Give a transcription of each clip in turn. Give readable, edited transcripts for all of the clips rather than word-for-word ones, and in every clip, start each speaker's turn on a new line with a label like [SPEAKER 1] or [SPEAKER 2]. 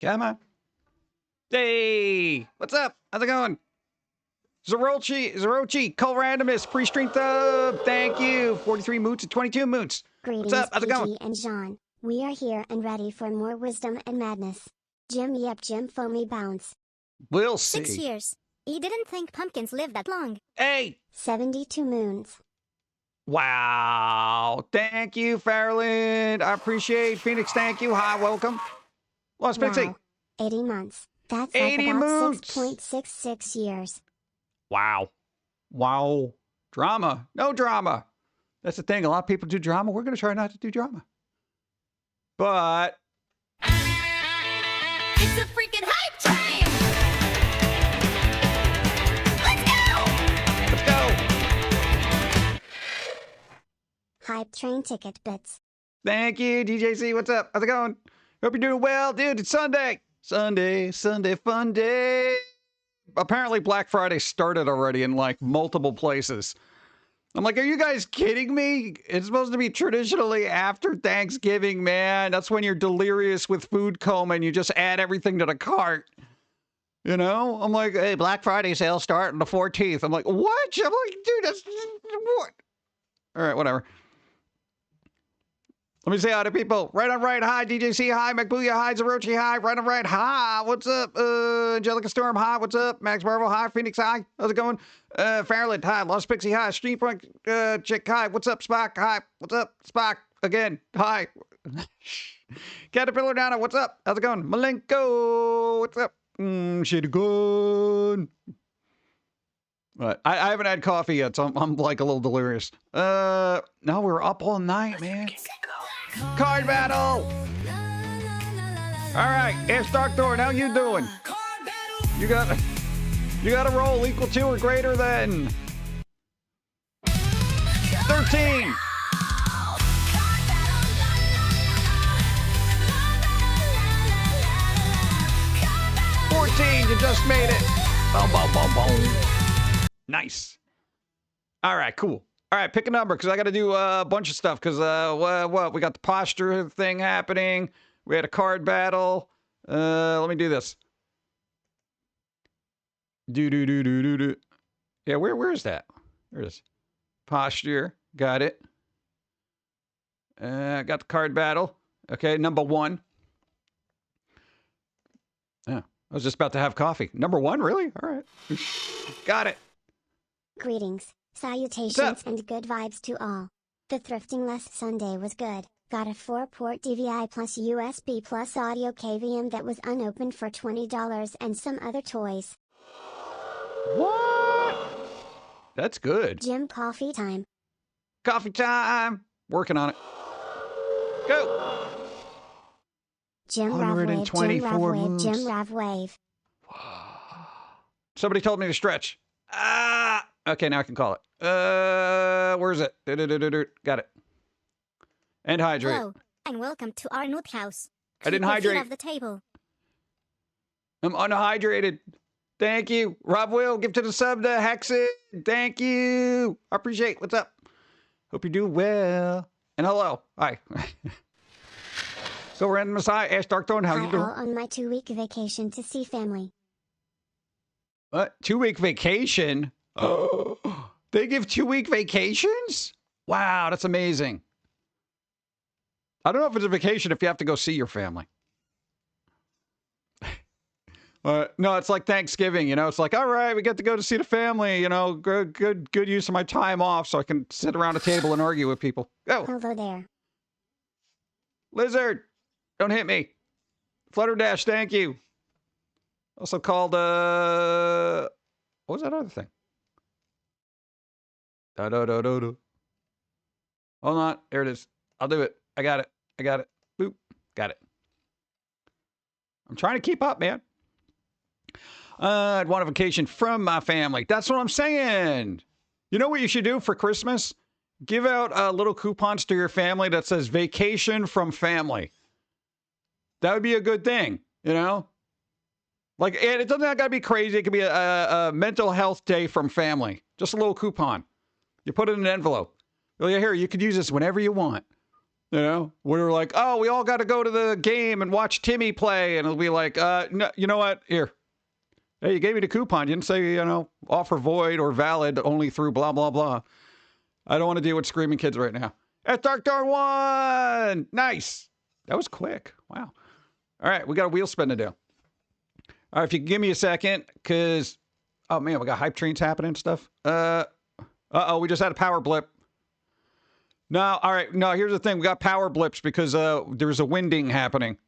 [SPEAKER 1] Come on. Hey, what's up? How's it going? Zerochi, Cole Randomist, pre-stream thub. Thank you. 43 moots and 22 moots.
[SPEAKER 2] Greetings,
[SPEAKER 1] What's up? How's it going?
[SPEAKER 2] PG and Jean. We are here and ready for more wisdom and madness. Jim, yep, Jim, Foamy bounce.
[SPEAKER 1] We'll see.
[SPEAKER 3] 6 years. He didn't think pumpkins live that long.
[SPEAKER 1] Hey.
[SPEAKER 2] 72 moons.
[SPEAKER 1] Wow. Thank you, Fairland. I appreciate Phoenix. Thank you. Hi, welcome. Lost Pixie.
[SPEAKER 2] Wow. 80 months. That's
[SPEAKER 1] 80
[SPEAKER 2] like about
[SPEAKER 1] moots.
[SPEAKER 2] 6.66 years.
[SPEAKER 1] Wow. Drama. No drama. That's the thing. A lot of people do drama. We're going to try not to do drama. But
[SPEAKER 3] It's a freaking hype train!
[SPEAKER 1] let's go.
[SPEAKER 2] Hype train ticket bits.
[SPEAKER 1] Thank you, DJC. What's up? How's it going? Hope you're doing well. Dude, it's Sunday. Sunday, fun day. Apparently Black Friday started already in like multiple places. I'm like, are you guys kidding me? It's supposed to be traditionally after Thanksgiving, man. That's when you're delirious with food coma and you just add everything to the cart. You know? I'm like, hey, Black Friday sale start on the 14th. I'm like, what? I'm like, dude, that's what? All right, whatever. Let me say hi to people. Right on right. Hi, DJC. Hi, McBooyah. Hi, Zerochi. Hi, right on right. Hi, what's up? Angelica Storm. Hi, what's up? Max Marvel. Hi, Phoenix. Hi, how's it going? Fairland. Hi, Lost Pixie. Hi, Streampoint. Chick. Hi, what's up? Spock. Hi, what's up? Spock. Again. Hi. Caterpillar Nana. What's up? How's it going? Malenko. What's up? Shit good. But I haven't had coffee yet, so I'm like a little delirious. No, we're up all night, man. Card battle! Alright, it's Dark Thorn, how you doing? You got a roll equal to or greater than 13. You just made it. Boom, boom, boom, boom. Nice. All right, cool. All right, pick a number because I got to do a bunch of stuff because what? We got the posture thing happening. We had a card battle. Let me do this. Do. Yeah, where is that? There it is. Posture. Got it. Got the card battle. Okay, number 1. Yeah, I was just about to have coffee. Number 1, really? All right. Got it.
[SPEAKER 2] Greetings, salutations, and good vibes to all. The thrifting last Sunday was good. Got a 4-port DVI plus USB plus audio KVM that was unopened for $20 and some other toys.
[SPEAKER 1] What? That's good.
[SPEAKER 2] Jim, coffee time.
[SPEAKER 1] Coffee time. Working on it. Go.
[SPEAKER 2] Jim Ravwave, Jim Ravwave, Jim Ravwave.
[SPEAKER 1] Somebody told me to stretch. Okay, now I can call it. Where is it? Got it. And hydrate.
[SPEAKER 3] Hello, and welcome to our note house.
[SPEAKER 1] I didn't
[SPEAKER 3] Keep your feet
[SPEAKER 1] hydrate.
[SPEAKER 3] off the table.
[SPEAKER 1] I'm unhydrated. Thank you. Rob Will, give to the sub to Hexit. Thank you. I appreciate. What's up? Hope you do well. And hello. Hi. So Random Messiah, Ash Darkthorn, how you doing?
[SPEAKER 2] All on my 2-week vacation to see family.
[SPEAKER 1] What? 2-week vacation? Oh, they give 2-week vacations? Wow, that's amazing. I don't know if it's a vacation if you have to go see your family. No, it's like Thanksgiving, you know. It's like, all right, we get to go to see the family, you know. Good use of my time off so I can sit around a table and argue with people. Go.
[SPEAKER 2] Hello there.
[SPEAKER 1] Lizard, don't hit me. Flutter Dash, thank you. Also called, what was that other thing? Hold on, there it is. I'll do it. I got it. Boop, got it. I'm trying to keep up, man. I'd want a vacation from my family. That's what I'm saying. You know what you should do for Christmas? Give out little coupons to your family that says vacation from family. That would be a good thing, you know? Like, and it doesn't got to be crazy. It could be a mental health day from family. Just a little coupon. You put it in an envelope. Well, yeah, here, you could use this whenever you want. You know, we're like, oh, we all got to go to the game and watch Timmy play. And it'll be like, no, you know what? Here. Hey, you gave me the coupon. You didn't say, you know, offer void or valid only through blah, blah, blah. I don't want to deal with screaming kids right now. That's Dark Darn 1. Nice. That was quick. Wow. All right. We got a wheel spin to do. All right. If you can give me a second, because, oh, man, we got hype trains happening and stuff. Uh-oh, we just had a power blip. No, all right. No, here's the thing. We got power blips because there's a winding happening.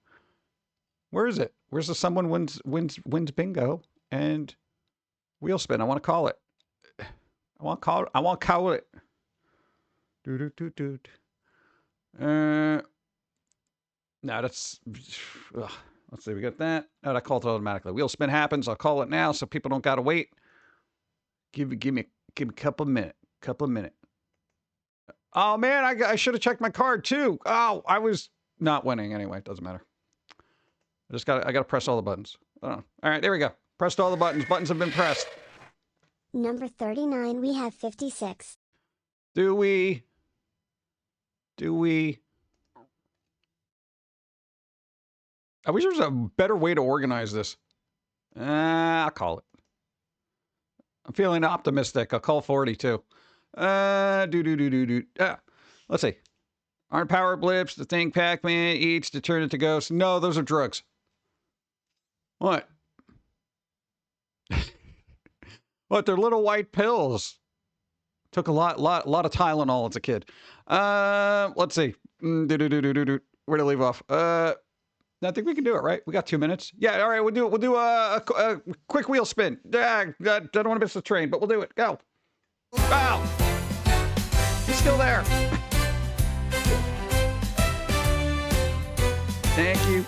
[SPEAKER 1] Where is it? Where's the someone wins bingo and wheel spin? I want to call it. I want to call it. No, that's. Ugh. Let's see. We got that. No, I called it automatically. Wheel spin happens. I'll call it now so people don't gotta wait. Give me a couple minutes. Oh man, I should have checked my card too. Oh, I was not winning anyway. It doesn't matter. I gotta press all the buttons. Oh. All right, there we go. Pressed all the buttons. Buttons have been pressed.
[SPEAKER 2] Number 39, we have 56.
[SPEAKER 1] Do we? I wish there was a better way to organize this. I'll call it. I'm feeling optimistic. I'll call 42. Let's see. Aren't power blips the thing Pac-Man eats to turn into ghosts? No, those are drugs. What? What? They're little white pills. Took a lot of Tylenol as a kid. Let's see. Where to leave off? I think we can do it, right? We got 2 minutes. Yeah, all right, we'll do a quick wheel spin. I don't want to miss the train, but we'll do it. Go. Wow. He's still there. Thank you.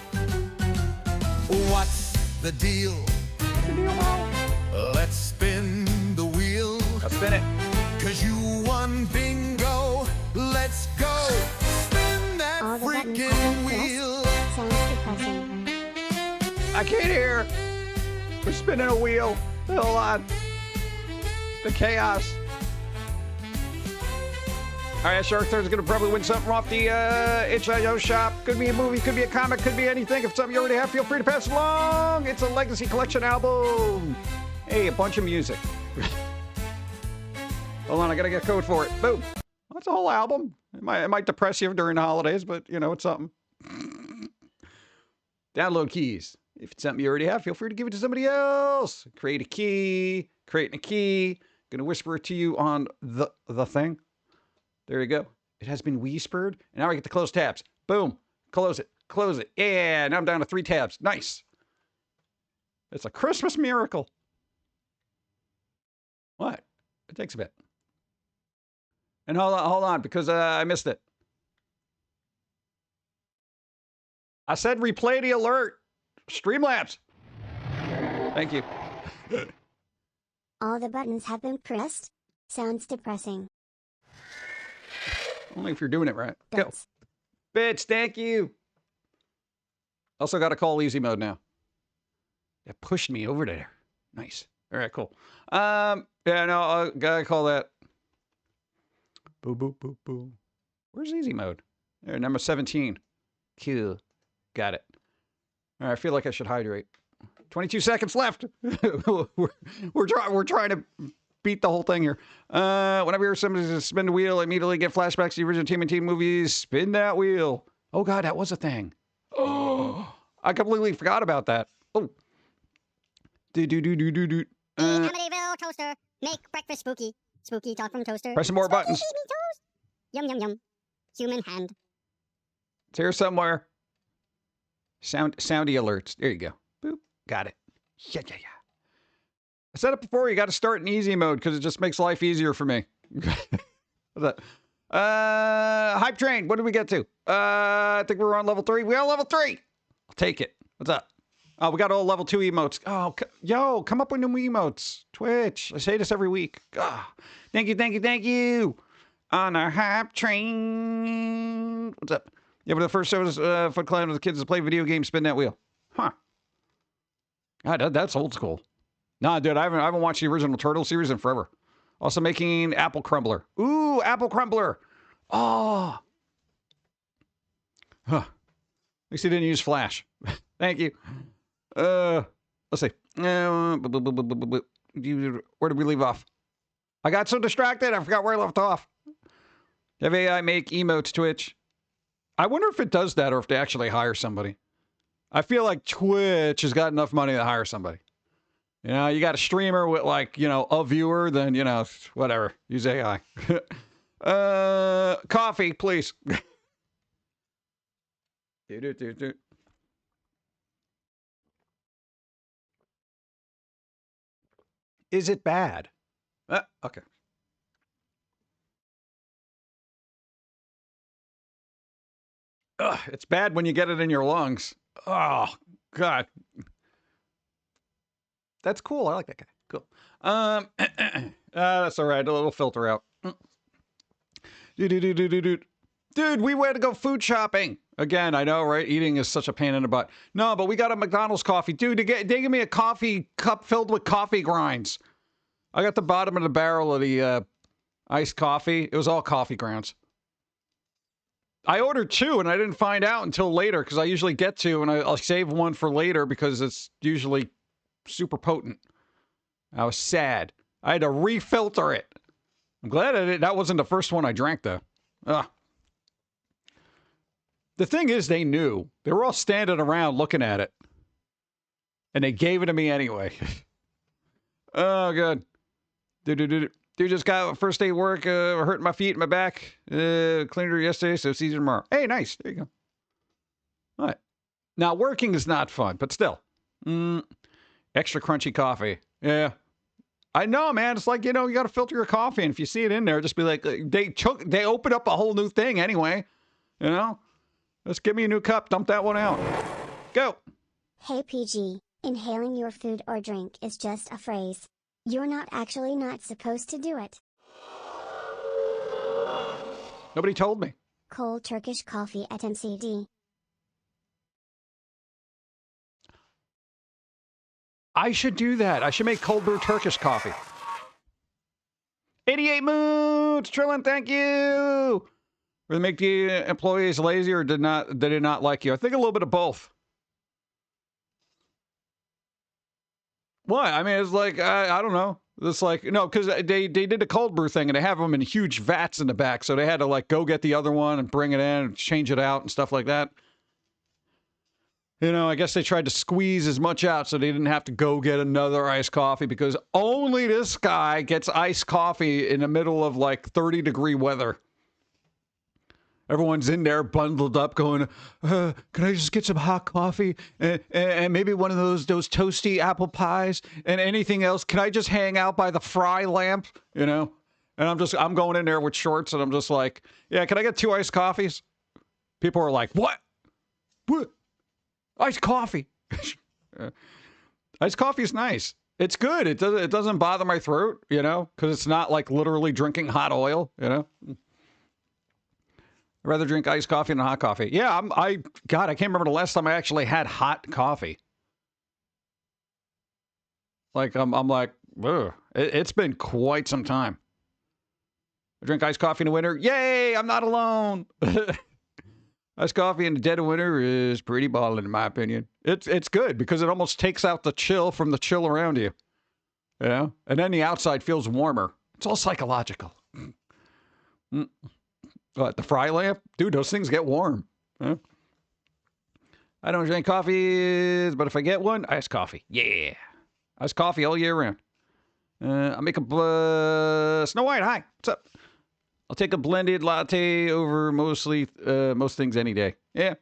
[SPEAKER 4] What's the deal? Let's spin the wheel.
[SPEAKER 1] Let's spin it.
[SPEAKER 4] 'Cause you won bingo. Let's go. Spin that
[SPEAKER 2] All the buttons have
[SPEAKER 4] freaking
[SPEAKER 2] been
[SPEAKER 4] wheel.
[SPEAKER 2] pressed. Sounds depressing.
[SPEAKER 1] I can't hear. We're spinning a wheel. Hold on. The chaos. All right, Shark Third going to probably win something off the itch.io shop. Could be a movie, could be a comic, could be anything. If it's something you already have, feel free to pass it along. It's a Legacy Collection album. Hey, a bunch of music. Hold on, I got to get code for it. Boom. That's a whole album. It might depress you during the holidays, but, you know, it's something. Download keys. If it's something you already have, feel free to give it to somebody else. Create a key. Creating a key. Going to whisper it to you on the thing. There you go. It has been whispered. And now I get to close tabs. Boom. Close it. Close it. Yeah, now I'm down to 3 tabs. Nice. It's a Christmas miracle. What? It takes a bit. And hold on, because I missed it. I said replay the alert. Streamlabs. Thank you.
[SPEAKER 2] All the buttons have been pressed. Sounds depressing.
[SPEAKER 1] Only if you're doing it right. Go.
[SPEAKER 2] Bits.
[SPEAKER 1] Bitch, thank you. Also got to call easy mode now. It pushed me over there. Nice. All right, cool. Yeah, no, gotta call that. Boo, boo, boo, boo. Where's easy mode? There, number 17. Cool. Got it. All right, I feel like I should hydrate. 22 seconds left. we're trying to beat the whole thing here. Whenever you hear somebody spin the wheel, immediately get flashbacks to the original TMNT movies. Spin that wheel. Oh, God, that was a thing. Oh, I completely forgot about that. Oh.
[SPEAKER 3] Amityville toaster. Make breakfast spooky. Spooky talk from toaster.
[SPEAKER 1] Press some more buttons.
[SPEAKER 3] Spooky toast. Yum, yum, yum. Human hand.
[SPEAKER 1] It's here somewhere. Soundy alerts. There you go. Boop. Got it. Yeah. I said it before. You got to start in easy mode because it just makes life easier for me. What's that? Hype train. What did we get to? I think we're on level 3. We on level 3. I'll take it. What's up? Oh, we got all level 2 emotes. Oh, yo, come up with new emotes. Twitch. I say this every week. Oh, thank you. On our hype train. What's up? Yeah, but the first show was Foot Clan with the kids to play video games, spin that wheel. Huh. God, that's old school. Nah, dude, I haven't watched the original Turtle series in forever. Also making Apple Crumbler. Ooh, Apple Crumbler. Oh. Huh. At least he didn't use Flash. Thank you. Let's see. Where did we leave off? I got so distracted, I forgot where I left off. Have AI make emotes Twitch. I wonder if it does that or if they actually hire somebody. I feel like Twitch has got enough money to hire somebody. You know, you got a streamer with like, you know, a viewer, then, you know, whatever. Use AI. Coffee, please. Is it bad? Okay. Ugh, it's bad when you get it in your lungs. Oh, God. That's cool. I like that guy. Cool. That's all right. A little filter out. Dude, we went to go food shopping. Again, I know, right? Eating is such a pain in the butt. No, but we got a McDonald's coffee. Dude, they give me a coffee cup filled with coffee grinds. I got the bottom of the barrel of the iced coffee. It was all coffee grounds. I ordered 2, and I didn't find out until later, because I usually get 2, and I'll save one for later, because it's usually super potent. I was sad. I had to refilter it. I'm glad that wasn't the first one I drank, though. Ugh. The thing is, they knew. They were all standing around looking at it. And they gave it to me anyway. Oh, good. Dude, just got first day work, hurting my feet and my back. Cleaned her yesterday, so see you tomorrow. Hey, nice. There you go. All right. Now, working is not fun, but still. Extra crunchy coffee. Yeah. I know, man. It's like, you know, you got to filter your coffee. And if you see it in there, just be like, they opened up a whole new thing anyway. You know? Just give me a new cup. Dump that one out. Go.
[SPEAKER 2] Hey PG, inhaling your food or drink is just a phrase. You're not actually not supposed to do it.
[SPEAKER 1] Nobody told me.
[SPEAKER 2] Cold Turkish coffee at MCD.
[SPEAKER 1] I should do that. I should make cold brew Turkish coffee. 88 moods, Trillin, thank you. Or they make the employees lazy, or did not like you? I think a little bit of both. What? I mean, it's like, I don't know. It's like, no, because they did the cold brew thing, and they have them in huge vats in the back, so they had to like go get the other one and bring it in and change it out and stuff like that. You know, I guess they tried to squeeze as much out so they didn't have to go get another iced coffee, because only this guy gets iced coffee in the middle of like 30-degree weather. Everyone's in there bundled up going, can I just get some hot coffee and maybe one of those toasty apple pies and anything else? Can I just hang out by the fry lamp? You know? And I'm going in there with shorts, and I'm just like, yeah, can I get 2 iced coffees? People are like, what? What? Iced coffee. Iced coffee is nice. It's good. It doesn't bother my throat, you know, because it's not like literally drinking hot oil, you know. I'd rather drink iced coffee than hot coffee. Yeah, God, I can't remember the last time I actually had hot coffee. Like, I'm like, ugh. It's been quite some time. I drink iced coffee in the winter. Yay, I'm not alone. Iced coffee in the dead of winter is pretty ballin', in my opinion. It's good because it almost takes out the chill from the chill around you. You know? And then the outside feels warmer. It's all psychological. What, the fry lamp? Dude, those things get warm. Huh? I don't drink coffee, but if I get one, iced coffee. Yeah. Iced coffee all year round. I'll make a Snow White, hi. What's up? I'll take a blended latte over most things any day. Yeah.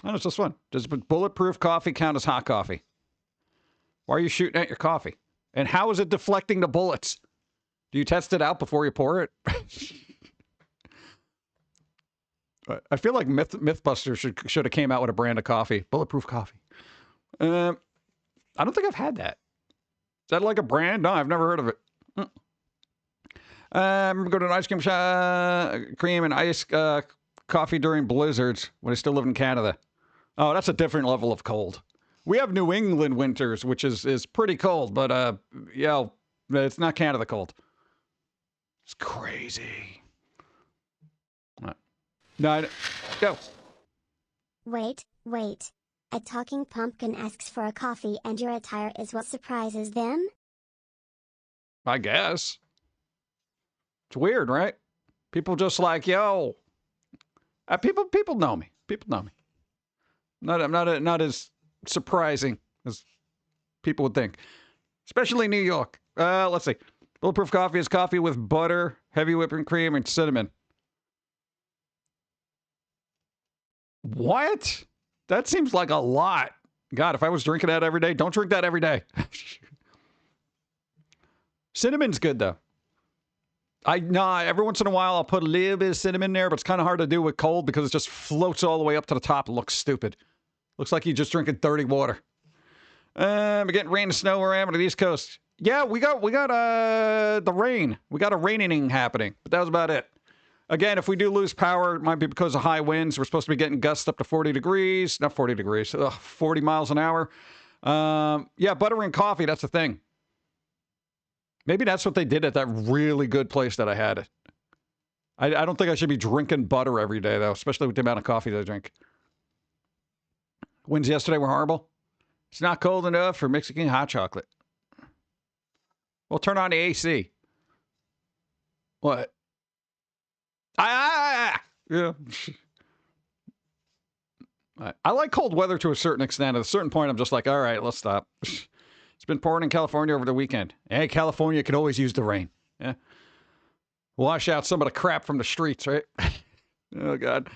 [SPEAKER 1] Oh, it's just fun. Does bulletproof coffee count as hot coffee? Why are you shooting at your coffee? And how is it deflecting the bullets? Do you test it out before you pour it? I feel like Mythbusters should have came out with a brand of coffee. Bulletproof coffee. I don't think I've had that. Is that like a brand? No, I've never heard of it. I remember going to an ice cream and ice coffee during blizzards when I still lived in Canada. Oh, that's a different level of cold. We have New England winters, which is pretty cold, but yeah, it's not Canada cold. It's crazy. No, go.
[SPEAKER 2] Wait. A talking pumpkin asks for a coffee and your attire is what surprises them?
[SPEAKER 1] I guess. It's weird, right? People just like, yo. People know me. People know me. I'm not as surprising as people would think. Especially New York. Let's see. Bulletproof coffee is coffee with butter, heavy whipping cream, and cinnamon. What? That seems like a lot. God, if I was drinking that every day, don't drink that every day. Cinnamon's good, though. Every once in a while, I'll put a little bit of cinnamon there, but it's kind of hard to do with cold because it just floats all the way up to the top. It looks stupid. Looks like you're just drinking dirty water. We're getting rain and snow where I am on the East Coast. Yeah, we got the rain. We got a raining happening, but that was about it. Again, if we do lose power, it might be because of high winds. We're supposed to be getting gusts up to 40 degrees. Not 40 degrees, 40 miles an hour. Yeah, butter and coffee, that's the thing. Maybe that's what they did at that really good place that I had it. I don't think I should be drinking butter every day, though, especially with the amount of coffee that I drink. Winds yesterday were horrible. It's not cold enough for Mexican hot chocolate. Well, turn on the AC. What? Yeah. I like cold weather to a certain extent. At a certain point, I'm just like, all right, let's stop. It's been pouring in California over the weekend. Hey, California could always use the rain. Yeah. Wash out some of the crap from the streets, right? Oh, God.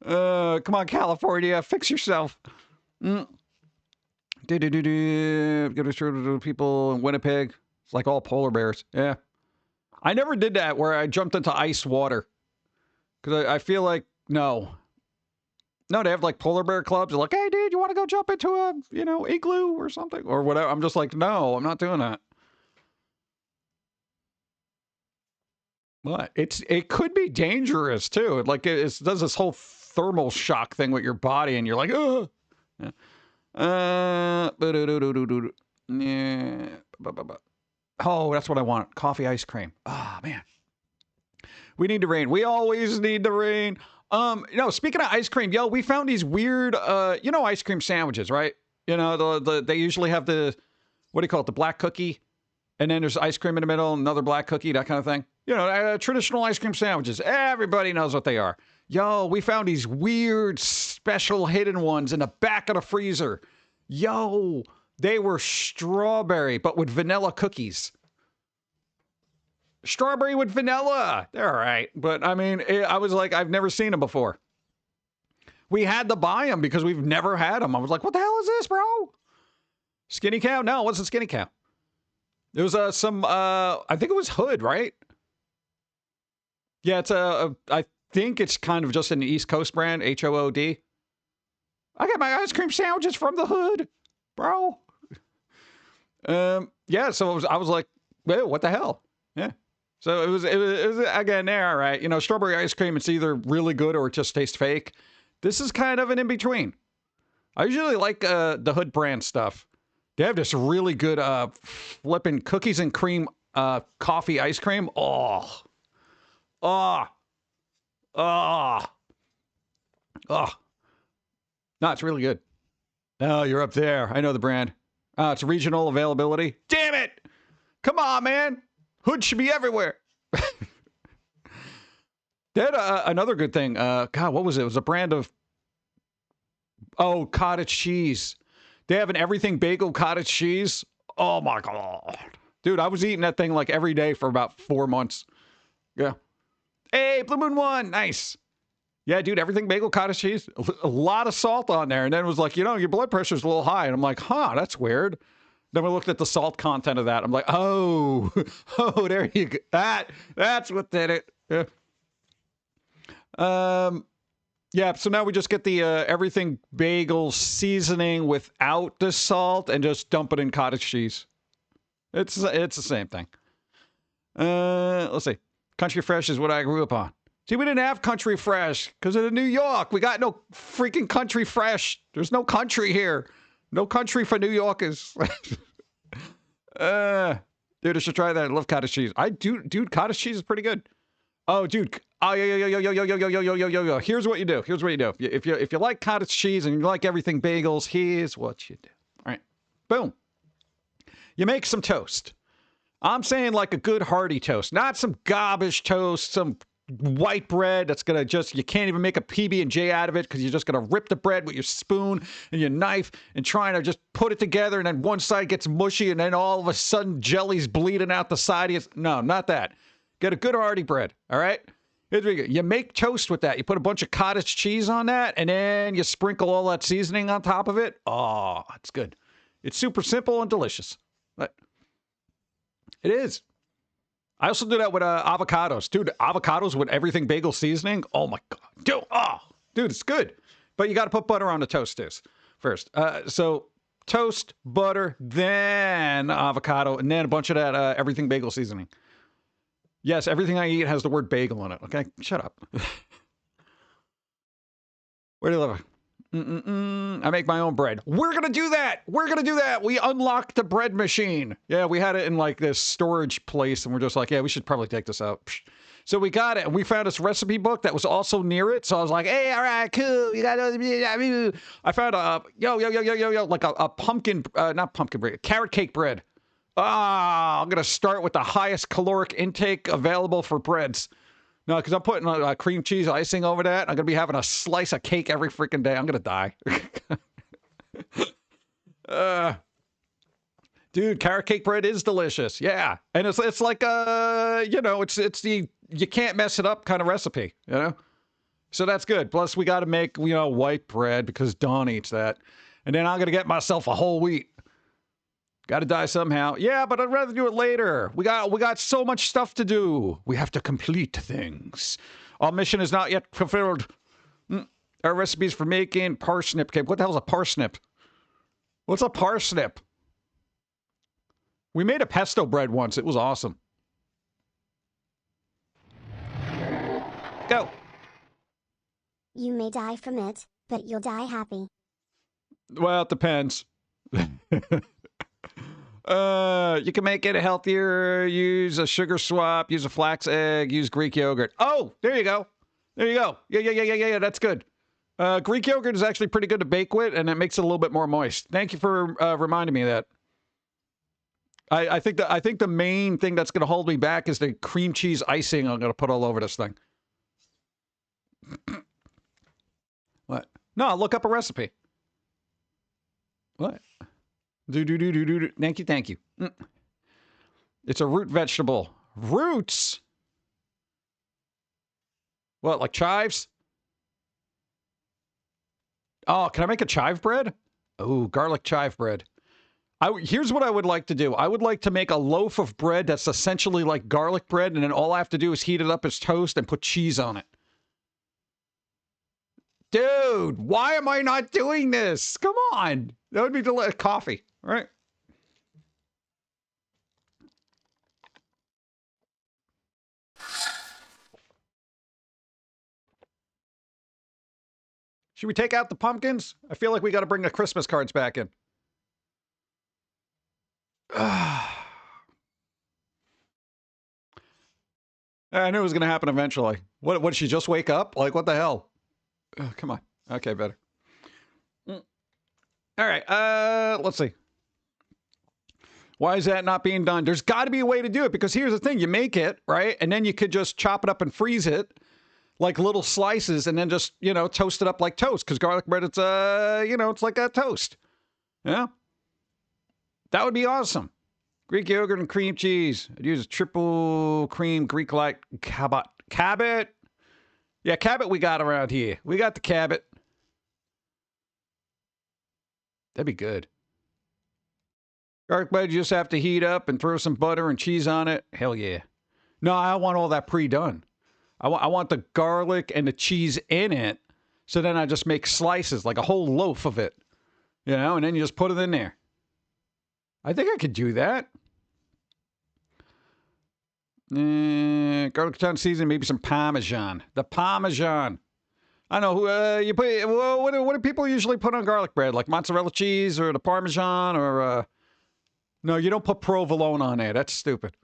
[SPEAKER 1] Come on, California. Fix yourself. Go to people in Winnipeg. It's like all polar bears. Yeah. I never did that where I jumped into ice water. Because I feel like, no, they have like polar bear clubs. They're like, hey, dude, you want to go jump into a, igloo or something? Or whatever. I'm just like, no, I'm not doing that. But it could be dangerous, too. Like, it does this whole thermal shock thing with your body, and you're like, ugh. Yeah. Yeah. Oh, that's what I want. Coffee ice cream. Oh, man. We need the rain. We always need the rain. Speaking of ice cream, we found these weird, ice cream sandwiches, right? They usually have the, what do you call it? The black cookie. And then there's ice cream in the middle, another black cookie, that kind of thing. Traditional ice cream sandwiches. Everybody knows what they are. We found these weird, special hidden ones in the back of the freezer. They were strawberry, but with vanilla cookies. Strawberry with vanilla. They're all right. But, I mean, I was like, I've never seen them before. We had to buy them because we've never had them. I was like, what the hell is this, bro? Skinny cow? No, it wasn't skinny cow. There was I think it was Hood, right? Yeah, I think it's kind of just an East Coast brand, Hood. I got my ice cream sandwiches from the Hood, bro. Yeah, so I was like, well, what the hell? Yeah. So it was again there, all right. Strawberry ice cream, it's either really good or it just tastes fake. This is kind of an in-between. I usually like the Hood brand stuff. They have this really good flipping cookies and cream coffee ice cream. No, it's really good. Oh, you're up there. I know the brand. It's regional availability. Damn it! Come on, man. Hood should be everywhere. They had another good thing. God, what was it? It was a brand of cottage cheese. They have an everything bagel cottage cheese. Oh, my God. Dude, I was eating that thing like every day for about 4 months. Yeah. Hey, Blue Moon 1. Nice. Yeah, dude, everything bagel cottage cheese. A lot of salt on there. And then it was like, your blood pressure's a little high. And I'm like, that's weird. Then we looked at the salt content of that. I'm like, there you go. That's what did it. Yeah. Yeah, so now we just get the everything bagel seasoning without the salt and just dump it in cottage cheese. It's the same thing. Let's see. Country Fresh is what I grew up on. See, we didn't have Country Fresh because of New York. We got no freaking Country Fresh. There's no country here. No country for New Yorkers. Dude, I should try that. I love cottage cheese. Dude, cottage cheese is pretty good. Oh, dude, Oh, yo. Here's what you do. Here's what you do. If you like cottage cheese and you like everything bagels, here's what you do. All right. Boom. You make some toast. I'm saying like a good hearty toast, not some garbage toast, some white bread that's gonna just, you can't even make a PB&J out of it because you're just gonna rip the bread with your spoon and your knife and trying to just put it together, and then one side gets mushy and then all of a sudden jelly's bleeding out the side. No, not that. Get a good hearty bread. All right. You make toast with that. You put a bunch of cottage cheese on that, and then you sprinkle all that seasoning on top of it. Oh, it's good. It's super simple and delicious. But it is. I also do that with avocados. Dude, avocados with everything bagel seasoning. Oh, my God. Dude, it's good. But you got to put butter on the toast first. So toast, butter, then avocado, and then a bunch of that everything bagel seasoning. Yes, everything I eat has the word bagel in it. Okay, shut up. Where do you live? I make my own bread. We're going to do that. We unlocked the bread machine. Yeah, we had it in like this storage place, and we're just like, yeah, we should probably take this out. So we got it, and we found this recipe book that was also near it. So I was like, hey, all right, cool. You got I found a, like a pumpkin, not pumpkin bread, carrot cake bread. I'm going to start with the highest caloric intake available for breads. No, because I'm putting cream cheese icing over that. I'm going to be having a slice of cake every freaking day. I'm going to die. Dude, carrot cake bread is delicious. Yeah. And it's like, it's the you can't mess it up kind of recipe, you know? So that's good. Plus, we got to make, white bread because Dawn eats that. And then I'm going to get myself a whole wheat. Got to die somehow. Yeah, but I'd rather do it later. We got so much stuff to do. We have to complete things. Our mission is not yet fulfilled. Our recipes for making parsnip cake. What the hell's a parsnip? What's a parsnip? We made a pesto bread once. It was awesome. Go.
[SPEAKER 2] You may die from it, but you'll die happy.
[SPEAKER 1] Well, it depends. You can make it healthier, use a sugar swap, use a flax egg, use Greek yogurt. Oh, there you go. Yeah, that's good. Greek yogurt is actually pretty good to bake with, and it makes it a little bit more moist. Thank you for reminding me of that. I think the main thing that's going to hold me back is the cream cheese icing I'm going to put all over this thing. What? No, look up a recipe. What? Do. Thank you. It's a root vegetable. Roots? What, like chives? Oh, can I make a chive bread? Oh, garlic chive bread. Here's what I would like to do. I would like to make a loaf of bread that's essentially like garlic bread, and then all I have to do is heat it up as toast and put cheese on it. Dude, why am I not doing this? Come on. That would be delicious. Coffee, right? Should we take out the pumpkins? I feel like we got to bring the Christmas cards back in. I knew it was going to happen eventually. What did she just wake up? Like, what the hell? Come on. Okay, better. All right, let's see. Why is that not being done? There's got to be a way to do it, because here's the thing. You make it, right? And then you could just chop it up and freeze it like little slices and then just, toast it up like toast, because garlic bread, it's, it's like a toast. Yeah? That would be awesome. Greek yogurt and cream cheese. I'd use a triple cream Greek light cabot. Cabot? Yeah, cabot we got around here. We got the cabot. That'd be good. Garlic bread, you just have to heat up and throw some butter and cheese on it. Hell yeah. No, I want all that pre-done. I want the garlic and the cheese in it, so then I just make slices, like a whole loaf of it. And then you just put it in there. I think I could do that. Garlic town seasoning, maybe some Parmesan. The Parmesan. I know who you put. Well, what do people usually put on garlic bread? Like mozzarella cheese or the Parmesan or? No, you don't put provolone on there. That's stupid.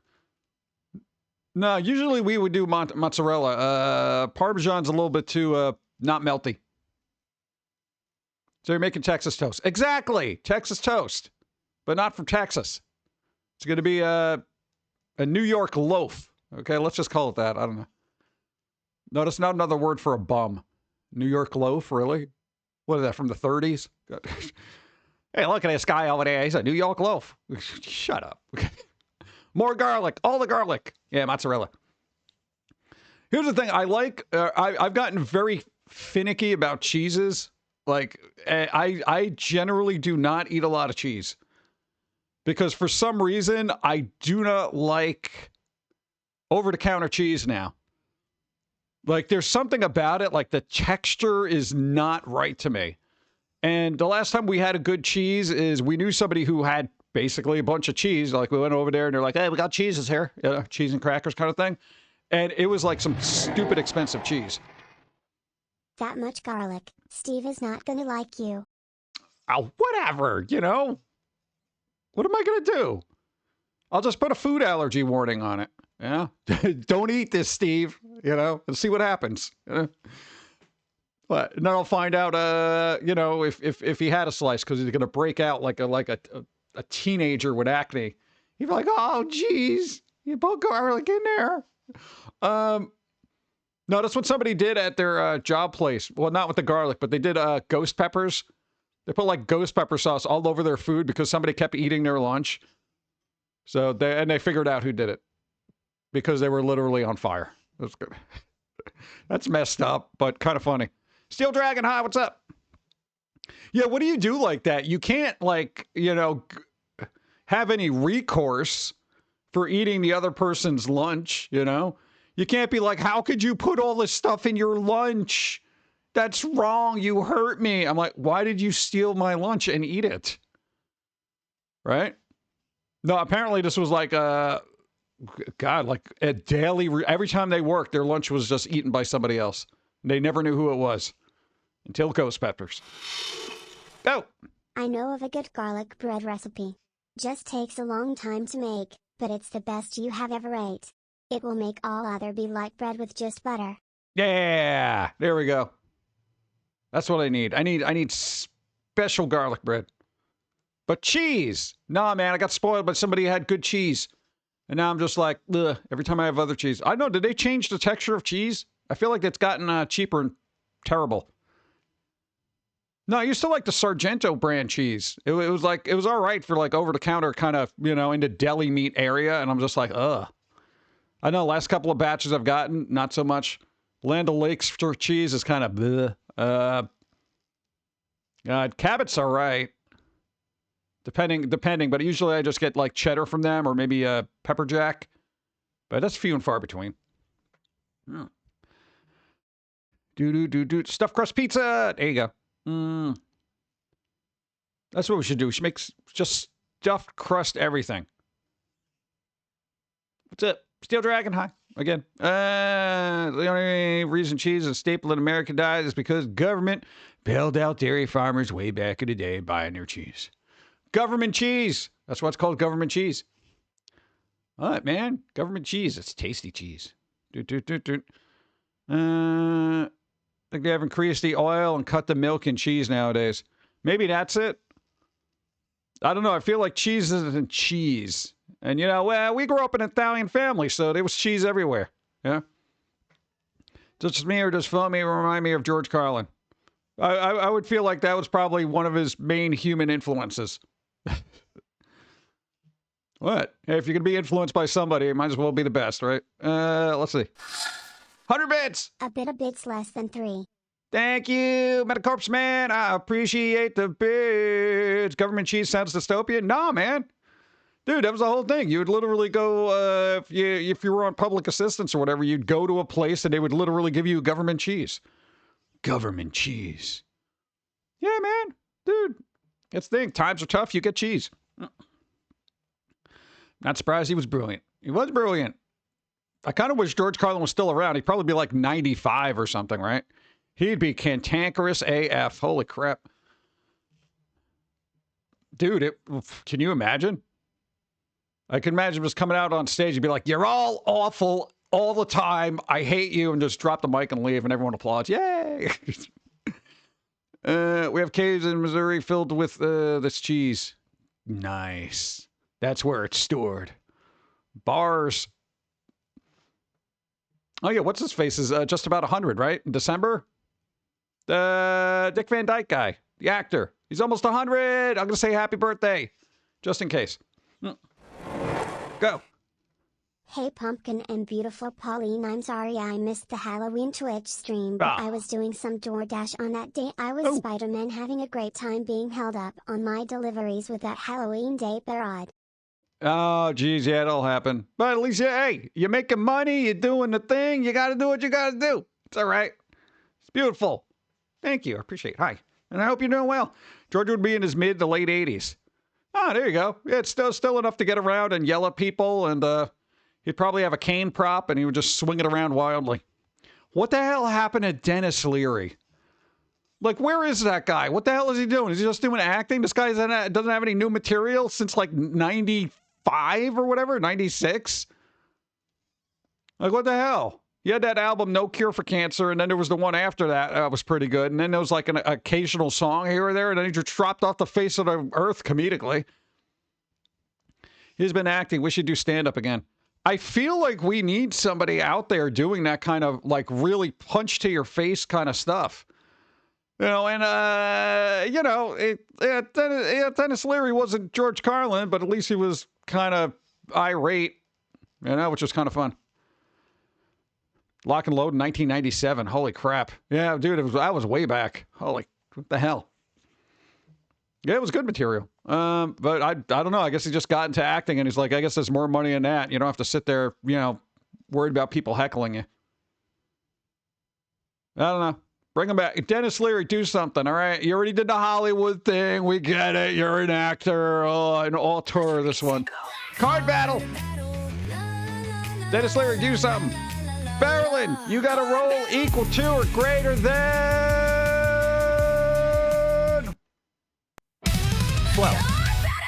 [SPEAKER 1] No, usually we would do mozzarella. Parmesan's a little bit too not melty. So you're making Texas toast. Exactly. Texas toast. But not from Texas. It's going to be a New York loaf. Okay, let's just call it that. I don't know. No, that's not another word for a bum. New York loaf, really? What is that, from the 30s? Hey, look at this guy over there. He's a New York loaf. Shut up. More garlic. All the garlic. Yeah, mozzarella. Here's the thing. I like, I've gotten very finicky about cheeses. Like, I generally do not eat a lot of cheese. Because for some reason, I do not like over-the-counter cheese now. Like, there's something about it, like the texture is not right to me. And the last time we had a good cheese is we knew somebody who had basically a bunch of cheese. Like, we went over there and they're like, hey, we got cheeses here. Cheese and crackers kind of thing. And it was like some stupid expensive cheese.
[SPEAKER 2] That much garlic. Steve is not gonna like you.
[SPEAKER 1] Oh, whatever, you know? What am I going to do? I'll just put a food allergy warning on it. Yeah. Don't eat this, Steve. You know, and see what happens. You know? But and then I'll find out, you know, if he had a slice, because he's going to break out like a teenager with acne. He'd be like, oh, geez, you put garlic in there. No, that's what somebody did at their job place. Well, not with the garlic, but they did ghost peppers. They put like ghost pepper sauce all over their food because somebody kept eating their lunch. So they figured out who did it because they were literally on fire. That's good. That's messed up, but kind of funny. Steel Dragon, hi, what's up? Yeah, what do you do like that? You can't, like, you know, have any recourse for eating the other person's lunch, you know? You can't be like, how could you put all this stuff in your lunch? That's wrong. You hurt me. I'm like, why did you steal my lunch and eat it? Right? No, apparently this was like, God, like a daily, every time they worked, their lunch was just eaten by somebody else. They never knew who it was until ghost peppers. Go.
[SPEAKER 2] I know of a good garlic bread recipe. Just takes a long time to make, but it's the best you have ever ate. It will make all other be like bread with just butter.
[SPEAKER 1] Yeah, there we go. That's what I need. I need special garlic bread. But cheese. Nah, man, I got spoiled by somebody who had good cheese. And now I'm just like, ugh, every time I have other cheese. I know, did they change the texture of cheese? I feel like it's gotten cheaper and terrible. No, I used to like the Sargento brand cheese. It was like, it was all right for like over-the-counter kind of, you know, into deli meat area. And I'm just like, ugh. I know last couple of batches I've gotten, not so much. Land O'Lakes for cheese is kind of bleh. Cabot's all right. Depending, but usually I just get like cheddar from them or maybe pepper jack. But that's few and far between. Stuffed crust pizza. There you go. That's what we should do. We should make just stuffed crust everything. What's up? Steel Dragon, hi. Again. The only reason cheese is a staple in American diet is because government bailed out dairy farmers way back in the day buying their cheese. Government cheese. That's what's called government cheese. All right, man. Government cheese. It's tasty cheese. I think they have increased the oil and cut the milk in cheese nowadays. Maybe that's it. I don't know. I feel like cheese isn't cheese. And, you know, well, we grew up in an Italian family, so there was cheese everywhere. Yeah. Just me or does Foamy remind me of George Carlin? I would feel like that was probably one of his main human influences. What? Hey, if you're going to be influenced by somebody, it might as well be the best, right? Let's see. 100 bits!
[SPEAKER 2] A bit's less than 3.
[SPEAKER 1] Thank you, Metacorpse Man. I appreciate the bits. Government cheese sounds dystopian? No, man. Dude, that was the whole thing. You would literally go, if you were on public assistance or whatever, you'd go to a place and they would literally give you government cheese. Government cheese. Yeah, man. Dude, it's the thing. Times are tough. You get cheese. Not surprised he was brilliant. He was brilliant. I kind of wish George Carlin was still around. He'd probably be like 95 or something, right? He'd be cantankerous AF. Holy crap. Dude, can you imagine? I can imagine him just coming out on stage and be like, "You're all awful all the time. I hate you," and just drop the mic and leave, and everyone applauds. Yay! We have caves in Missouri filled with this cheese. Nice. That's where it's stored. Bars. Oh, yeah, what's his face is just about 100, right? In December? Dick Van Dyke guy, the actor. He's almost 100. I'm going to say happy birthday, just in case. Go.
[SPEAKER 2] Hey Pumpkin and beautiful Pauline, I'm sorry I missed the Halloween Twitch stream, but I was doing some DoorDash on that day. I was Spider-Man having a great time being held up on my deliveries with that Halloween day parade.
[SPEAKER 1] Oh, geez, yeah, it'll happen. But at least, hey, you're making money, you're doing the thing, you got to do what you got to do. It's all right. It's beautiful. Thank you, I appreciate it. Hi, and I hope you're doing well. George would be in his mid to late 80s. Ah, there you go. Yeah, it's still enough to get around and yell at people, and he'd probably have a cane prop, and he would just swing it around wildly. What the hell happened to Dennis Leary? Like, where is that guy? What the hell is he doing? Is he just doing acting? This guy doesn't have any new material since, like, 95 or whatever? 96? Like, what the hell? You had that album, No Cure for Cancer, and then there was the one after that was pretty good. And then there was, like, an occasional song here or there, and then he just dropped off the face of the earth comedically. He's been acting. We should do stand-up again. I feel like we need somebody out there doing that kind of, like, really punch-to-your-face kind of stuff. You know, and, you know, Dennis Leary wasn't George Carlin, but at least he was kind of irate, you know, which was kind of fun. Lock and Load in 1997. Holy crap. Yeah, dude, that was way back. Holy, what the hell? Yeah, it was good material. But I don't know. I guess he just got into acting, and he's like, I guess there's more money in that. You don't have to sit there, you know, worried about people heckling you. I don't know. Bring him back. Dennis Leary, do something, all right? You already did the Hollywood thing. We get it. You're an actor. Oh, an auteur, this one. Card battle. Dennis Leary, do something. Marilyn, you got to roll equal to or greater than 12.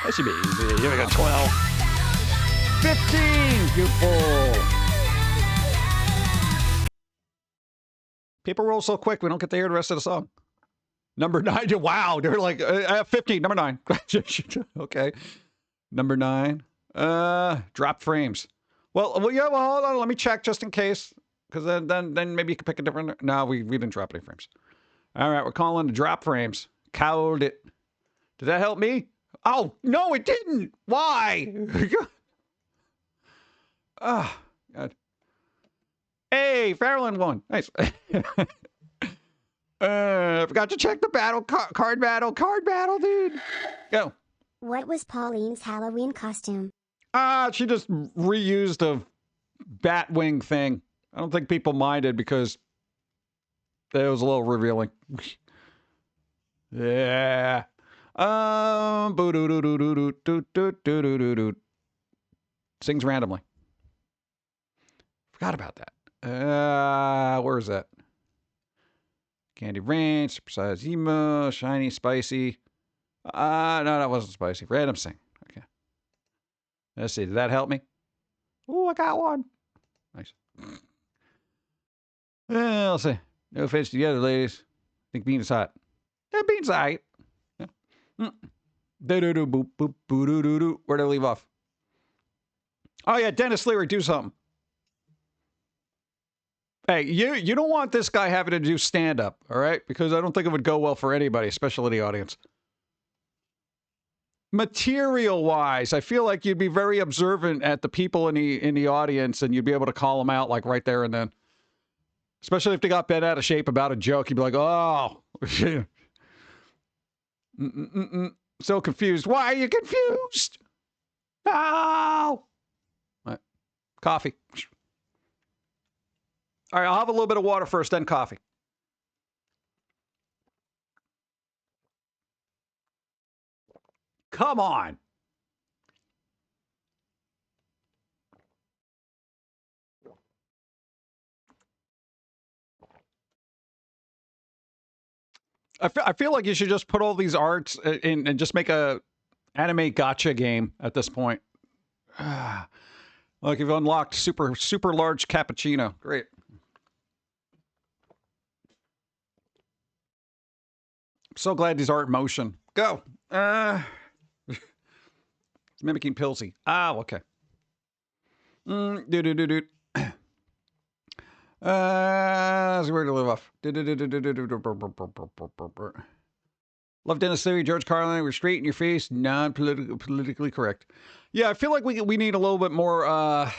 [SPEAKER 1] That should be easy. Here we go, 12. 15. Beautiful. People roll so quick, we don't get to hear the rest of the song. Number 9. Wow, they're like 15. Number 9. Okay. Number 9. Drop frames. Well, yeah. Well, hold on. Let me check just in case, because then maybe you can pick a different. No, we didn't drop any frames. All right, we're calling the drop frames. Called it. Did that help me? Oh no, it didn't. Why? Oh God. Hey, Farrellin won. Nice. Forgot to check the battle card battle, dude. Go.
[SPEAKER 2] What was Pauline's Halloween costume?
[SPEAKER 1] She just reused a bat wing thing. I don't think people minded because it was a little revealing. Yeah. Sings randomly. Forgot about that. Where is that? Candy Rain, Supersize Emo, Shiny, Spicy. No, that wasn't spicy. Random sing. Okay. Let's see. Did that help me? Oh, I got one. Nice. Let's see. No offense to the other ladies. I think Bean is hot. Yeah, Bean's hot. Yeah. Where'd I leave off? Oh, yeah. Dennis Leary, do something. Hey, you don't want this guy having to do stand-up, all right? Because I don't think it would go well for anybody, especially the audience. Material-wise, I feel like you'd be very observant at the people in the audience, and you'd be able to call them out, like, right there and then. Especially if they got bent out of shape about a joke. You'd be like, oh. So confused. Why are you confused? No! Right. Coffee. All right, I'll have a little bit of water first, then coffee. Come on. I feel like you should just put all these arts in and just make a anime gotcha game at this point. Look, you've unlocked super large cappuccino. Great. So glad these aren't motion. Go. It's mimicking Pilsy. Ah, okay. Do. That's where to live off. Love Dennis Theory, George Carlin. We're straight in your face, non-politically correct. Yeah, I feel like we need a little bit more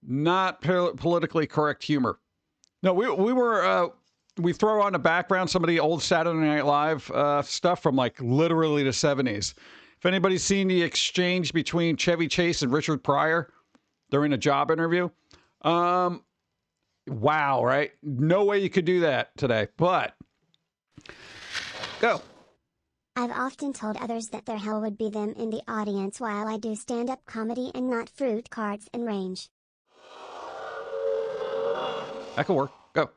[SPEAKER 1] not politically correct humor. No, we throw on the background some of the old Saturday Night Live stuff from like literally the 70s. If anybody's seen the exchange between Chevy Chase and Richard Pryor during a job interview, wow, right? No way you could do that today, but go.
[SPEAKER 2] I've often told others that their hell would be them in the audience while I do stand-up comedy and not fruit carts and range.
[SPEAKER 1] That could work. Go.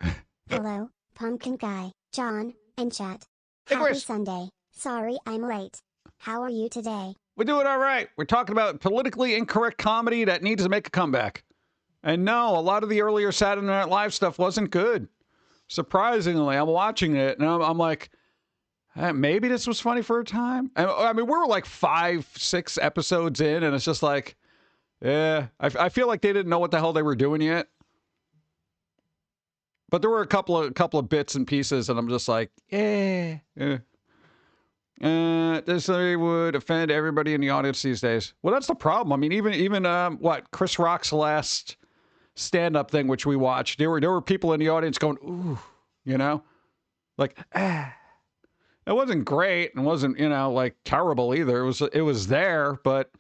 [SPEAKER 2] Hello, Pumpkin Guy, John, and chat.
[SPEAKER 1] Hey,
[SPEAKER 2] Happy
[SPEAKER 1] Chris.
[SPEAKER 2] Sunday. Sorry I'm late. How are you today?
[SPEAKER 1] We're doing all right. We're talking about politically incorrect comedy that needs to make a comeback. And no, a lot of the earlier Saturday Night Live stuff wasn't good. Surprisingly, I'm watching it and I'm like, maybe this was funny for a time. I mean, we're like 5-6 episodes in, and it's just like, yeah, I feel like they didn't know what the hell they were doing yet. But there were a couple of bits and pieces, and I'm just like, yeah. This would offend everybody in the audience these days. Well, that's the problem. I mean, even Chris Rock's last stand-up thing, which we watched, there were people in the audience going, ooh, you know, like, ah. It wasn't great and wasn't, like terrible either. It was there, but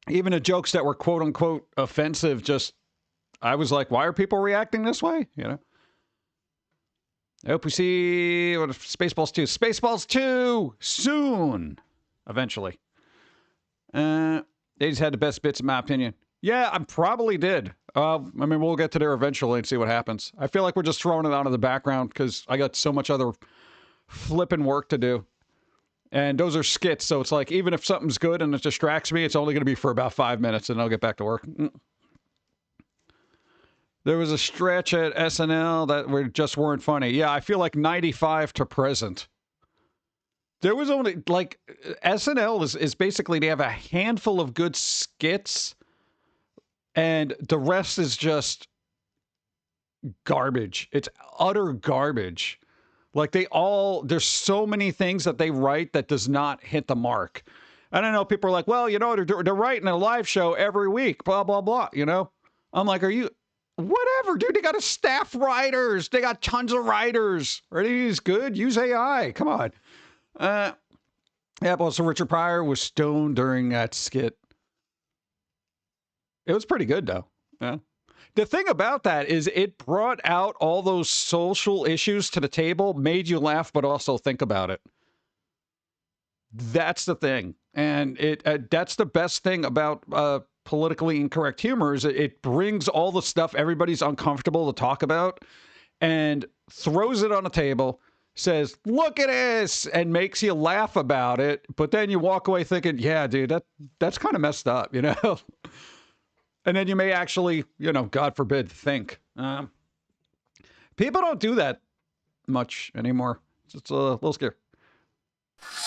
[SPEAKER 1] even the jokes that were quote unquote offensive, I was like, why are people reacting this way? I hope we see Spaceballs 2. Spaceballs 2 soon, eventually. They just had the best bits, in my opinion. Yeah, I probably did. I mean, we'll get to there eventually and see what happens. I feel like we're just throwing it out of the background because I got so much other flipping work to do. And those are skits, so it's like, even if something's good and it distracts me, it's only going to be for about 5 minutes and I'll get back to work. There was a stretch at SNL that just weren't funny. Yeah, I feel like 95 to present. There was only, like, SNL is basically, they have a handful of good skits, and the rest is just garbage. It's utter garbage. Like, there's so many things that they write that does not hit the mark. And I know people are like, well, they're writing a live show every week, blah, blah, blah, I'm like, whatever, dude, they got a staff writers. They got tons of writers. Are these good? Use AI. Come on. Yeah, well, so Richard Pryor was stoned during that skit. It was pretty good, though. Yeah. The thing about that is it brought out all those social issues to the table, made you laugh, but also think about it. That's the thing. And that's the best thing about politically incorrect humor is it brings all the stuff everybody's uncomfortable to talk about and throws it on the table, says, look at this, and makes you laugh about it. But then you walk away thinking, yeah, dude, that's kind of messed up, And then you may actually, God forbid, think. People don't do that much anymore. It's a little scary.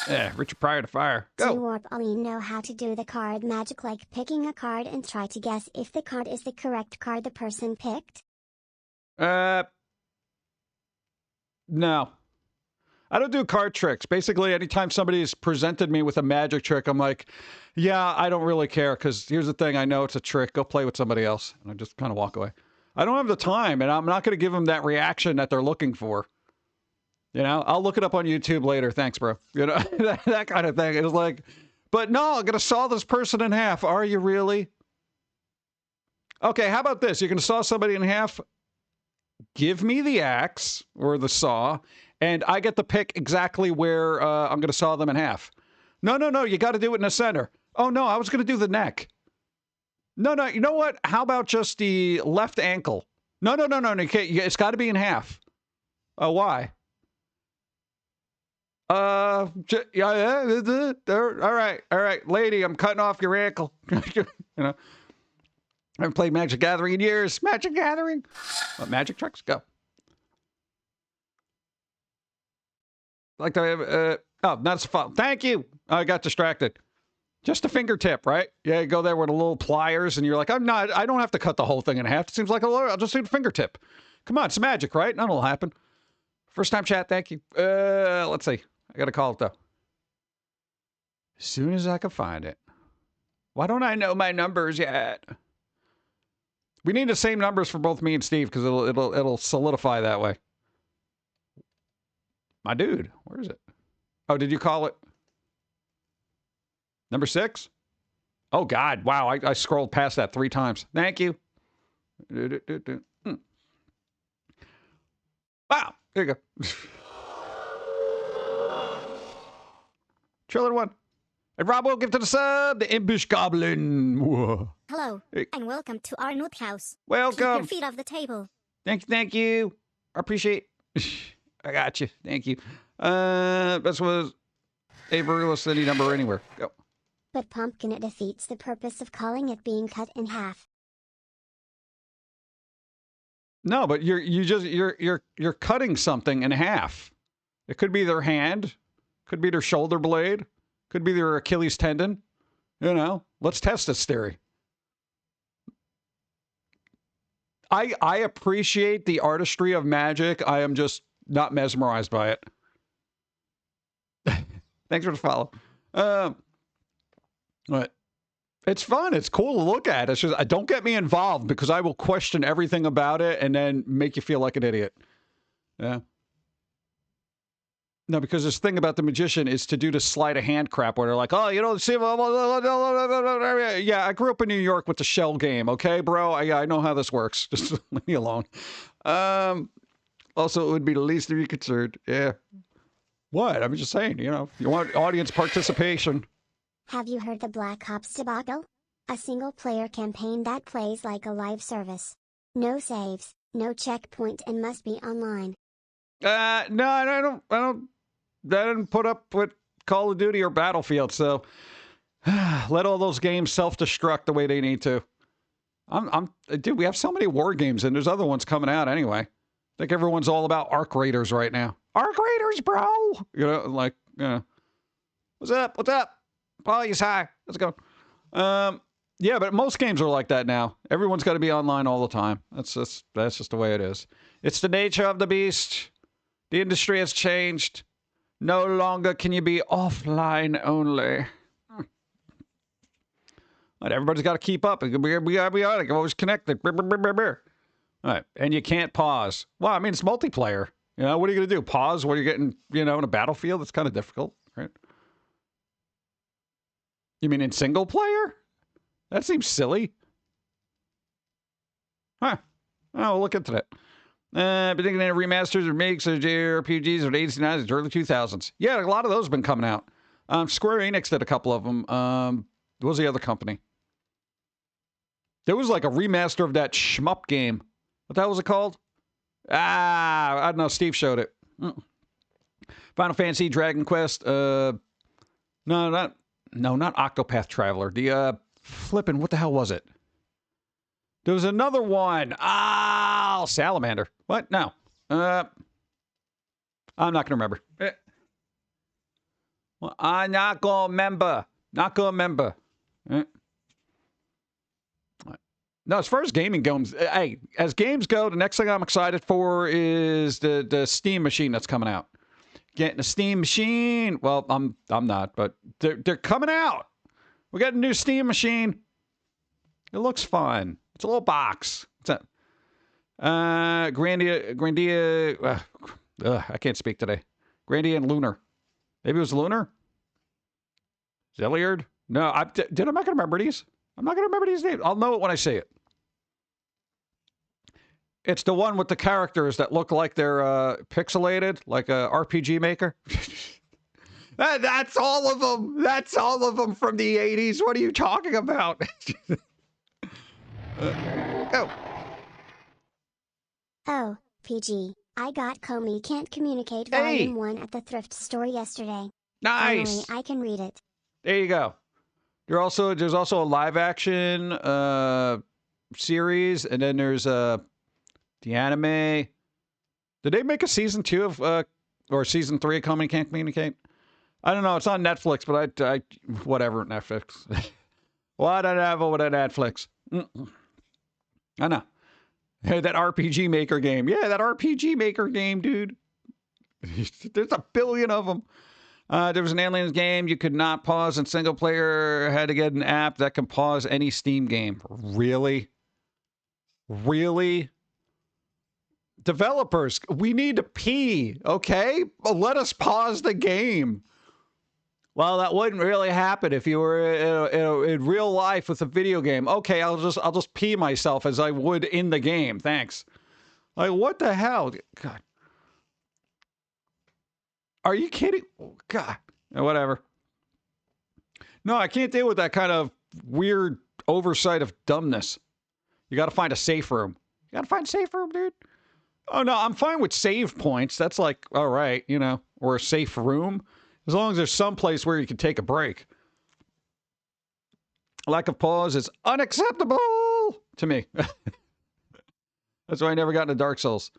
[SPEAKER 1] Yeah, Richard Pryor to fire. Go.
[SPEAKER 2] Do Warp only know how to do the card magic, like picking a card and try to guess if the card is the correct card the person picked?
[SPEAKER 1] No. I don't do card tricks. Basically, anytime somebody's presented me with a magic trick, I'm like, yeah, I don't really care, because here's the thing. I know it's a trick. Go play with somebody else. And I just kind of walk away. I don't have the time, and I'm not going to give them that reaction that they're looking for. I'll look it up on YouTube later. Thanks, bro. That kind of thing. It's like, but no, I'm going to saw this person in half. Are you really? Okay, how about this? You're going to saw somebody in half? Give me the axe or the saw, and I get to pick exactly where I'm going to saw them in half. No, you got to do it in the center. Oh, no, I was going to do the neck. No, you know what? How about just the left ankle? No, you can't. It's got to be in half. Oh, why? All right, lady, I'm cutting off your ankle. You know, I haven't played Magic Gathering in years. Magic Gathering. What, magic tricks? Go. Like the, oh, that's fun. Thank you. I got distracted. Just a fingertip, right? Yeah, you go there with the little pliers, and you're like, I don't have to cut the whole thing in half. It seems like I'll just do the fingertip. Come on, it's magic, right? That'll happen. First time chat, thank you. Let's see. I got to call it, though. As soon as I can find it. Why don't I know my numbers yet? We need the same numbers for both me and Steve, because it'll solidify that way. My dude, where is it? Oh, did you call it? Number 6? Oh, God. Wow, I scrolled past that 3 times. Thank you. Wow, there you go. Triller 1. And Rob will give to the sub, the Impish Goblin. Whoa.
[SPEAKER 3] Hello, and welcome to our nut house.
[SPEAKER 1] Welcome.
[SPEAKER 3] Keep your feet off the table.
[SPEAKER 1] Thank you. I appreciate. I got you. Thank you. This was a list any number anywhere. Go.
[SPEAKER 2] But Pum'Kin, it defeats the purpose of calling it being cut in half.
[SPEAKER 1] No, but you're cutting something in half. It could be their hand, could be their shoulder blade, could be their Achilles tendon. You know, let's test this theory. I appreciate the artistry of magic. I am just not mesmerized by it. Thanks for the follow. But it's fun. It's cool to look at. It's just, don't get me involved, because I will question everything about it and then make you feel like an idiot. Yeah. No, because this thing about the magician is to do the sleight of hand crap where they're like, oh, you know, see, yeah, I grew up in New York with the shell game. Okay, bro. I know how this works. Just leave me alone. Also, it would be the least of your concern. Yeah. What? I'm just saying, you know, you want audience participation.
[SPEAKER 2] Have you heard the Black Ops debacle? A single-player campaign that plays like a live service. No saves, no checkpoint, and must be online.
[SPEAKER 1] No, I didn't put up with Call of Duty or Battlefield, so let all those games self-destruct the way they need to. Dude, we have so many war games, and there's other ones coming out anyway. I think everyone's all about Arc Raiders right now. Arc Raiders, bro! You know, like, you know. What's up? What's up? Polly's high. Let's go. Yeah, but most games are like that now. Everyone's got to be online all the time. That's just the way it is. It's the nature of the beast. The industry has changed. No longer can you be offline only. But everybody's got to keep up. We gotta be on it. Always connected. All right, and you can't pause. Well, I mean, it's multiplayer. You know, what are you gonna do? Pause when you're getting, you know, in a battlefield? It's kind of difficult, right? You mean in single player? That seems silly. Huh. Oh, we'll look into that. Been thinking of remasters or makes of JRPGs of the 80s and 90s, early 2000s. Yeah, a lot of those have been coming out. Square Enix did a couple of them. What was the other company? There was like a remaster of that shmup game. What the hell was it called? I don't know. Steve showed it. Final Fantasy, Dragon Quest. No, not Octopath Traveler. The flippin', what the hell was it? There was another one. Salamander. What? No. I'm not gonna remember. Well, I'm not gonna remember. Not gonna remember. No, as far as gaming goes, hey, as games go, the next thing I'm excited for is the Steam machine that's coming out. Getting a Steam machine. Well, I'm not, but they're coming out. We got a new Steam machine. It looks fun. It's a little box. What's that? Grandia. I can't speak today. Grandia and Lunar. Maybe it was Lunar. Zilliard. No, I'm not gonna remember these. I'm not gonna remember these names. I'll know it when I see it. It's the one with the characters that look like they're pixelated, like a RPG Maker. That's all of them. That's all of them from the 80s. What are you talking about? Go.
[SPEAKER 2] Oh, PG, I got Foamy Can't Communicate
[SPEAKER 1] Hey!
[SPEAKER 2] Volume 1 at the thrift store yesterday.
[SPEAKER 1] Nice!
[SPEAKER 2] Finally, I can read it.
[SPEAKER 1] There you go. There's also a live action series, and then there's the anime. Did they make a season 2 of or season 3 of Foamy Can't Communicate? I don't know. It's on Netflix, but I whatever, Netflix. Whatever with Netflix. I know. That RPG Maker game. Yeah, that RPG Maker game, dude. There's a billion of them. There was an Aliens game you could not pause in single player. Had to get an app that can pause any Steam game. Really? Really? Developers, we need to pee, okay? Let us pause the game. Well, that wouldn't really happen if you were in real life with a video game. Okay, I'll just pee myself as I would in the game. Thanks. Like, what the hell? God. Are you kidding? Oh, God. Whatever. No, I can't deal with that kind of weird oversight of dumbness. You got to find a safe room. You got to find a safe room, dude. Oh, no, I'm fine with save points. That's like, all right, you know, or a safe room. As long as there's some place where you can take a break. Lack of pause is unacceptable to me. That's why I never got into Dark Souls.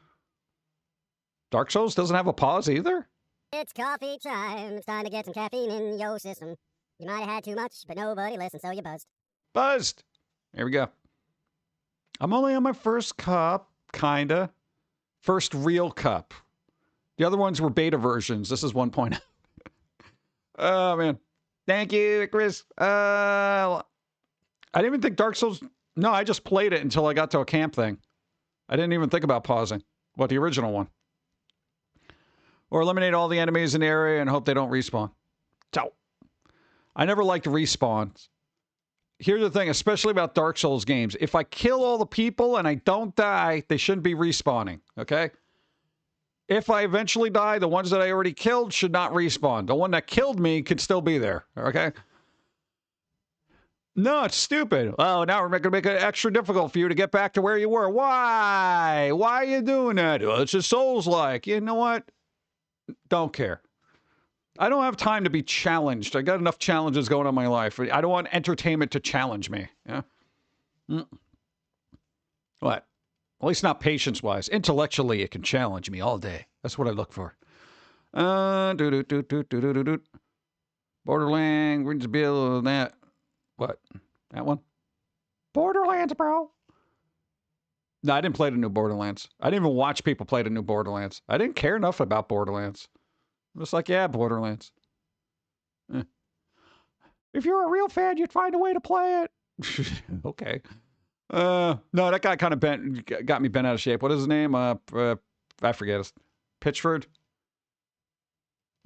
[SPEAKER 1] Dark Souls doesn't have a pause either?
[SPEAKER 3] It's coffee time. It's time to get some caffeine in your system. You might have had too much, but nobody listened, so you buzzed.
[SPEAKER 1] Buzzed. There we go. I'm only on my first cup, kinda. First real cup. The other ones were beta versions. This is 1.0. Oh, man. Thank you, Chris. I didn't even think Dark Souls... No, I just played it until I got to a camp thing. I didn't even think about pausing. What, the original one? Or eliminate all the enemies in the area and hope they don't respawn. Ciao. I never liked respawns. Here's the thing, especially about Dark Souls games. If I kill all the people and I don't die, they shouldn't be respawning, okay? If I eventually die, the ones that I already killed should not respawn. The one that killed me could still be there, okay? No, it's stupid. Oh, now we're going to make it extra difficult for you to get back to where you were. Why? Why are you doing that? Well, it's just Souls-like. You know what? Don't care. I don't have time to be challenged. I got enough challenges going on in my life. I don't want entertainment to challenge me. Yeah? What? At least not patience-wise. Intellectually, it can challenge me all day. That's what I look for. Borderlands, rings a bell, that. What? That one? Borderlands, bro. No, I didn't play the new Borderlands. I didn't even watch people play the new Borderlands. I didn't care enough about Borderlands. I was like, yeah, Borderlands. If you're a real fan, you'd find a way to play it. Okay. No, that guy kind of got me bent out of shape. What is his name? I forget it. Pitchford?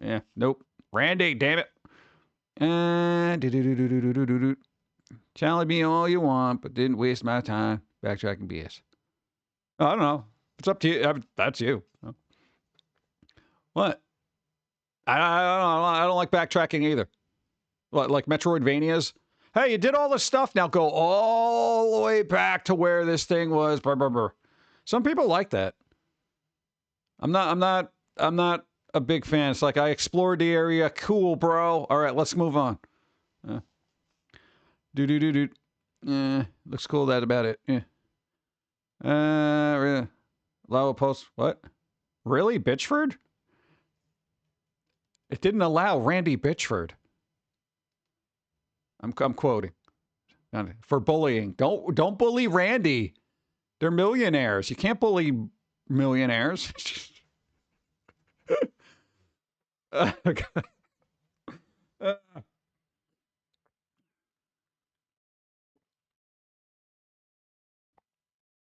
[SPEAKER 1] Yeah, nope. Randy, damn it. Challenge me all you want, but didn't waste my time backtracking BS. I don't know. It's up to you. That's you. What? I don't like backtracking either. What, like Metroidvanias? Hey, you did all this stuff. Now go all the way back to where this thing was. Brr, brr, brr. Some people like that. I'm not a big fan. It's like I explored the area. Cool, bro. All right, let's move on. Looks cool. That about it. Yeah. Allow a post. What? Really, Bitchford? It didn't allow Randy Bitchford. I'm quoting. For bullying. Don't bully Randy. They're millionaires. You can't bully millionaires.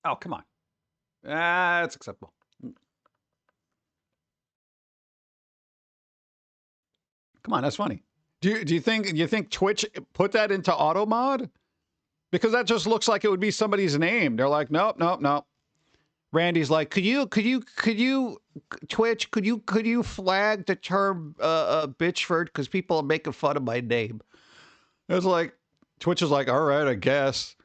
[SPEAKER 1] Oh, come on. That's acceptable. Come on, that's funny. Do you think Twitch put that into auto mod? Because that just looks like it would be somebody's name. They're like, nope. Randy's like, could you Twitch, could you flag the term Bitchford because people are making fun of my name? It was like Twitch is like, all right, I guess.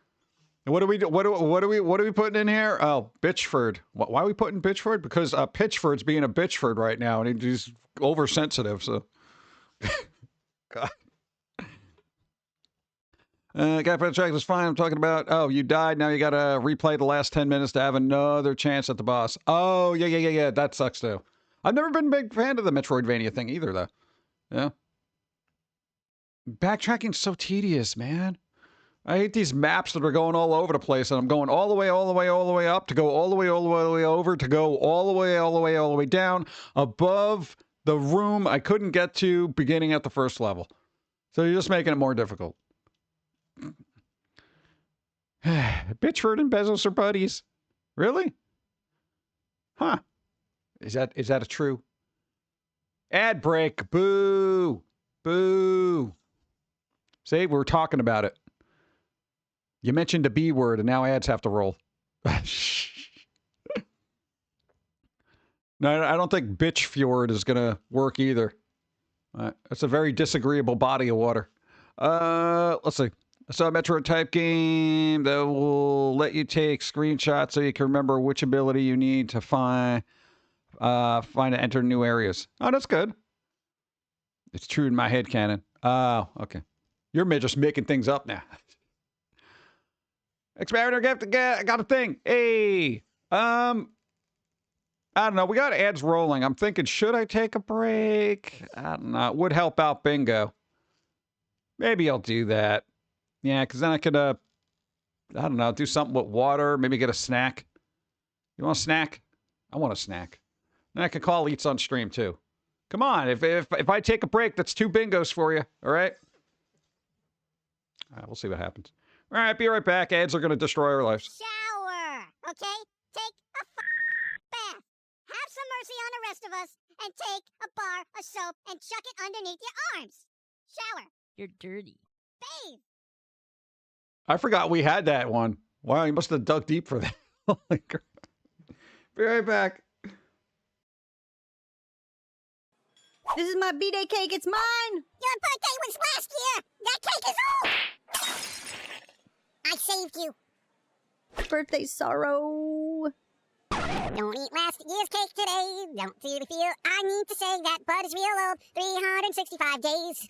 [SPEAKER 1] What do we do? What are we putting in here? Oh, Bitchford. Why are we putting Bitchford? Because Pitchford's being a Bitchford right now, and he's oversensitive. So, God. Got for the track was fine. I'm talking about. Oh, you died. Now you got to replay the last 10 minutes to have another chance at the boss. Oh, yeah. That sucks too. I've never been a big fan of the Metroidvania thing either, though. Yeah. Backtracking's so tedious, man. I hate these maps that are going all over the place, and I'm going all the way up, to go all the way over, to go all the way down, above the room I couldn't get to beginning at the first level. So you're just making it more difficult. Bitchford and Bezos are buddies. Really? Huh. Is that a true? Ad break. Boo. Boo. See, we're talking about it. You mentioned a B word, and now ads have to roll. No, I don't think Bitch Fjord is going to work either. It's a very disagreeable body of water. Let's see. I saw a Metro type game that will let you take screenshots so you can remember which ability you need to find and enter new areas. Oh, that's good. It's true in my head canon. Oh, okay. You're just making things up now. Experiment got a thing. Hey, I don't know. We got ads rolling. I'm thinking, should I take a break? I don't know. It would help out bingo. Maybe I'll do that. Yeah, because then I could, I don't know, do something with water. Maybe get a snack. You want a snack? I want a snack. Then I can call Eats on stream too. Come on. If I take a break, that's 2 bingos for you. All right? All right, we'll see what happens. All right, be right back. Ads are going to destroy our lives.
[SPEAKER 3] Shower, okay? Take a bath. Have some mercy on the rest of us, and take a bar of soap and chuck it underneath your arms. Shower.
[SPEAKER 5] You're dirty.
[SPEAKER 3] Bathe.
[SPEAKER 1] I forgot we had that one. Wow, you must have dug deep for that. Holy crap. Be right back.
[SPEAKER 5] This is my B-Day cake. It's mine.
[SPEAKER 3] Your birthday was last year. That cake is old. I saved you.
[SPEAKER 5] Birthday sorrow.
[SPEAKER 3] Don't eat last year's cake today. Don't really feel I need to say that, but it's real old. 365 days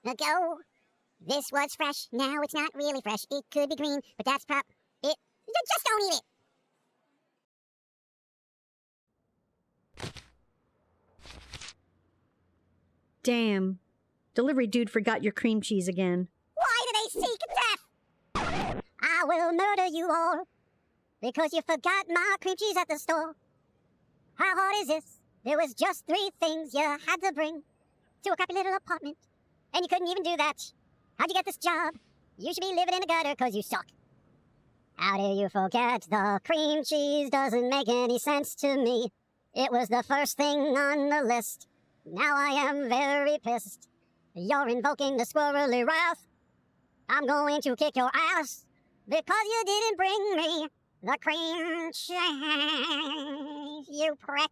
[SPEAKER 3] ago. This was fresh. Now it's not really fresh. It could be green, but that's it. Just don't eat it.
[SPEAKER 5] Damn. Delivery dude forgot your cream cheese again.
[SPEAKER 3] Why do they seek death? I will murder you all because you forgot my cream cheese at the store. How hard is this? There was just 3 things you had to bring to a crappy little apartment, and you couldn't even do that. How'd you get this job? You should be living in the gutter because you suck. How do you forget the cream cheese? Doesn't make any sense to me. It was the first thing on the list. Now I am very pissed. You're invoking the squirrely wrath. I'm going to kick your ass because you didn't bring me the cream cheese, you prick.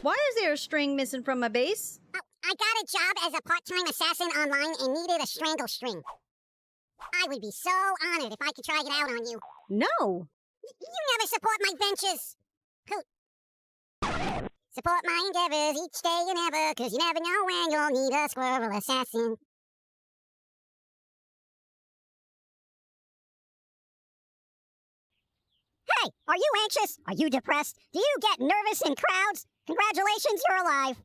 [SPEAKER 5] Why is there a string missing from my base?
[SPEAKER 3] Oh, I got a job as a part-time assassin online and needed a strangle string. I would be so honored if I could try it out on you.
[SPEAKER 5] No.
[SPEAKER 3] You never support my ventures. Coot. Support my endeavors each day and ever, 'cause you never know when you'll need a squirrel assassin. Hey, are you anxious? Are you depressed? Do you get nervous in crowds? Congratulations, you're alive.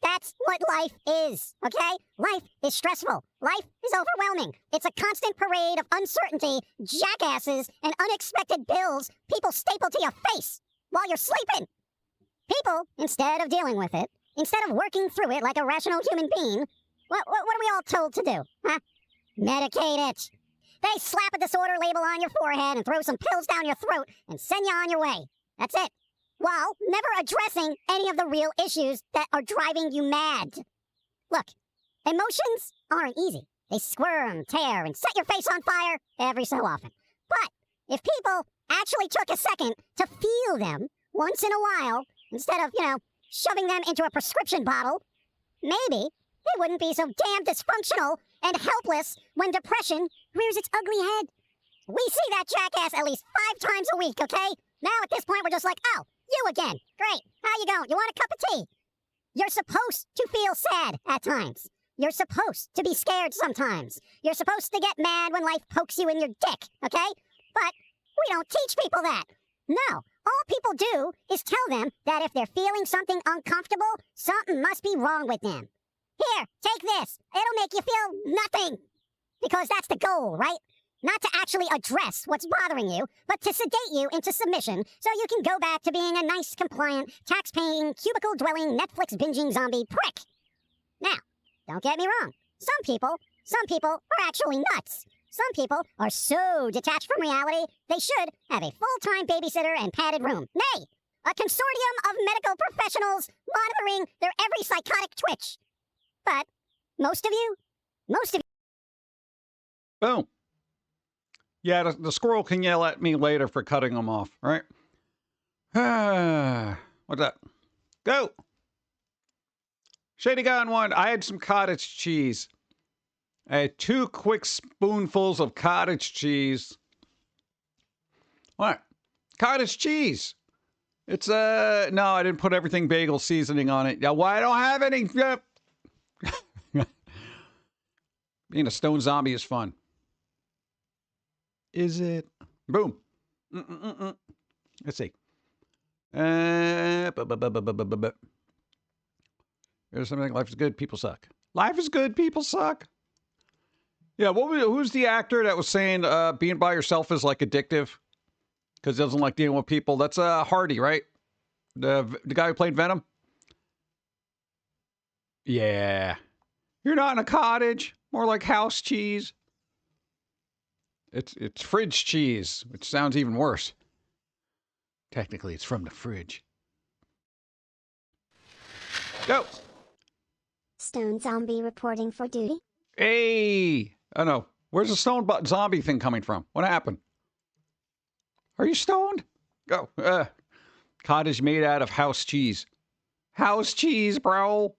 [SPEAKER 3] That's what life is, okay? Life is stressful. Life is overwhelming. It's a constant parade of uncertainty, jackasses, and unexpected bills people staple to your face while you're sleeping. People, instead of dealing with it, instead of working through it like a rational human being, what are we all told to do, huh? Medicate it. They slap a disorder label on your forehead and throw some pills down your throat and send you on your way. That's it. While never addressing any of the real issues that are driving you mad. Look, emotions aren't easy. They squirm, tear, and set your face on fire every so often. But if people actually took a second to feel them once in a while, instead of, shoving them into a prescription bottle, maybe they wouldn't be so damn dysfunctional and helpless when depression rears its ugly head. We see that jackass at least 5 times a week, okay? Now at this point, we're just like, oh, you again. Great. How you going? You want a cup of tea? You're supposed to feel sad at times. You're supposed to be scared sometimes. You're supposed to get mad when life pokes you in your dick, okay? But we don't teach people that. No. All people do is tell them that if they're feeling something uncomfortable, something must be wrong with them. Here, take this. It'll make you feel nothing. Because that's the goal, right? Not to actually address what's bothering you, but to sedate you into submission so you can go back to being a nice, compliant, tax-paying, cubicle-dwelling, Netflix-binging zombie prick. Now, don't get me wrong. Some people are actually nuts. Some people are so detached from reality, they should have a full-time babysitter and padded room. Nay, a consortium of medical professionals monitoring their every psychotic twitch. But most of you.
[SPEAKER 1] Boom. Yeah, the squirrel can yell at me later for cutting them off, right? What's that? Go! Shady Gun 1, I had some cottage cheese. I had 2 quick spoonfuls of cottage cheese. What? Cottage cheese. It's, no, I didn't put everything bagel seasoning on it. Yeah, why I don't have any? Being a stone zombie is fun. Is it? Boom. Let's see. Here's something. Life is good. People suck. Life is good. People suck. Yeah. Who's the actor that was saying being by yourself is like addictive because he doesn't like dealing with people? That's Hardy, right? The guy who played Venom. Yeah. You're not in a cottage. More like house cheese. It's fridge cheese, which sounds even worse. Technically, it's from the fridge. Go.
[SPEAKER 2] Stone zombie reporting for duty.
[SPEAKER 1] Hey. Oh, no. Where's the stone zombie thing coming from? What happened? Are you stoned? Go. Cottage made out of house cheese. House cheese, bro.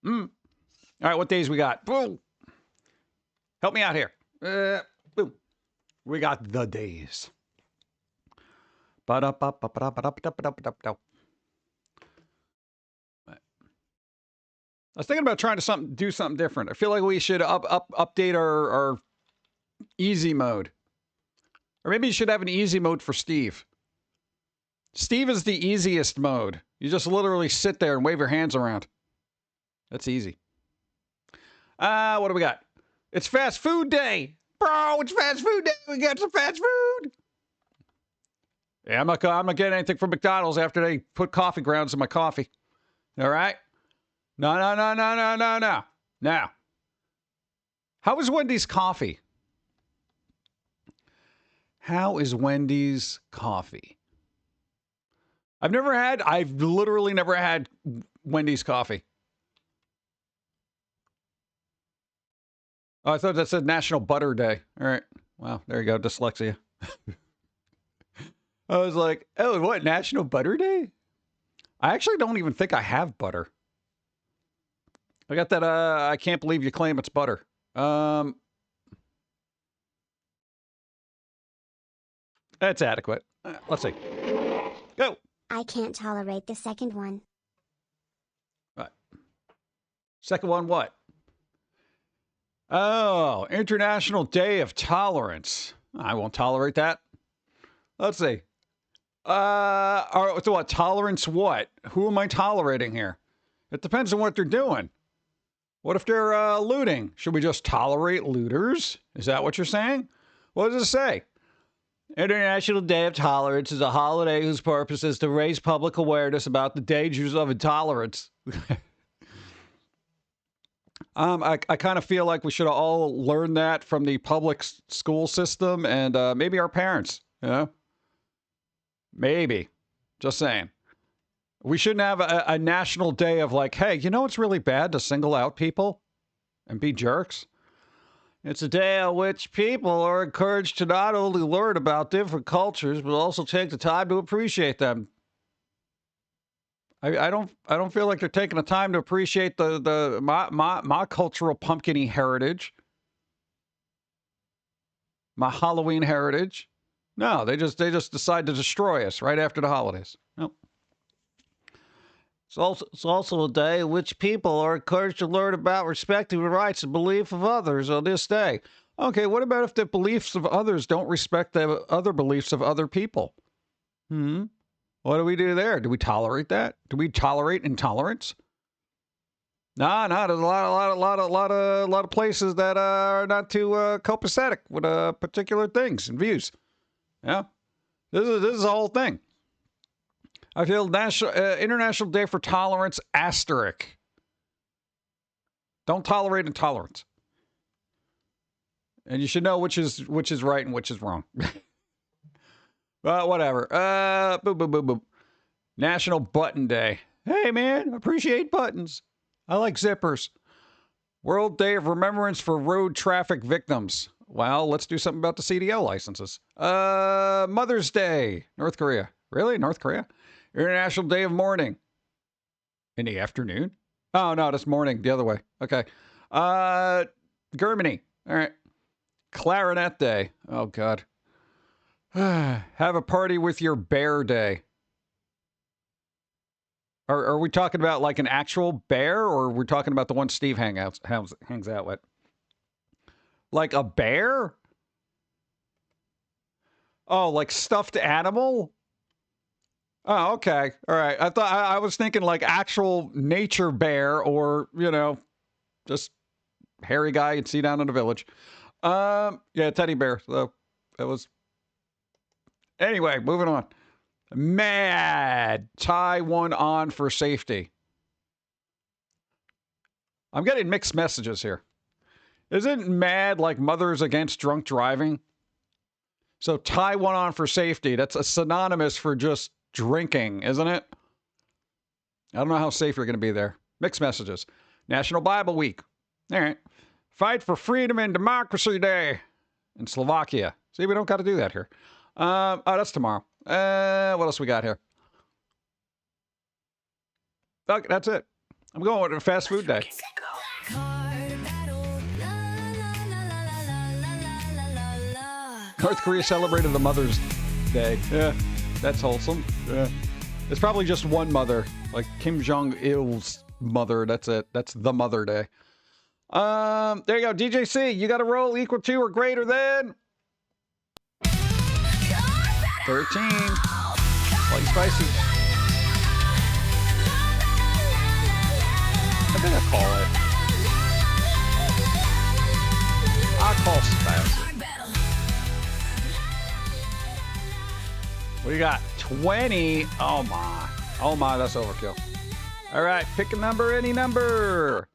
[SPEAKER 1] All right, what days we got? Boom. Help me out here. Boom. We got the days. I was thinking about trying to do something different. I feel like we should update our easy mode. Or maybe you should have an easy mode for Steve. Steve is the easiest mode. You just literally sit there and wave your hands around. That's easy. What do we got? It's fast food day. Bro, it's fast food day. We got some fast food. Yeah, I'm not getting anything from McDonald's after they put coffee grounds in my coffee. All right? No. Now, how is Wendy's coffee? How is Wendy's coffee? I've literally never had Wendy's coffee. Oh, I thought that said National Butter Day. All right. Wow, there you go, dyslexia. I was like, oh, what, National Butter Day? I actually don't even think I have butter. I got that, I can't believe you claim it's butter. That's adequate. Let's see. Go.
[SPEAKER 2] I can't tolerate the second one.
[SPEAKER 1] What? Second one, what? Oh, International Day of Tolerance. I won't tolerate that. Let's see. So what? Tolerance what? Who am I tolerating here? It depends on what they're doing. What if they're looting? Should we just tolerate looters? Is that what you're saying? What does it say? International Day of Tolerance is a holiday whose purpose is to raise public awareness about the dangers of intolerance. I kind of feel like we should all learn that from the public school system and maybe our parents, you know? Maybe. Just saying. We shouldn't have a national day of like, hey, you know it's really bad to single out people and be jerks? It's a day on which people are encouraged to not only learn about different cultures, but also take the time to appreciate them. I don't feel like they're taking the time to appreciate my cultural pumpkin-y heritage. My Halloween heritage. No, they just decide to destroy us right after the holidays. Nope. It's also a day in which people are encouraged to learn about respecting the rights and beliefs of others on this day. Okay, what about if the beliefs of others don't respect the other beliefs of other people? What do we do there? Do we tolerate that? Do we tolerate intolerance? No, there's a lot of places that are not too copacetic with particular things and views. Yeah, this is the whole thing. I feel International Day for Tolerance asterisk. Don't tolerate intolerance. And you should know which is right and which is wrong. Whatever. Boop, boop, boop, boop. National Button Day. Hey, man, appreciate buttons. I like zippers. World Day of Remembrance for Road Traffic Victims. Well, let's do something about the CDL licenses. Mother's Day. North Korea. Really? North Korea? International Day of Mourning. In the afternoon? Oh, no, that's morning. The other way. Okay. Germany. All right. Clarinet Day. Oh, God. Have a party with your bear day. Are we talking about like an actual bear, or are we talking about the one Steve hangs out with? Like a bear? Oh, like stuffed animal? Oh, okay. All right. I was thinking like actual nature bear, or, just hairy guy you'd see down in the village. Yeah, teddy bear. So that was... Anyway, moving on. Mad. Tie one on for safety. I'm getting mixed messages here. Isn't mad like mothers against drunk driving? So tie one on for safety. That's a synonymous for just drinking, isn't it? I don't know how safe you're going to be there. Mixed messages. National Bible Week. All right. Fight for Freedom and Democracy Day in Slovakia. See, we don't got to do that here. Oh, that's tomorrow. What else we got here? Okay, that's it. I'm going with a fast food day. North Korea celebrated the Mother's Day. Yeah, that's wholesome. Yeah. It's probably just one mother, like Kim Jong-il's mother. That's it. That's the Mother Day. There you go. DJC, you got a roll equal to or greater than 13. Light spicy. I think I call it. I call spicy. What do you got? 20. Oh my. Oh my, that's overkill. All right, pick a number, any number.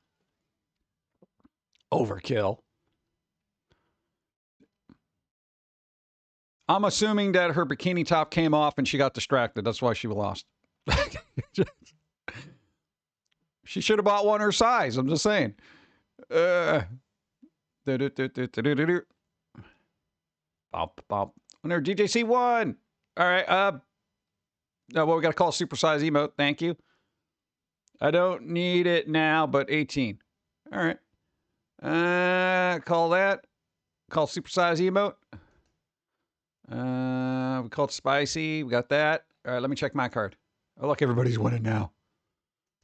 [SPEAKER 1] Overkill. I'm assuming that her bikini top came off and she got distracted. That's why she lost. She should have bought one her size. I'm just saying. Bop, bop. And there, DJC won. All right. No, well, we got to call supersize emote. Thank you. I don't need it now, but 18. All right. Call that. Call supersize emote. We called spicy. We got that. All right, let me check my card. Oh, look, everybody's winning now.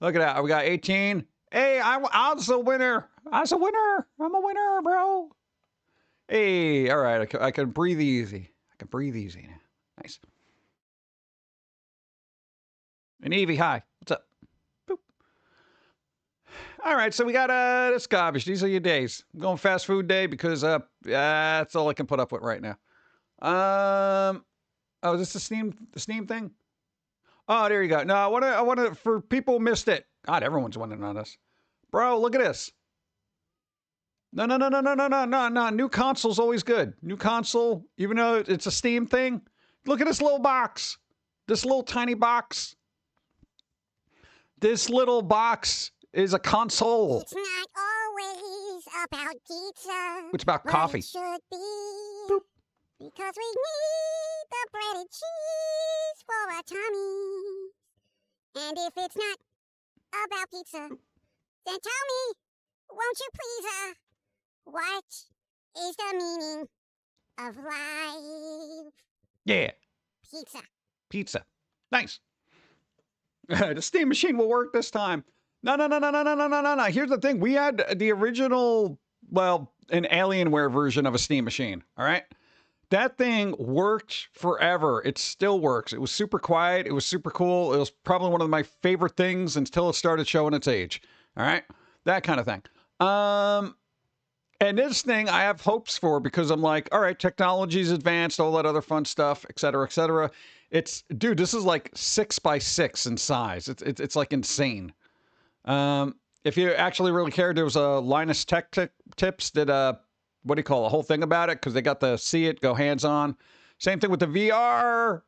[SPEAKER 1] Look at that. We got 18. Hey, I was a winner. I was a winner. I'm a winner, bro. Hey, all right. I can breathe easy. I can breathe easy now. Nice. And Evie, hi. What's up? Boop. All right, so we got this garbage. These are your days. I'm going fast food day because that's all I can put up with right now. Oh, is this the Steam thing? Oh, there you go. No, I want to, for people who missed it. God, everyone's winning on this. Bro, look at this. No. New console's always good. New console, even though it's a Steam thing. Look at this little box. This little tiny box. This little box is a console.
[SPEAKER 3] It's not always about pizza.
[SPEAKER 1] It's about coffee.
[SPEAKER 3] It should be.
[SPEAKER 1] Boop.
[SPEAKER 3] Because we need the bread and cheese for our tummies. And And if it's not about pizza, then tell me, won't you please, what is the meaning of life?
[SPEAKER 1] Yeah.
[SPEAKER 3] Pizza.
[SPEAKER 1] Pizza. Nice. The steam machine will work this time. No. Here's the thing. We had the original, well, an Alienware version of a steam machine. All right. That thing worked forever. It still works. It was super quiet. It was super cool. It was probably one of my favorite things until it started showing its age. All right. That kind of thing. And this thing I have hopes for because I'm like, all right, technology's advanced, all that other fun stuff, et cetera, et cetera. Dude, this is like 6x6 in size. It's like insane. If you actually really cared, there was a Linus Tech Tips did a whole thing about it because they got to see it, go hands on. Same thing with the VR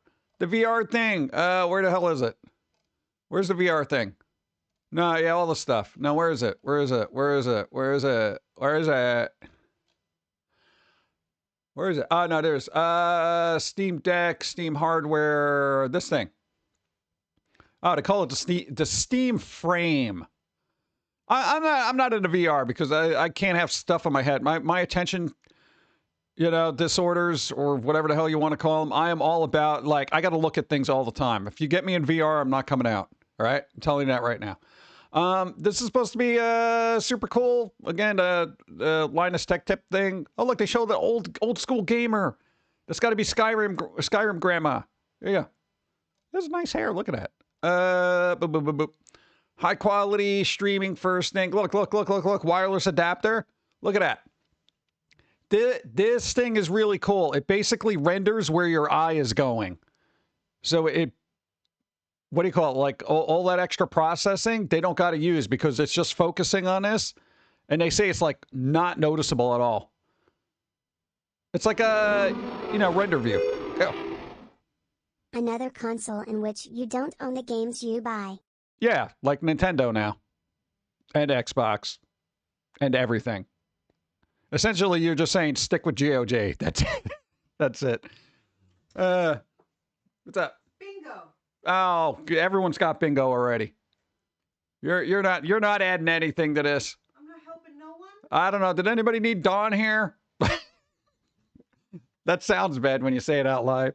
[SPEAKER 1] thing. Where the hell is it? Where's the VR thing? No, yeah, all the stuff. No, where is it? Where is it? Where is it? Where is it? Where is it? Where is it? Oh, no, there's Steam Deck, Steam hardware, this thing. Oh, to call it the Steam Frame. I'm not into VR because I can't have stuff on my head. My attention, disorders or whatever the hell you want to call them. I am all about, like, I got to look at things all the time. If you get me in VR, I'm not coming out. All right? I'm telling you that right now. This is supposed to be super cool. Again, Linus Tech Tip thing. Oh, look, they show the old school gamer. That's got to be Skyrim grandma. Yeah. That's nice hair. Look at that. Boop. High quality streaming first thing. Look. Wireless adapter. Look at that. This thing is really cool. It basically renders where your eye is going. So what do you call it? Like all that extra processing, they don't got to use because it's just focusing on this. And they say it's like not noticeable at all. It's like a, render view. Go.
[SPEAKER 2] Another console in which you don't own the games you buy.
[SPEAKER 1] Yeah, like Nintendo now. And Xbox. And everything. Essentially, you're just saying stick with GOG. That's it. That's it. What's up?
[SPEAKER 6] Bingo.
[SPEAKER 1] Oh, everyone's got bingo already. You're not adding anything to this.
[SPEAKER 6] I'm not helping no one.
[SPEAKER 1] I don't know. Did anybody need Dawn here? That sounds bad when you say it out loud.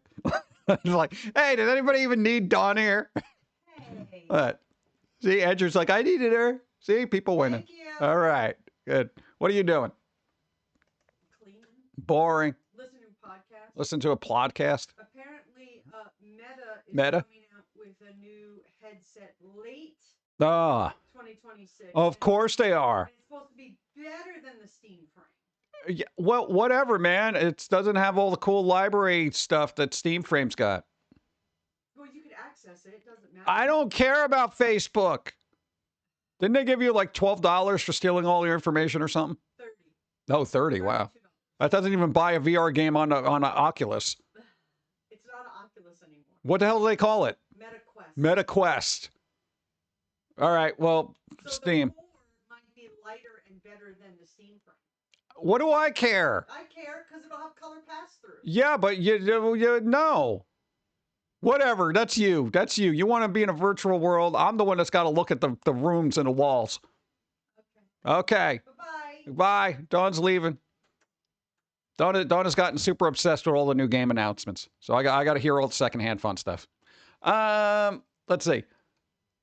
[SPEAKER 1] It's like, hey, did anybody even need Dawn here?
[SPEAKER 6] Hey.
[SPEAKER 1] What? See, Andrew's like, I needed her. See, people winning.
[SPEAKER 6] Thank you.
[SPEAKER 1] All right, good. What are you doing?
[SPEAKER 6] Cleaning.
[SPEAKER 1] Boring.
[SPEAKER 6] Listening to podcasts.
[SPEAKER 1] Listen to a podcast.
[SPEAKER 6] Apparently, Meta is
[SPEAKER 1] Meta?
[SPEAKER 6] coming out with a new headset late
[SPEAKER 1] Ah,
[SPEAKER 6] 2026.
[SPEAKER 1] of course they
[SPEAKER 6] And
[SPEAKER 1] are.
[SPEAKER 6] it's supposed to be better than the Steam Frame.
[SPEAKER 1] Yeah, well, whatever, man. It doesn't have all the cool library stuff that Steam Frame's got.
[SPEAKER 6] Well, you could access it. It doesn't matter.
[SPEAKER 1] I don't care about Facebook. Didn't they give you like $12 for stealing all your information or something?
[SPEAKER 6] 30.
[SPEAKER 1] Oh, 30. Wow.
[SPEAKER 6] $32.
[SPEAKER 1] That doesn't even buy a VR game on an Oculus.
[SPEAKER 6] It's not an Oculus anymore.
[SPEAKER 1] What the hell do they call it?
[SPEAKER 6] MetaQuest.
[SPEAKER 1] MetaQuest. All right. Well,
[SPEAKER 6] So
[SPEAKER 1] Steam.
[SPEAKER 6] the core might be lighter and better than the Steam Frame.
[SPEAKER 1] What do I care?
[SPEAKER 6] I care because it'll have color pass-through.
[SPEAKER 1] Yeah, but you no. Whatever. That's you. That's you. You want to be in a virtual world. I'm the one that's got to look at the rooms and the walls. Okay.
[SPEAKER 6] Bye-bye.
[SPEAKER 1] Bye. Dawn's leaving. Dawn has gotten super obsessed with all the new game announcements. So I got to hear all the secondhand fun stuff. Let's see.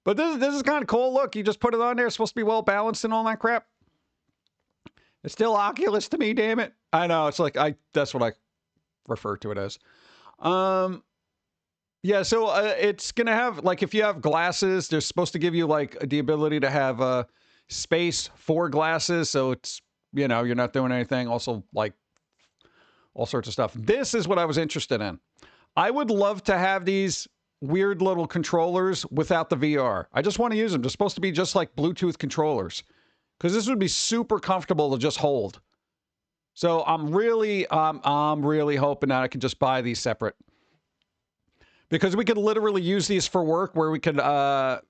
[SPEAKER 1] But this is kind of cool. Look, you just put it on there. It's supposed to be well balanced and all that crap. It's still Oculus to me, damn it. I know. It's like that's what I refer to it as. Yeah, so it's going to have, like, if you have glasses, they're supposed to give you, like, the ability to have space for glasses. So it's, you're not doing anything. Also, like, all sorts of stuff. This is what I was interested in. I would love to have these weird little controllers without the VR. I just want to use them. They're supposed to be just like Bluetooth controllers. Because this would be super comfortable to just hold. So I'm really hoping that I can just buy these separate. Because we could literally use these for work where we could, what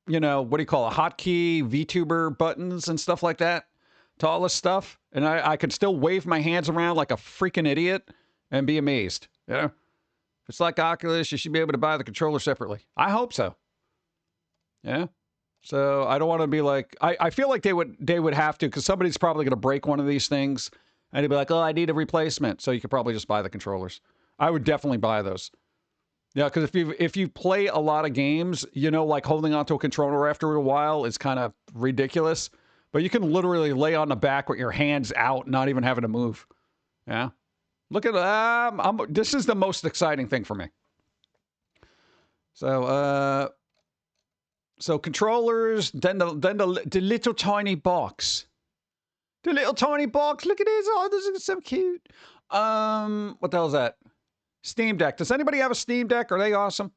[SPEAKER 1] do you call it? Hotkey, VTuber buttons and stuff like that to all this stuff. And I could still wave my hands around like a freaking idiot and be amazed. If it's like Oculus, you should be able to buy the controller separately. I hope so. Yeah. So I don't want to be like, I feel like they would have to, because somebody's probably going to break one of these things and they'd be like, oh, I need a replacement. So you could probably just buy the controllers. I would definitely buy those. Yeah, because if you play a lot of games, you know, like holding onto a controller after a while is kind of ridiculous. But you can literally lay on the back with your hands out, not even having to move. Yeah. Look at this is the most exciting thing for me. So so controllers, then the little tiny box. The little tiny box. Look at this. Oh, this is so cute. What the hell is that? Steam Deck. Does anybody have a Steam Deck? Are they awesome?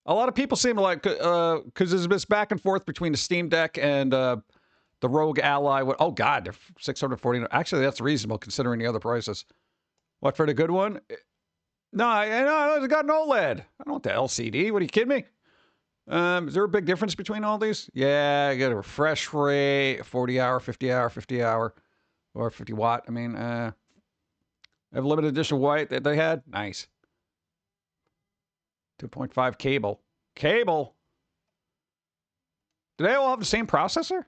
[SPEAKER 1] A lot of people seem to like, because there's this back and forth between the Steam Deck and the Rogue Ally. Oh, God, they're $640. Actually, that's reasonable considering the other prices. What, for the good one? No, it's got an OLED. I don't want the LCD. What, are you kidding me? Is there a big difference between all these? Yeah, I got a refresh rate, 40-hour, 50-hour, 50-hour, or 50-watt. I mean, have a limited edition white that they had. Nice. 2.5 cable. Cable? Do they all have the same processor?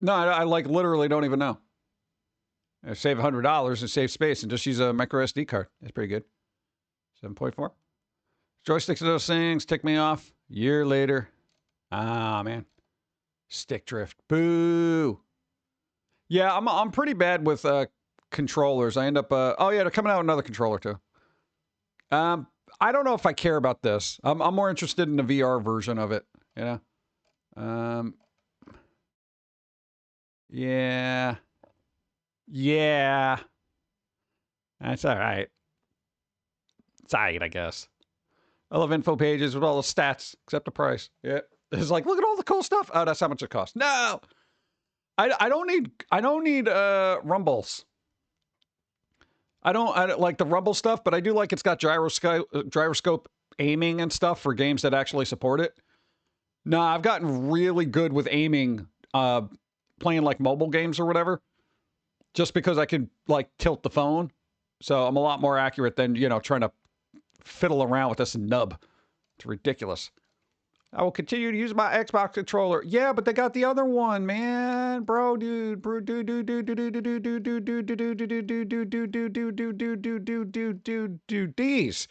[SPEAKER 1] No, I like literally don't even know. I save $100 and save space and just use a micro SD card. That's pretty good. 7.4. Joysticks of those things tick me off. Year later. Ah, man. Stick drift. Boo. Yeah, I'm pretty bad with controllers. I end up oh yeah, they're coming out with another controller too. I don't know if I care about this. I'm more interested in the VR version of it, you know. Yeah. Yeah. That's all right. It's all right, I guess. I love info pages with all the stats except the price. Yeah. It's like, look at all the cool stuff. Oh, that's how much it costs. No. I don't need rumbles. I don't like the rumble stuff, but I do like it's got gyroscope aiming and stuff for games that actually support it. No, I've gotten really good with aiming playing like mobile games or whatever. Just because I can like tilt the phone. So I'm a lot more accurate than, you know, trying to fiddle around with this nub. It's ridiculous. I will continue to use my Xbox controller. Yeah, but they got the other one, man. Bro, dude, these.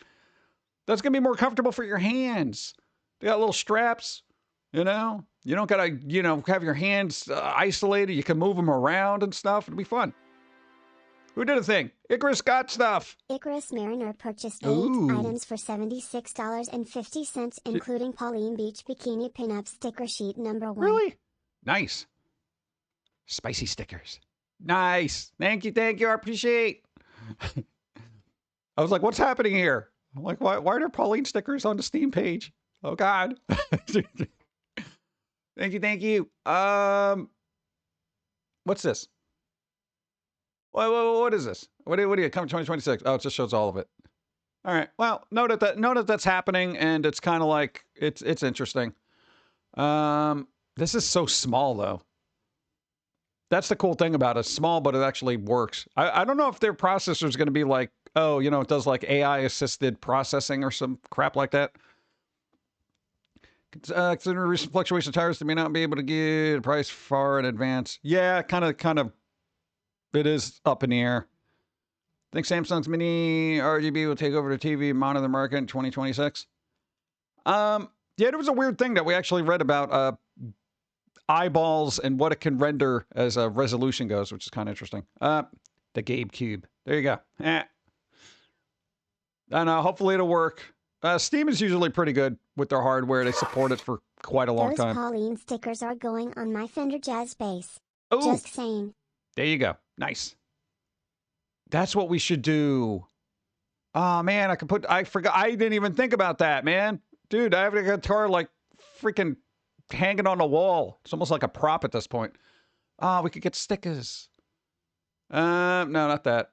[SPEAKER 1] That's gonna be more comfortable for your hands. They got little straps, you know. You don't gotta, you know, have your hands isolated. You can move them around and stuff. It'll be fun. Who did a thing? Icarus got stuff.
[SPEAKER 2] Icarus Mariner purchased 8
[SPEAKER 1] Ooh.
[SPEAKER 2] items for $76.50, including Pauline Beach Bikini Pinup sticker sheet number 1.
[SPEAKER 1] Really? Nice. Spicy stickers. Nice. Thank you. I appreciate. I was like, what's happening here? I'm like, why are there Pauline stickers on the Steam page? Oh, God. Thank you. What's this? What is this? What do you come 2026? Oh, it just shows all of it. All right. Well, note that that's happening, and it's kind of like it's interesting. This is so small though. That's the cool thing about it. It's small, but it actually works. I don't know if their processor is going to be like, oh, you know, it does like AI assisted processing or some crap like that. Considering recent fluctuation of tires, they may not be able to get a price far in advance. Yeah, kind of. It is up in the air. I think Samsung's mini RGB will take over the TV monitor market in 2026. Yeah, it was a weird thing that we actually read about eyeballs and what it can render as a resolution goes, which is kind of interesting. The Gabe Cube. There you go. I don't know. Hopefully it'll work. Steam is usually pretty good with their hardware. They support it for quite a long time.
[SPEAKER 2] Those Pauline stickers are going on my Fender Jazz bass.
[SPEAKER 1] Ooh.
[SPEAKER 2] Just saying.
[SPEAKER 1] There you go. Nice. That's what we should do. Oh, man, I forgot. I didn't even think about that, man. Dude, I have a guitar like freaking hanging on the wall. It's almost like a prop at this point. Oh, we could get stickers. No, not that.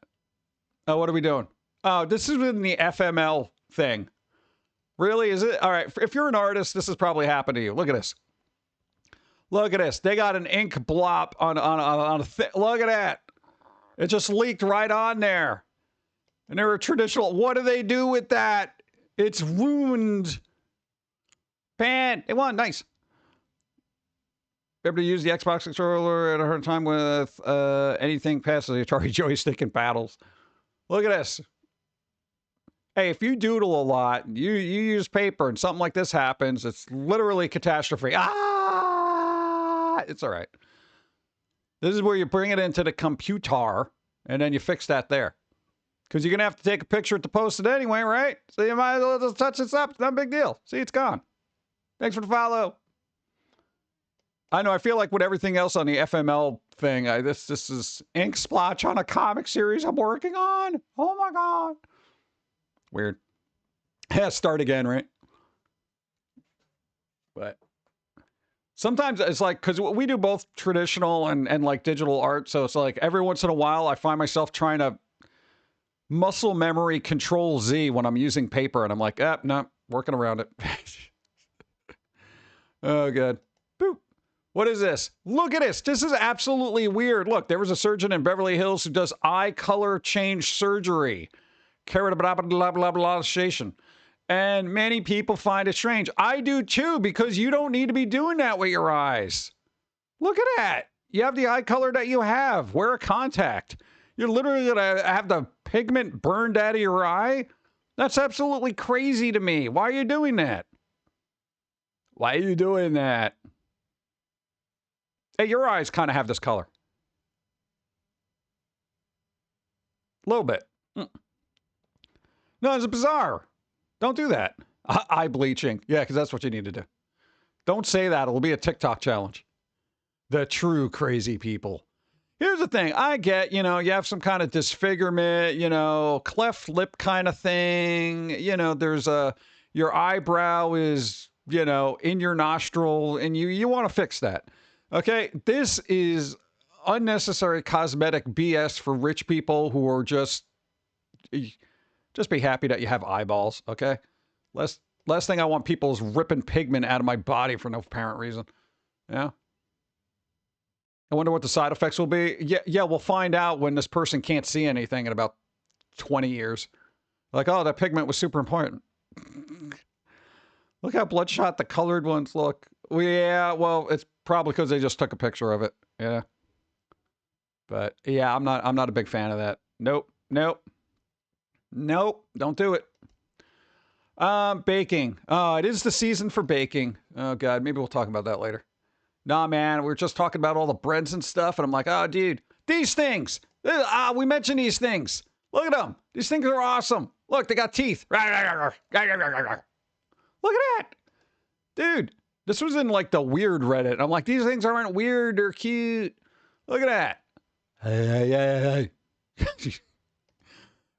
[SPEAKER 1] Oh, what are we doing? Oh, this is in the FML thing. Really? Is it? All right. If you're an artist, this has probably happened to you. Look at this. Look at this. They got an ink blop on a look at that. It just leaked right on there. And they're a traditional. What do they do with that? It's ruined. Pan. They won. Nice. Able to use the Xbox controller at a hard time with anything past the Atari joystick and paddles. Look at this. Hey, if you doodle a lot, you use paper, and something like this happens, it's literally catastrophe. Ah! It's all right. This is where you bring it into the computer, and then you fix that there. Because you're going to have to take a picture to post it anyway, right? So you might as well just touch this up. It's not a big deal. See, it's gone. Thanks for the follow. I know, I feel like with everything else on the FML thing, this is ink splotch on a comic series I'm working on. Oh my God. Weird. Yeah, start again, right? But sometimes it's like, because we do both traditional and like digital art, so it's like every once in a while I find myself trying to muscle memory Control Z when I'm using paper, and I'm like, no, working around it. Oh, good. Boop. What is this? Look at this. This is absolutely weird. Look, there was a surgeon in Beverly Hills who does eye color change surgery. Station. And many people find it strange. I do too, because you don't need to be doing that with your eyes. Look at that. You have the eye color that you have. Wear a contact. You're literally going to have the pigment burned out of your eye? That's absolutely crazy to me. Why are you doing that? Why are you doing that? Hey, your eyes kind of have this color. A little bit. No, it's bizarre. Don't do that. Eye bleaching. Yeah, because that's what you need to do. Don't say that. It'll be a TikTok challenge. The true crazy people. Here's the thing. I get, you have some kind of disfigurement, cleft lip kind of thing. There's your eyebrow is, in your nostril, and you want to fix that. Okay? This is unnecessary cosmetic BS for rich people who are just be happy that you have eyeballs, okay? Last thing I want people is ripping pigment out of my body for no apparent reason. Yeah? I wonder what the side effects will be. Yeah, we'll find out when this person can't see anything in about 20 years. Like, oh, that pigment was super important. Look how bloodshot the colored ones look. Yeah, well, it's probably because they just took a picture of it. Yeah. But yeah, I'm not a big fan of that. Nope. Don't do it. Baking. Oh, it is the season for baking. Oh God, maybe we'll talk about that later. Nah, man, we were just talking about all the breads and stuff, and I'm like, oh, dude, these things. We mentioned these things. Look at them. These things are awesome. Look, they got teeth. Look at that. Dude, this was in like the weird Reddit. I'm like, these things aren't weird. They're cute. Look at that. Hey.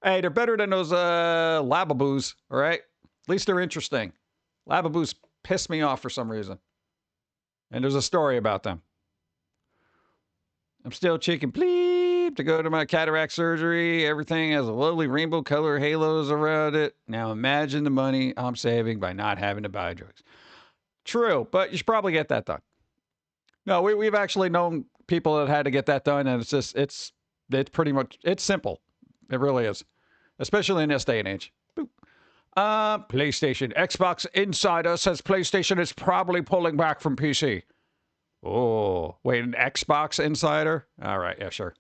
[SPEAKER 1] Hey, they're better than those Lababoos, all right? At least they're interesting. Lababoos piss me off for some reason. And there's a story about them. I'm still chicken pleep to go to my cataract surgery. Everything has a lovely rainbow color halos around it. Now imagine the money I'm saving by not having to buy drugs. True, but you should probably get that done. No, we've actually known people that had to get that done, and it's pretty much, it's simple. It really is. Especially in this day and age. PlayStation. Xbox Insider says PlayStation is probably pulling back from PC. Oh, wait, an Xbox Insider? All right, yeah, sure.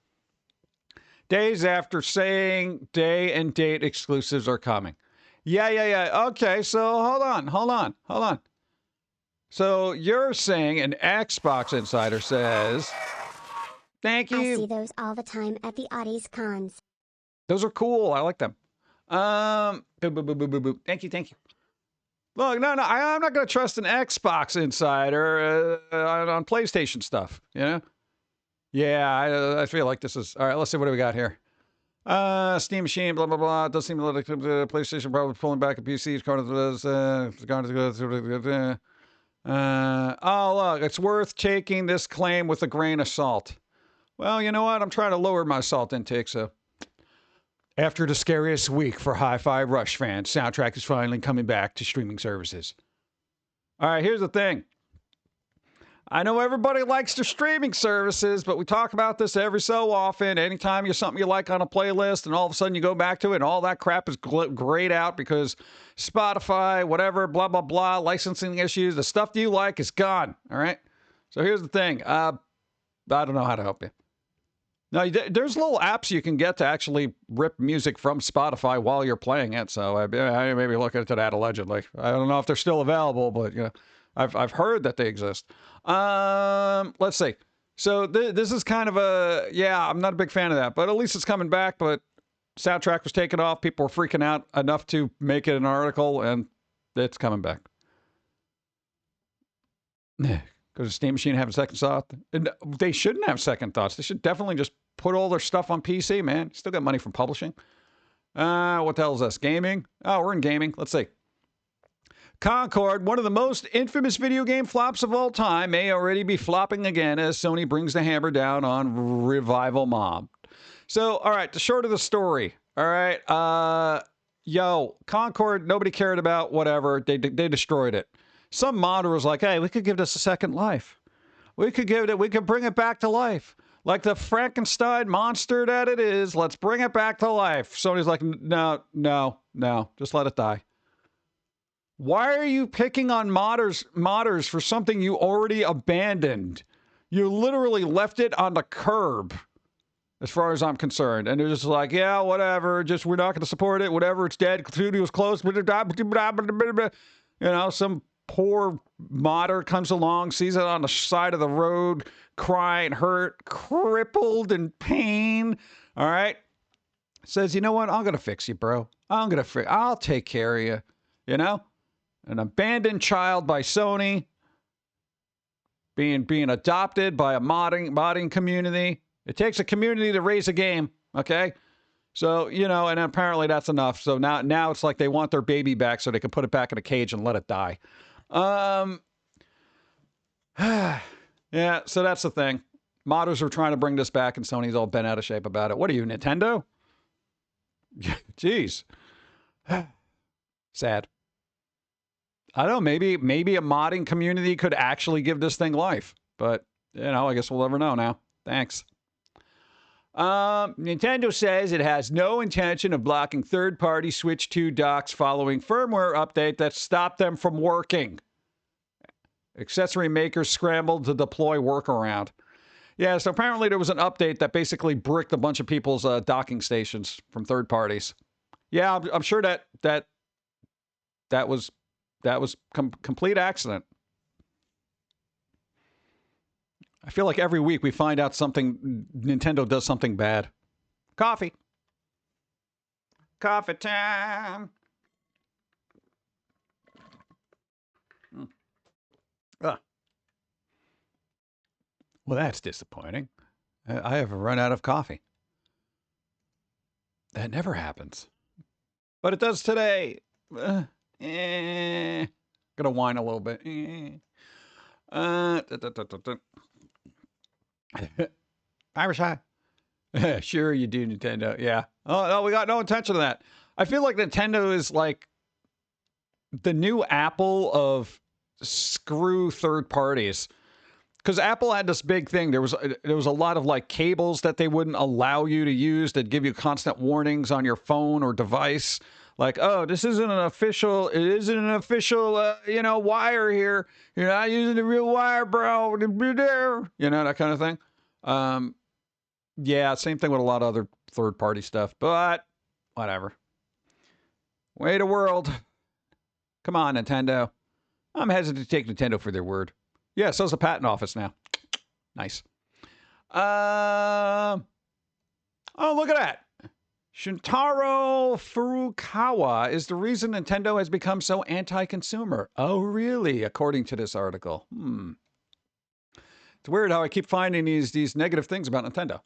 [SPEAKER 1] Days after saying day and date exclusives are coming. Yeah. Okay, so hold on. So you're saying an Xbox Insider says, thank you.
[SPEAKER 2] I see those all the time at the Audis cons.
[SPEAKER 1] Those are cool. I like them. Thank you. Look, no, I'm not going to trust an Xbox Insider on PlayStation stuff, Yeah, I feel like this is... All right, let's see what do we got here. Steam Machine, blah, blah, blah. It does seem like the PlayStation probably pulling back a PC. Oh, look, it's worth taking this claim with a grain of salt. Well, you know what? I'm trying to lower my salt intake, so... After the scariest week for Hi-Fi Rush fans, Soundtrack is finally coming back to streaming services. All right, here's the thing. I know everybody likes their streaming services, but we talk about this every so often. Anytime you're something you like on a playlist and all of a sudden you go back to it and all that crap is grayed out because Spotify, whatever, blah, blah, blah, licensing issues, the stuff that you like is gone. All right. So here's the thing. I don't know how to help you. Now, there's little apps you can get to actually rip music from Spotify while you're playing it. So I maybe look into that allegedly. I don't know if they're still available, but you know, I've heard that they exist. Let's see. So this is kind of I'm not a big fan of that, but at least it's coming back. But soundtrack was taken off. People were freaking out enough to make it an article, and it's coming back. Because the Steam Machine having second thought. And they shouldn't have second thoughts. They should definitely just put all their stuff on PC, man. Still got money from publishing. What the hell is this? Gaming? Oh, we're in gaming. Let's see. Concord, one of the most infamous video game flops of all time, may already be flopping again as Sony brings the hammer down on Revival Mob. So, all right, the short of the story. All right, Concord, nobody cared about, whatever. They destroyed it. Some modder was like, hey, we could give this a second life. We could bring it back to life. Like the Frankenstein monster that it is, let's bring it back to life. Sony's like, no, just let it die. Why are you picking on modders for something you already abandoned? You literally left it on the curb, as far as I'm concerned. And they're just like, yeah, whatever, just we're not going to support it, whatever, it's dead, studio's closed. You know, some poor modder comes along, sees it on the side of the road, crying, hurt, crippled, in pain. All right. Says, you know what? I'm going to fix you, bro. I'll take care of you. You know? An abandoned child by Sony being adopted by a modding community. It takes a community to raise a game. Okay. So, you know, and apparently that's enough. So now it's like they want their baby back so they can put it back in a cage and let it die. Yeah, so that's the thing. Modders are trying to bring this back, and Sony's all bent out of shape about it. What are you, Nintendo? Jeez. Sad. I don't know, maybe a modding community could actually give this thing life. But, you know, I guess we'll never know now. Thanks. Nintendo says it has no intention of blocking third-party Switch 2 docks following firmware update that stopped them from working. Accessory makers scrambled to deploy workaround. Yeah, so apparently there was an update that basically bricked a bunch of people's docking stations from third parties. Yeah, I'm sure that was complete accident. I feel like every week we find out Nintendo does something bad. Coffee. Coffee time. Well, that's disappointing. I have run out of coffee. That never happens. But it does today. Gonna whine a little bit. Irish high. Sure you do, Nintendo. Yeah. Oh, no, we got no intention of that. I feel like Nintendo is like the new Apple of screw third parties. Because Apple had this big thing. There was a lot of like cables that they wouldn't allow you to use that give you constant warnings on your phone or device. Like, oh, it isn't an official, wire here. You're not using the real wire, bro. You know, that kind of thing. Yeah, same thing with a lot of other third-party stuff, but whatever. Way to world. Come on, Nintendo. I'm hesitant to take Nintendo for their word. Yeah, so's the patent office now. Nice. Oh, look at that. Shintaro Furukawa is the reason Nintendo has become so anti-consumer. Oh, really? According to this article. It's weird how I keep finding these negative things about Nintendo.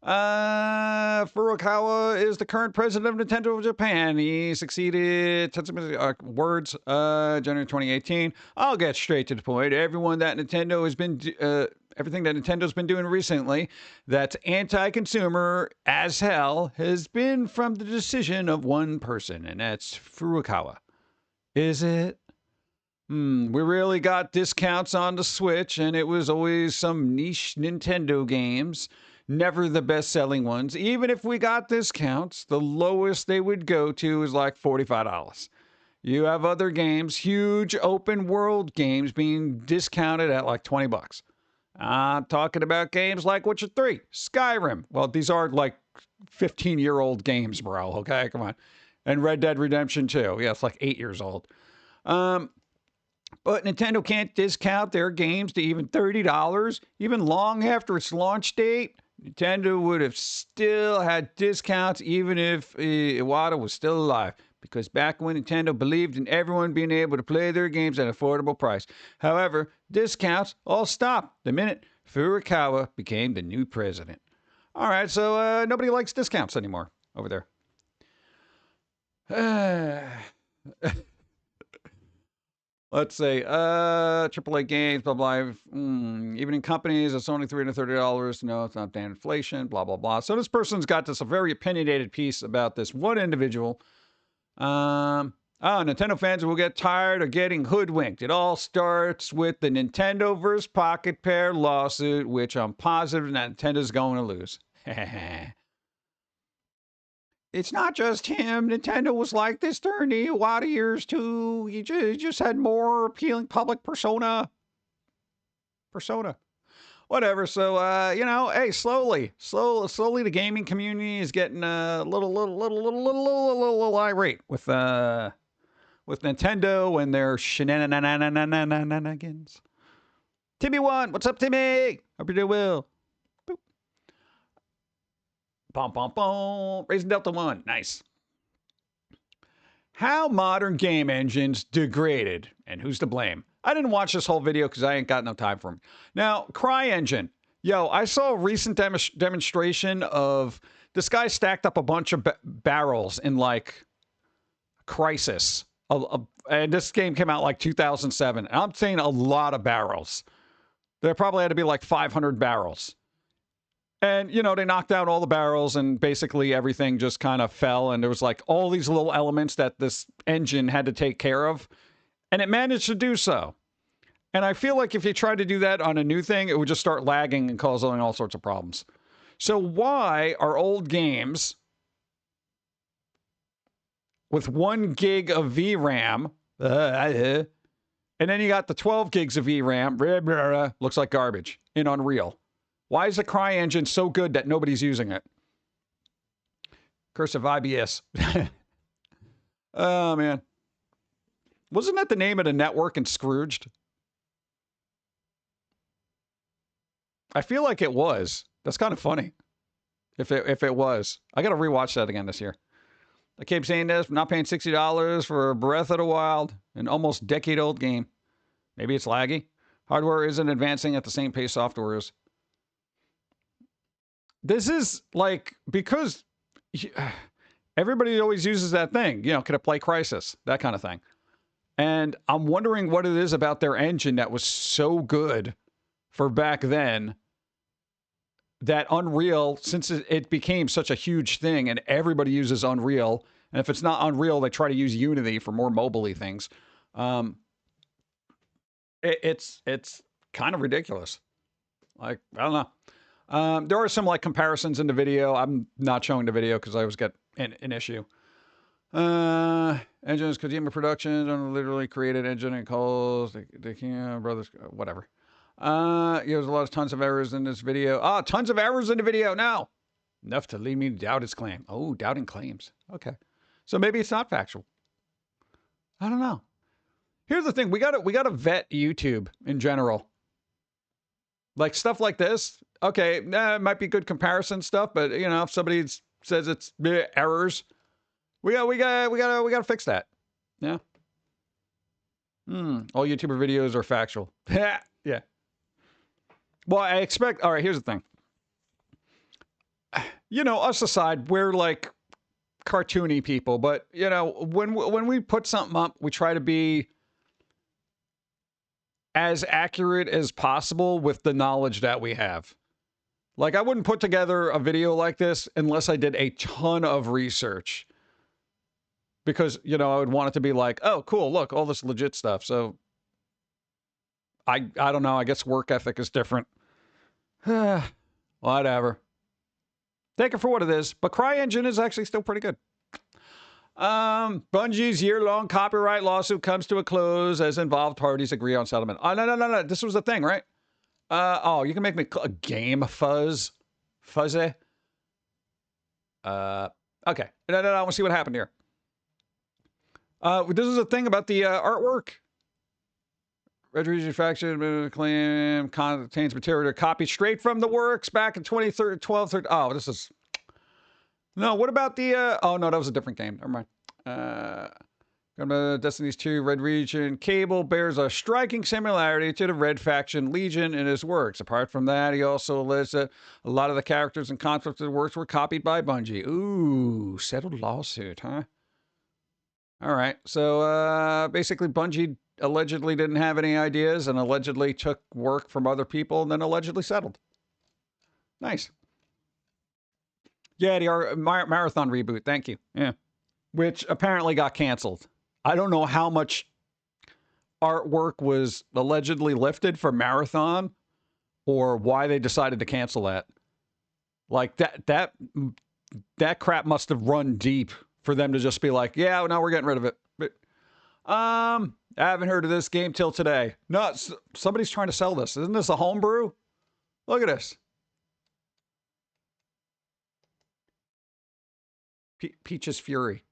[SPEAKER 1] Furukawa is the current president of Nintendo of Japan. He succeeded January 2018. I'll get straight to the point. Everything that Nintendo's been doing recently that's anti-consumer as hell has been from the decision of one person, and that's Furukawa. Is it? We really got discounts on the Switch, and it was always some niche Nintendo games, never the best-selling ones. Even if we got discounts, the lowest they would go to is like $45. You have other games, huge open world games being discounted at like 20 bucks. I'm talking about games like Witcher 3, Skyrim. Well, these are like 15-year-old games, bro. Okay, come on. And Red Dead Redemption 2. Yeah, it's like 8 years old. But Nintendo can't discount their games to even $30. Even long after its launch date, Nintendo would have still had discounts even if Iwata was still alive. Because back when Nintendo believed in everyone being able to play their games at an affordable price. However, discounts all stopped the minute Furukawa became the new president. All right, so nobody likes discounts anymore over there. Let's say, AAA games, blah, blah. Even in companies, it's only $330. No, it's not damn inflation, blah, blah, blah. So this person's got this a very opinionated piece about this one individual. Nintendo fans will get tired of getting hoodwinked. It all starts with the Nintendo vs. Pocket Pair lawsuit, which I'm positive Nintendo's going to lose. It's not just him. Nintendo was like this during the Iwata years, too. He just had more appealing public persona. Whatever. So, hey, slowly, the gaming community is getting a little irate with Nintendo and their shenanigans. Timmy1, what's up, Timmy? Hope you're doing well. Boom. Raising Delta 1. Nice. How modern game engines degraded, and who's to blame? I didn't watch this whole video because I ain't got no time for them. Now, CryEngine. Yo, I saw a recent demonstration of this guy stacked up a bunch of barrels in like Crisis. And this game came out like 2007. And I'm saying a lot of barrels. There probably had to be like 500 barrels. And, they knocked out all the barrels and basically everything just kind of fell. And there was like all these little elements that this engine had to take care of. And it managed to do so. And I feel like if you try to do that on a new thing, it would just start lagging and causing all sorts of problems. So why are old games with 1 gig of VRAM, and then you got the 12 gigs of VRAM, looks like garbage in Unreal? Why is the CryEngine so good that nobody's using it? Curse of IBS. Oh, man. Wasn't that the name of the network in Scrooged? I feel like it was. That's kind of funny. If it was. I got to rewatch that again this year. I keep saying this, not paying $60 for Breath of the Wild, an almost decade-old game. Maybe it's laggy. Hardware isn't advancing at the same pace software is. This is like, because everybody always uses that thing, could it play Crisis? That kind of thing. And I'm wondering what it is about their engine that was so good for back then that Unreal, since it became such a huge thing and everybody uses Unreal, and if it's not Unreal, they try to use Unity for more mobile-y things. It's kind of ridiculous. Like, I don't know. There are some like comparisons in the video. I'm not showing the video because I always get an issue. Engines, Kojima Productions, literally created engine and calls. They can't, brothers, whatever. There's tons of errors in this video. Tons of errors in the video now. Enough to lead me to doubt his claim. Oh, doubting claims. Okay. So maybe it's not factual. I don't know. Here's the thing. We gotta vet YouTube in general. Like stuff like this. Okay, it might be good comparison stuff, but if somebody says it's errors, we gotta fix that. Yeah. All YouTuber videos are factual. Yeah. Well, I expect. All right. Here's the thing. Us aside, we're like cartoony people, but when we put something up, we try to be as accurate as possible with the knowledge that we have. Like, I wouldn't put together a video like this unless I did a ton of research. Because, I would want it to be like, oh, cool, look, all this legit stuff. So, I don't know. I guess work ethic is different. Whatever. Take it for what it is. But CryEngine is actually still pretty good. Bungie's year-long copyright lawsuit comes to a close as involved parties agree on settlement. Oh, no. This was the thing, right? Oh, you can make me a game fuzzy. Okay. No. I want to see what happened here. This is a thing about the artwork. Red Region Faction claim contains material copied straight from the works back in 2012. Oh, this is... No, what about the... Oh, no, that was a different game. Never mind. Destiny's 2 Red Region Cable bears a striking similarity to the Red Faction Legion in his works. Apart from that, he also alleged that a lot of the characters and concepts of the works were copied by Bungie. Ooh, settled lawsuit, huh? All right. So basically, Bungie allegedly didn't have any ideas and allegedly took work from other people and then allegedly settled. Nice. Yeah, the marathon reboot. Thank you. Yeah. Which apparently got canceled. I don't know how much artwork was allegedly lifted for Marathon or why they decided to cancel that. Like that crap must have run deep for them to just be like, yeah, now we're getting rid of it. But, I haven't heard of this game till today. No, somebody's trying to sell this. Isn't this a homebrew? Look at this. Peach's Fury.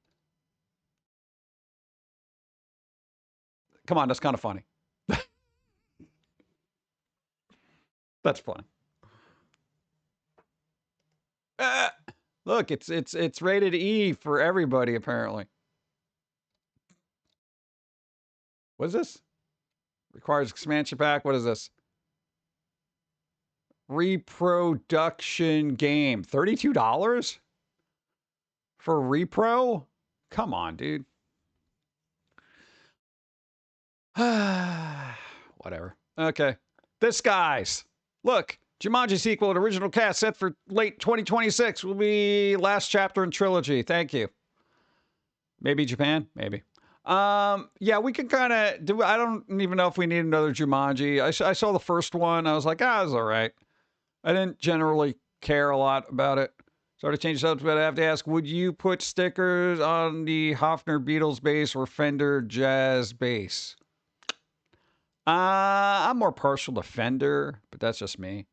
[SPEAKER 1] Come on, that's kind of funny. That's fun. Look, it's rated E for everybody apparently. What is this? Requires expansion pack. What is this? Reproduction game. $32 for repro? Come on, dude. Whatever. Okay. This guy's. Look, Jumanji sequel and original cast set for late 2026 will be last chapter in trilogy. Thank you. Maybe Japan? Maybe. Yeah, we can kind of do. I don't even know if we need another Jumanji. I saw the first one. I was like, it was all right. I didn't generally care a lot about it. So to change subject, but I have to ask, would you put stickers on the Hofner Beatles bass or Fender Jazz bass? I'm more partial to Fender, but that's just me.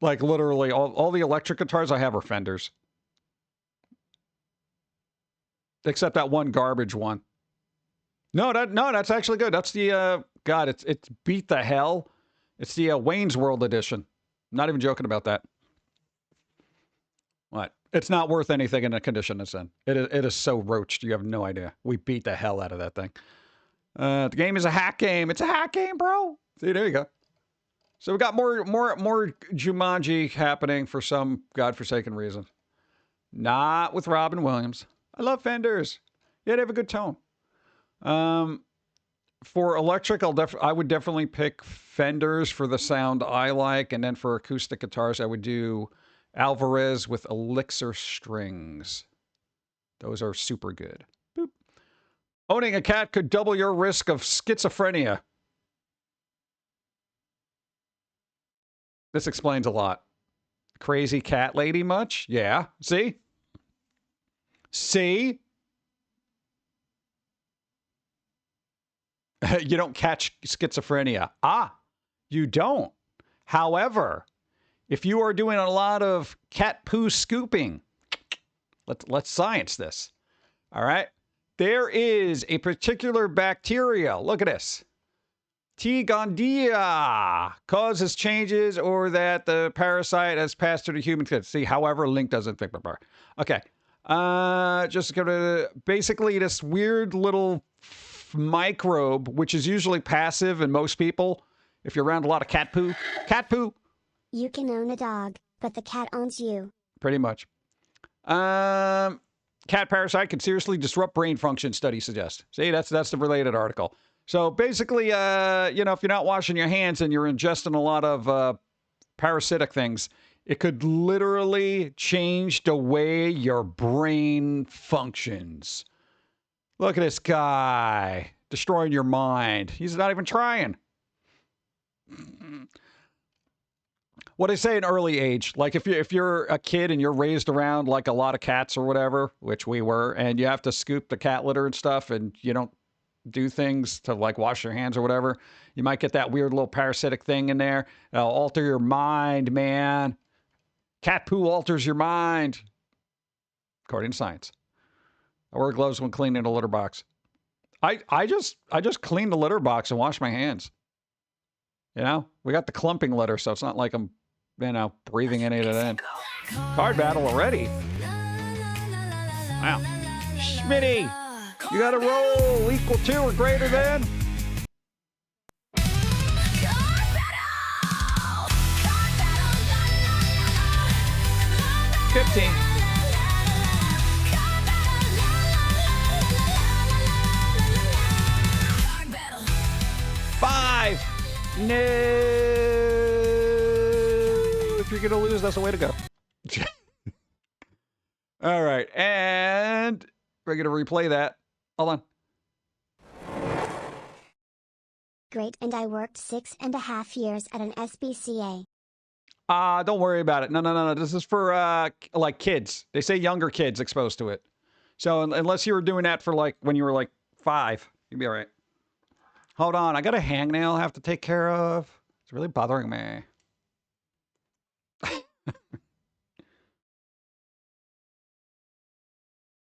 [SPEAKER 1] Like literally all the electric guitars I have are Fenders. Except that one garbage one. No, that's actually good. That's the God, it's beat the hell. It's the Wayne's World edition. I'm not even joking about that. What? It's not worth anything in the condition it's in. It is so roached. You have no idea. We beat the hell out of that thing. The game is a hack game. It's a hack game, bro. See, there you go. So we got more Jumanji happening for some godforsaken reason. Not with Robin Williams. I love Fenders. Yeah, they have a good tone. For electric, I would definitely pick Fenders for the sound I like, and then for acoustic guitars, I would do Alvarez with Elixir strings. Those are super good. Boop. Owning a cat could double your risk of schizophrenia. This explains a lot. Crazy cat lady much? Yeah. See? See? You don't catch schizophrenia. You don't. However, if you are doing a lot of cat poo scooping, let's science this. All right? There is a particular bacteria. Look at this. T. gondia causes changes or that the parasite has passed through the human skin. See, however, link doesn't fit. Okay. Just gonna basically this weird little microbe, which is usually passive in most people. If you're around a lot of cat poo.
[SPEAKER 2] You can own a dog, but the cat owns you.
[SPEAKER 1] Pretty much. Cat parasite can seriously disrupt brain function, studies suggest. See, that's the related article. So basically, if you're not washing your hands and you're ingesting a lot of parasitic things, it could literally change the way your brain functions. Look at this guy destroying your mind. He's not even trying. What I say in early age, like if you're a kid and you're raised around like a lot of cats or whatever, which we were, and you have to scoop the cat litter and stuff, and you don't do things to like wash your hands or whatever, you might get that weird little parasitic thing in there. It'll alter your mind, man. Cat poo alters your mind, according to science. I wear gloves when cleaning a litter box. I just clean the litter box and wash my hands. You know, we got the clumping litter, so it's not like I'm, you know, breathing any of it in. Card battle already. Wow. Schmitty, you got to roll equal to or greater than. $15. $5. No. If you're going to lose, that's the way to go. All right. And we're going to replay that. Hold on.
[SPEAKER 2] Great, and I worked 6.5 years at an SPCA.
[SPEAKER 1] Don't worry about it. No. This is for, like, kids. They say younger kids exposed to it. So unless you were doing that for, like, when you were, like, 5, you'd be all right. Hold on. I got a hangnail I have to take care of. It's really bothering me.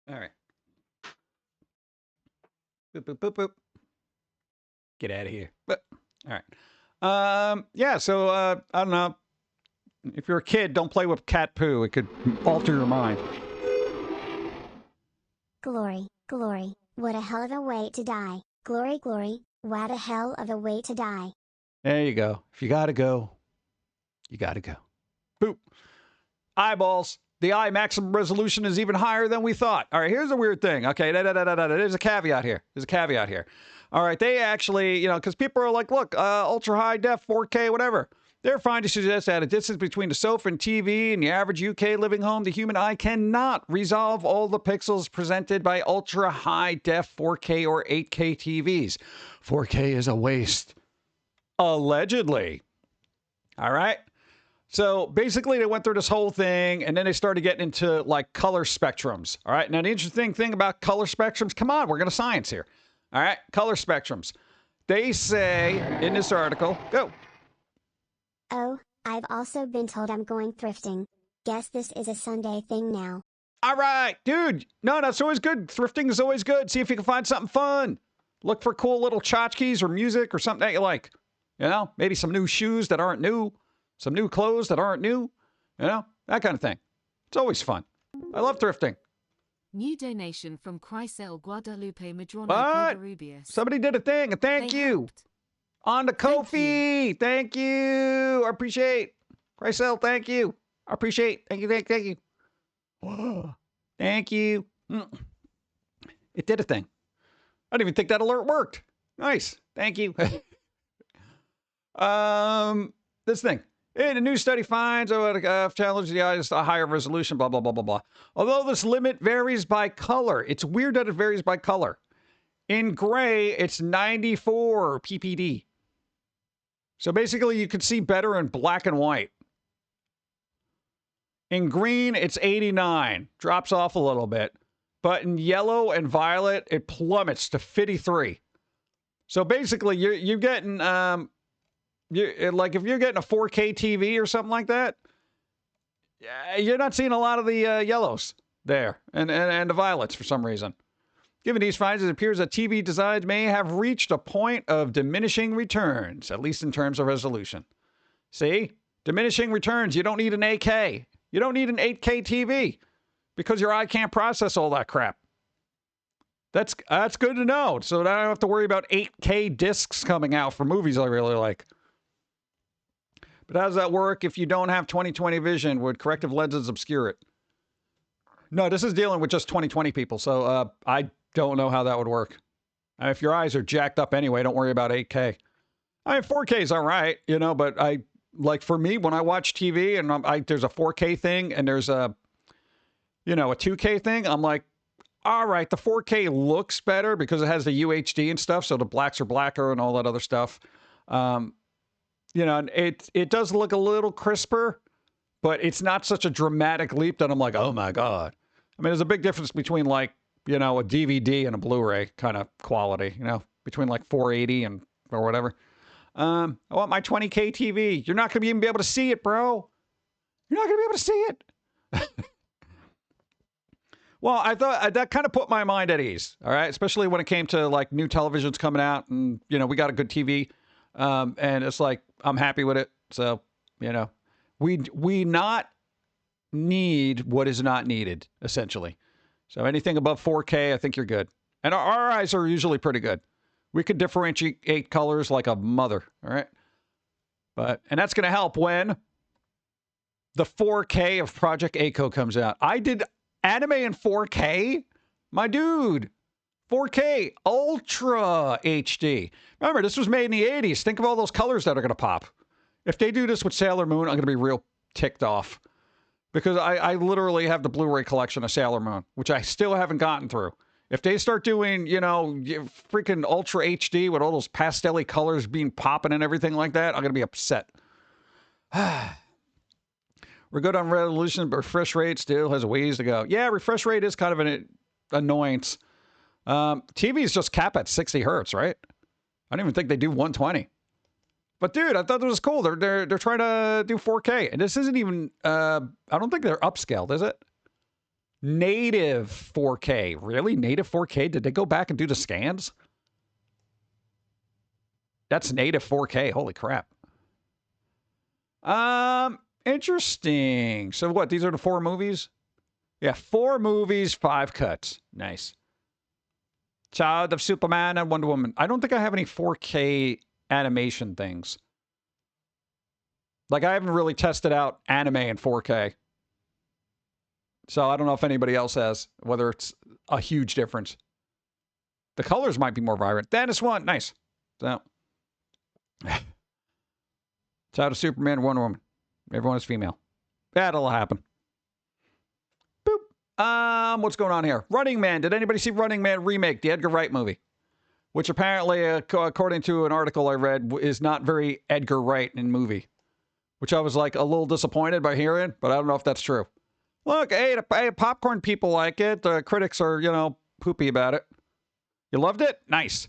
[SPEAKER 1] All right. Boop, boop, boop, boop. Get out of here. But, all right. Yeah, so, I don't know. If you're a kid, don't play with cat poo. It could alter your mind.
[SPEAKER 2] Glory, glory, what a hell of a way to die. Glory, glory, what a hell of a way to die.
[SPEAKER 1] There you go. If you gotta go, you gotta go. Boop. Eyeballs. The eye maximum resolution is even higher than we thought. All right, here's a weird thing. Okay, there's a caveat here. All right, they actually, you know, because people are like, look, ultra high def, 4K, whatever. They're finding suggests that a distance between the sofa and TV and the average UK living home, the human eye cannot resolve all the pixels presented by ultra high def 4K or 8K TVs. 4K is a waste. Allegedly. All right. So basically they went through this whole thing and then they started getting into like color spectrums. All right. Now the interesting thing about color spectrums, come on, we're going to science here. All right. Color spectrums. They say in this article, go.
[SPEAKER 2] Oh, I've also been told I'm going thrifting. Guess this is a Sunday thing now.
[SPEAKER 1] All right, dude. No, that's always good. Thrifting is always good. See if you can find something fun. Look for cool little tchotchkes or music or something that you like. You know, maybe some new shoes that aren't new. Some new clothes that aren't new. You know, that kind of thing. It's always fun. I love thrifting.
[SPEAKER 7] New donation from Chrysel Guadalupe Madrono
[SPEAKER 1] What?
[SPEAKER 7] Covarrubias.
[SPEAKER 1] Somebody did a thing. A thank
[SPEAKER 7] They
[SPEAKER 1] you.
[SPEAKER 7] helped.
[SPEAKER 1] On the
[SPEAKER 7] Thank
[SPEAKER 1] Ko-fi. Thank you. I appreciate. Chrysel, thank you. I appreciate. Thank you. Thank you. Thank you. It did a thing. I didn't even think that alert worked. Nice. Thank you. This thing. A new study finds challenge the eyes a higher resolution, blah, blah, blah, blah, blah. Although this limit varies by color. It's weird that it varies by color. In gray, it's 94 ppd. So basically, you can see better in black and white. In green, it's 89. Drops off a little bit. But in yellow and violet, it plummets to 53. So basically, you're getting, like if you're getting a 4K TV or something like that, you're not seeing a lot of the yellows there and the violets for some reason. Given these findings, it appears that TV designs may have reached a point of diminishing returns, at least in terms of resolution. See? Diminishing returns. You don't need an 8K. You don't need an 8K TV because your eye can't process all that crap. That's good to know. So now I don't have to worry about 8K discs coming out for movies I really like. But how does that work if you don't have 20/20 vision? Would corrective lenses obscure it? No, this is dealing with just 20/20 people, so I don't know how that would work. If your eyes are jacked up anyway, don't worry about 8K. I mean, 4K is all right, you know, but like for me, when I watch TV and there's a 4K thing and there's a 2K thing, I'm like, all right, the 4K looks better because it has the UHD and stuff, so the blacks are blacker and all that other stuff. You know, and it does look a little crisper, but it's not such a dramatic leap that I'm like, oh my God. I mean, there's a big difference between like, you know, a DVD and a Blu-ray kind of quality, you know, between like 480 and or whatever. I want my 20K TV. You're not going to even be able to see it, bro. You're not going to be able to see it. Well, I thought that kind of put my mind at ease. All right. Especially when it came to like new televisions coming out and, you know, we got a good TV. And it's like, I'm happy with it. So, you know, we not need what is not needed, essentially. So anything above 4K, I think you're good. And our eyes are usually pretty good. We could differentiate colors like a mother. All right. And that's going to help when the 4K of Project A-ko comes out. I did anime in 4K? My dude. 4K Ultra HD. Remember, this was made in the 80s. Think of all those colors that are going to pop. If they do this with Sailor Moon, I'm going to be real ticked off. Because I literally have the Blu-ray collection of Sailor Moon, which I still haven't gotten through. If they start doing, you know, freaking Ultra HD with all those pastel-y colors being popping and everything like that, I'm going to be upset. We're good on resolution, but refresh rate still has a ways to go. Yeah, refresh rate is kind of an annoyance. TVs just cap at 60 hertz, right? I don't even think they do 120. But dude, I thought it was cool. They're trying to do 4K, and this isn't even. I don't think they're upscaled, is it? Native 4K, really? Native 4K? Did they go back and do the scans? That's native 4K. Holy crap. Interesting. So what? These are the 4 movies? Yeah, 4 movies, 5 cuts. Nice. Child of Superman and Wonder Woman. I don't think I have any 4K animation things. Like, I haven't really tested out anime in 4K. So I don't know if anybody else has, whether it's a huge difference. The colors might be more vibrant. That is one. Nice. So, Child of Superman, Wonder Woman. Everyone is female. That'll happen. Boop. What's going on here? Running Man. Did anybody see Running Man remake, the Edgar Wright movie? Which apparently, according to an article I read, is not very Edgar Wright in movie. Which I was like a little disappointed by hearing, but I don't know if that's true. Look, hey, popcorn people like it. The critics are, you know, poopy about it. You loved it? Nice.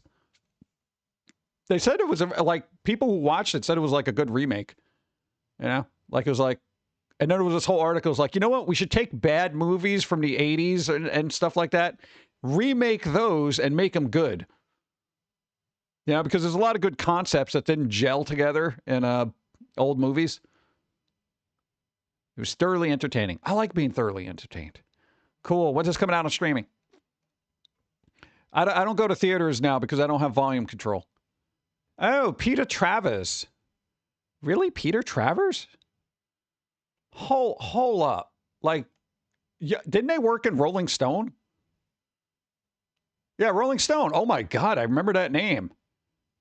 [SPEAKER 1] They said it was, like, people who watched it said it was like a good remake. You know? Like, it was like, and then there was this whole article. It was like, you know what? We should take bad movies from the 80s and stuff like that, remake those and make them good. Yeah, because there's a lot of good concepts that didn't gel together in old movies. It was thoroughly entertaining. I like being thoroughly entertained. Cool. When's this coming out on streaming? I don't go to theaters now because I don't have volume control. Oh, Peter Travers. Really? Peter Travers? Hold up. Like, yeah, didn't they work in Rolling Stone? Yeah, Rolling Stone. Oh my God, I remember that name.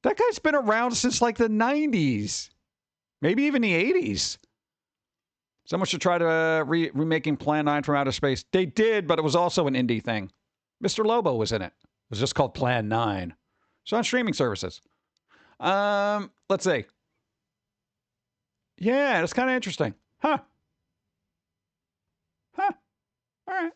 [SPEAKER 1] That guy's been around since like the 90s. Maybe even the 80s. Someone should try to remaking Plan 9 from Outer Space. They did, but it was also an indie thing. Mr. Lobo was in it. It was just called Plan 9. It's on streaming services. Let's see. Yeah, it's kind of interesting. Huh. All right.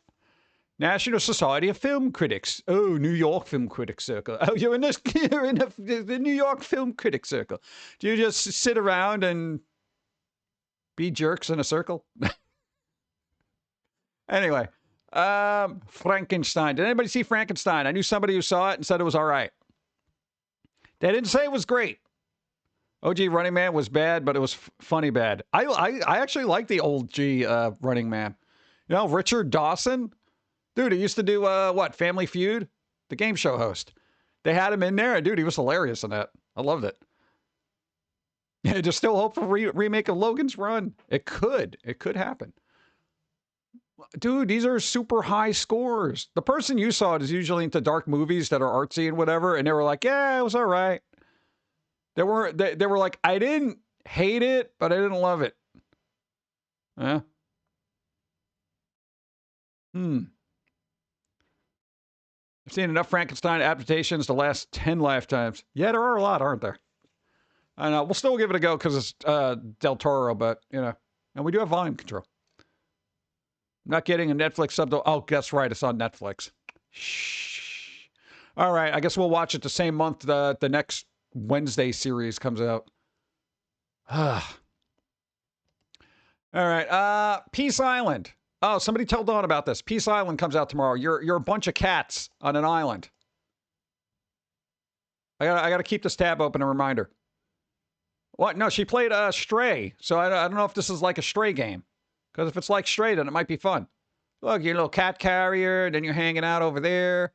[SPEAKER 1] National Society of Film Critics. Oh, New York Film Critics Circle. Oh, you're in the New York Film Critics Circle. Do you just sit around and be jerks in a circle? Anyway, Frankenstein. Did anybody see Frankenstein? I knew somebody who saw it and said it was all right. They didn't say it was great. OG Running Man was bad, but it was funny bad. I actually like the old Running Man. You know, Richard Dawson. Dude, he used to do, Family Feud? The game show host. They had him in there, and dude, he was hilarious in that. I loved it. Yeah, just still hope for remake of Logan's Run. It could happen. Dude, these are super high scores. The person you saw is usually into dark movies that are artsy and whatever, and they were like, yeah, it was all right. They were like, I didn't hate it, but I didn't love it. Yeah. I've seen enough Frankenstein adaptations to last 10 lifetimes. Yeah, there are a lot, aren't there? I know. We'll still give it a go because it's Del Toro, but, you know. And we do have volume control. I'm not getting a Netflix sub. Oh, that's right. It's on Netflix. Shh. All right. I guess we'll watch it the same month the next Wednesday series comes out. All right. Peace Island. Oh, somebody tell Dawn about this. Peace Island comes out tomorrow. You're a bunch of cats on an island. I gotta keep this tab open. A reminder. What? No, she played Stray. So I don't know if this is like a Stray game. Because if it's like Stray, then it might be fun. Look, you're a little cat carrier, then you're hanging out over there.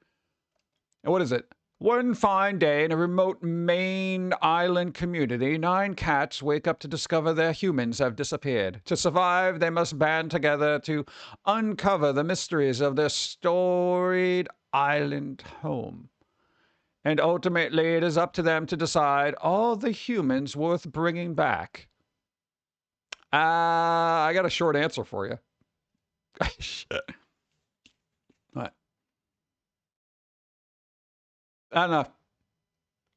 [SPEAKER 1] And what is it? One fine day in a remote Maine island community, 9 cats wake up to discover their humans have disappeared. To survive, they must band together to uncover the mysteries of their storied island home. And ultimately, it is up to them to decide all the humans worth bringing back. I got a short answer for you. Shit. What? I don't know.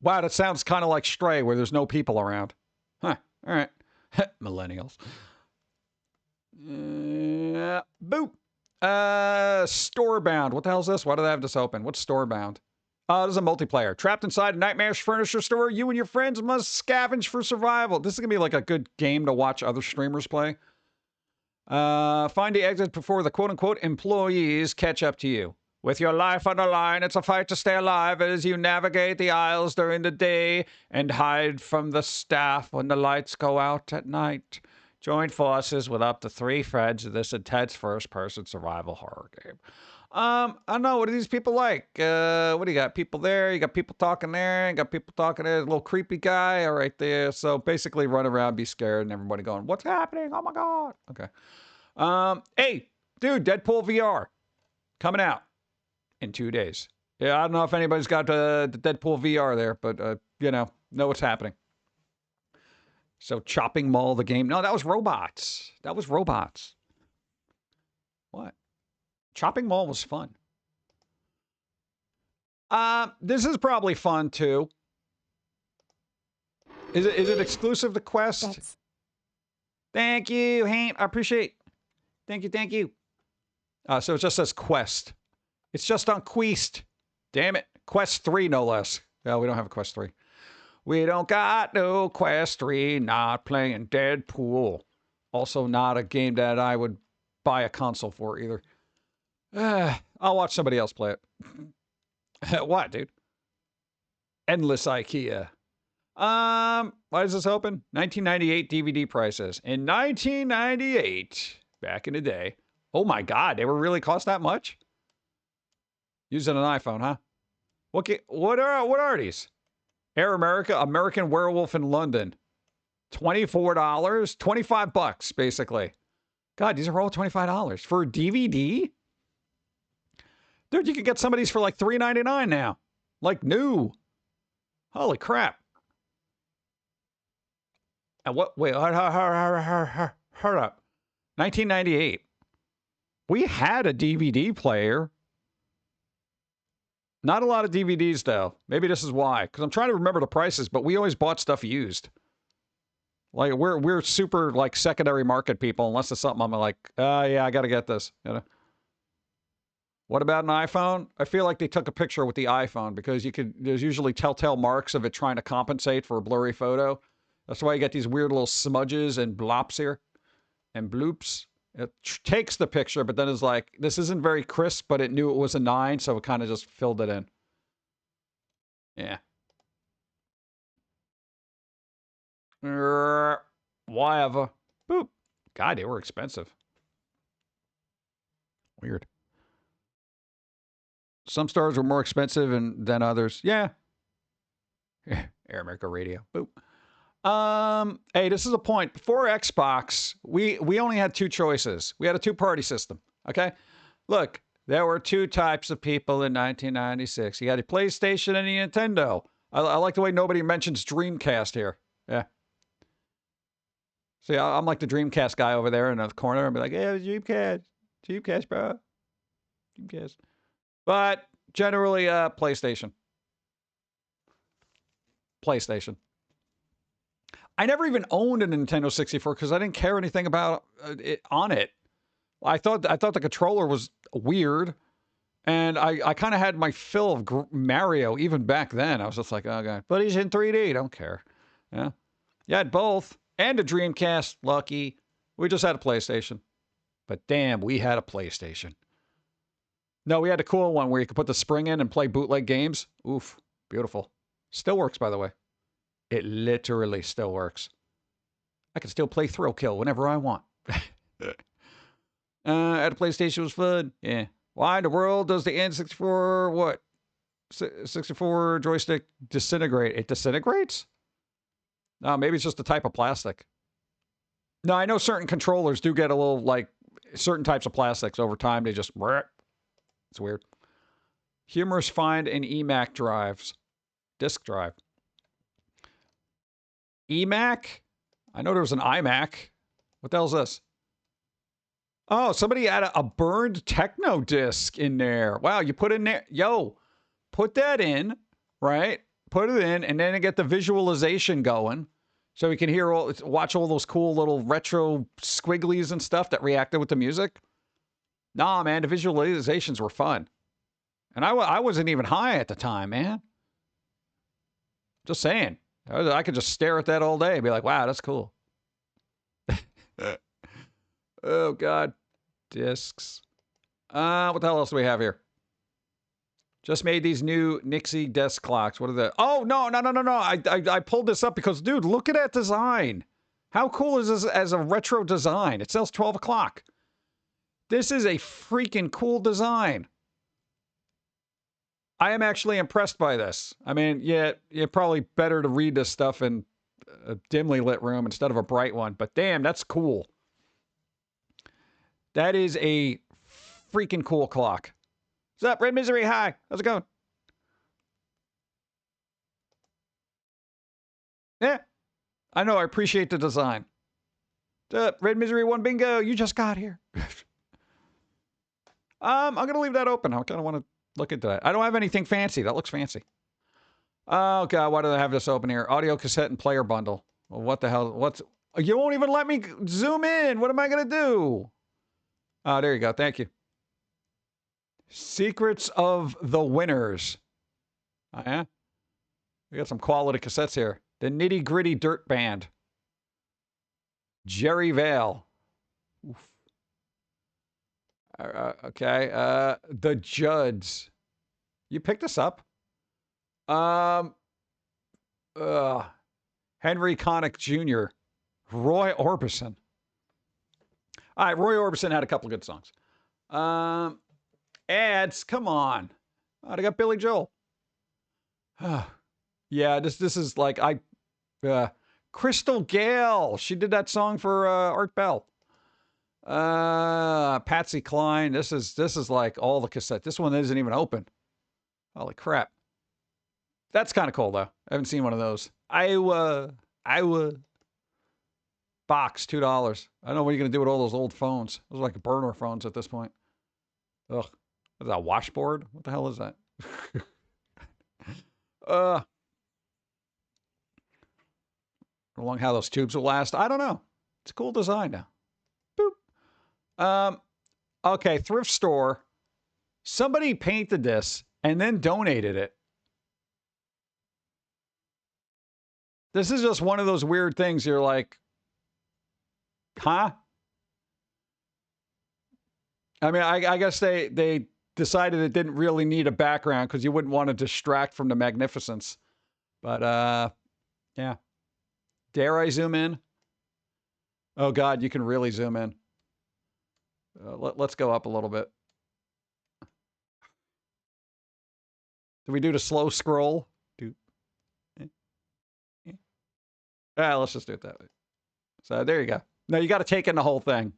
[SPEAKER 1] Wow, that sounds kind of like Stray, where there's no people around. Huh. All right. Millennials. Boop. Storebound. What the hell is this? Why do they have this open? What's Storebound? This is a multiplayer. Trapped inside a nightmarish furniture store, you and your friends must scavenge for survival. This is going to be like a good game to watch other streamers play. Find the exit before the quote-unquote employees catch up to you. With your life on the line, it's a fight to stay alive as you navigate the aisles during the day and hide from the staff when the lights go out at night. Join forces with up to 3 friends in this intense first-person survival horror game. I don't know. What are these people like? What do you got? People there. You got people talking there. You got people talking there. A little creepy guy right there. So basically run around, be scared, and everybody going, what's happening? Oh, my God. Okay. Hey, dude, Deadpool VR coming out in 2 days. Yeah, I don't know if anybody's got the Deadpool VR there, but, you know what's happening. So Chopping Mall, the game. No, that was robots. That was robots. What? Chopping Mall was fun. This is probably fun too. Is it exclusive to Quest?
[SPEAKER 2] That's...
[SPEAKER 1] Thank you, Hank. I appreciate. Thank you. So it just says Quest. It's just on Quest. Damn it. Quest 3, no less. No, we don't have a Quest 3. We don't got no Quest 3. Not playing Deadpool. Also not a game that I would buy a console for either. I'll watch somebody else play it. What, dude? Endless IKEA. Why is this open? 1998 DVD prices. In 1998, back in the day. Oh my God, they were really cost that much? Using an iPhone, huh? What are these? Air America, American Werewolf in London. $24, $25 basically. God, these are all $25 for a DVD. Dude, you can get some of these for like $3.99 now. Like new. Holy crap. And what? Wait, hold up. 1998. We had a DVD player. Not a lot of DVDs, though. Maybe this is why. Because I'm trying to remember the prices, but we always bought stuff used. Like, we're super, like, secondary market people, unless it's something I'm like, yeah, I got to get this, you know? What about an iPhone? I feel like they took a picture with the iPhone because there's usually telltale marks of it trying to compensate for a blurry photo. That's why you get these weird little smudges and blops here and bloops. It takes the picture, but then is like, this isn't very crisp, but it knew it was a 9, so it kind of just filled it in. Yeah. Whatever. Boop. God, they were expensive. Weird. Some stores were more expensive than others. Yeah. Air America Radio. Boop. Hey, this is a point. Before Xbox, we only had 2 choices. We had a 2-party system. Okay? Look, there were 2 types of people in 1996. You had a PlayStation and a Nintendo. I like the way nobody mentions Dreamcast here. Yeah. See, I'm like the Dreamcast guy over there in the corner. I'll be like, yeah, Dreamcast, bro. Dreamcast. But Generally, PlayStation. PlayStation. I never even owned a Nintendo 64 because I didn't care anything about it on it. I thought the controller was weird, and I kind of had my fill of Mario even back then. I was just like, oh god, but he's in 3D. Don't care. Yeah, you had both and a Dreamcast. Lucky, we just had a PlayStation. But damn, we had a PlayStation. No, we had a cool one where you could put the spring in and play bootleg games. Oof, beautiful. Still works, by the way. It literally still works. I can still play Thrill Kill whenever I want. At a PlayStation was fun. Yeah. Why in the world does the N64 what? 64 joystick disintegrate? It disintegrates? No, maybe it's just a type of plastic. No, I know certain controllers do get a little like certain types of plastics over time. They just it's weird. Humorous find in eMac drives. Disk drive. eMac? I know there was an iMac. What the hell is this? Oh, somebody had a burned techno disc in there. Wow, you put in there. Yo, put that in, right? Put it in, and then get the visualization going. So we can watch all those cool little retro squigglies and stuff that reacted with the music. Nah, man, the visualizations were fun. And I wasn't even high at the time, man. Just saying. I could just stare at that all day and be like, wow, that's cool. Oh, God. Discs. What the hell else do we have here? Just made these new Nixie desk clocks. What are the... Oh, no. I pulled this up because, dude, look at that design. How cool is this as a retro design? It sells 12 o'clock. This is a freaking cool design. I am actually impressed by this. I mean, yeah, it's probably better to read this stuff in a dimly lit room instead of a bright one. But damn, that's cool. That is a freaking cool clock. What's up, Red Misery? Hi. How's it going? Yeah. I know. I appreciate the design. What's up, Red Misery 1 Bingo? You just got here. I'm going to leave that open. I kind of want to look into that. I don't have anything fancy. That looks fancy. Oh, God. Why do I have this open here? Audio cassette and player bundle. Well, what the hell? You won't even let me zoom in. What am I going to do? Oh, there you go. Thank you. Secrets of the Winners. Oh, yeah? We got some quality cassettes here. The Nitty Gritty Dirt Band. Jerry Vale. Oof. Okay. The Judds. You picked this up? Henry Connick Jr. Roy Orbison. All right, Roy Orbison had a couple of good songs. Ads, come on. Oh, they got Billy Joel. Yeah, this is like Crystal Gale. She did that song for Art Bell. Patsy Cline. This is like all the cassette. This one isn't even open. Holy crap. That's kind of cool though. I haven't seen one of those. Iowa. Box, $2. I don't know what you're gonna do with all those old phones. Those are like burner phones at this point. Ugh. Is that a washboard? What the hell is that? How long how those tubes will last? I don't know. It's a cool design now. Boop. Okay, thrift store. Somebody painted this and then donated it. This is just one of those weird things you're like, huh? I mean, I guess they decided it didn't really need a background because you wouldn't want to distract from the magnificence. But, yeah. Dare I zoom in? Oh, God, you can really zoom in. Let's go up a little bit. Do we do the slow scroll? Let's just do it that way. So there you go. No, you got to take in the whole thing.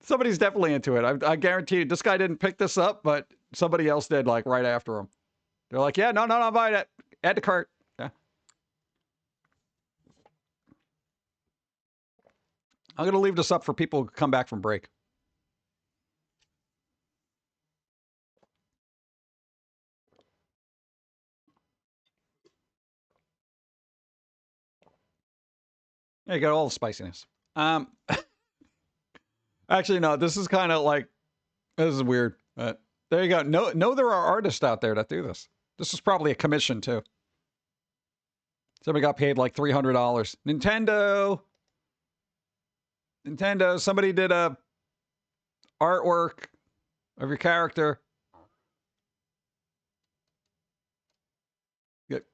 [SPEAKER 1] Somebody's definitely into it. I guarantee you, this guy didn't pick this up, but somebody else did, like, right after him. They're like, yeah, no, I'm buying it. Add to cart. Yeah. I'm going to leave this up for people who come back from break. You got all the spiciness. Actually, no, this is kind of like, this is weird. But there you go. No, there are artists out there that do this. This is probably a commission, too. Somebody got paid like $300. Nintendo, somebody did a artwork of your character. Good.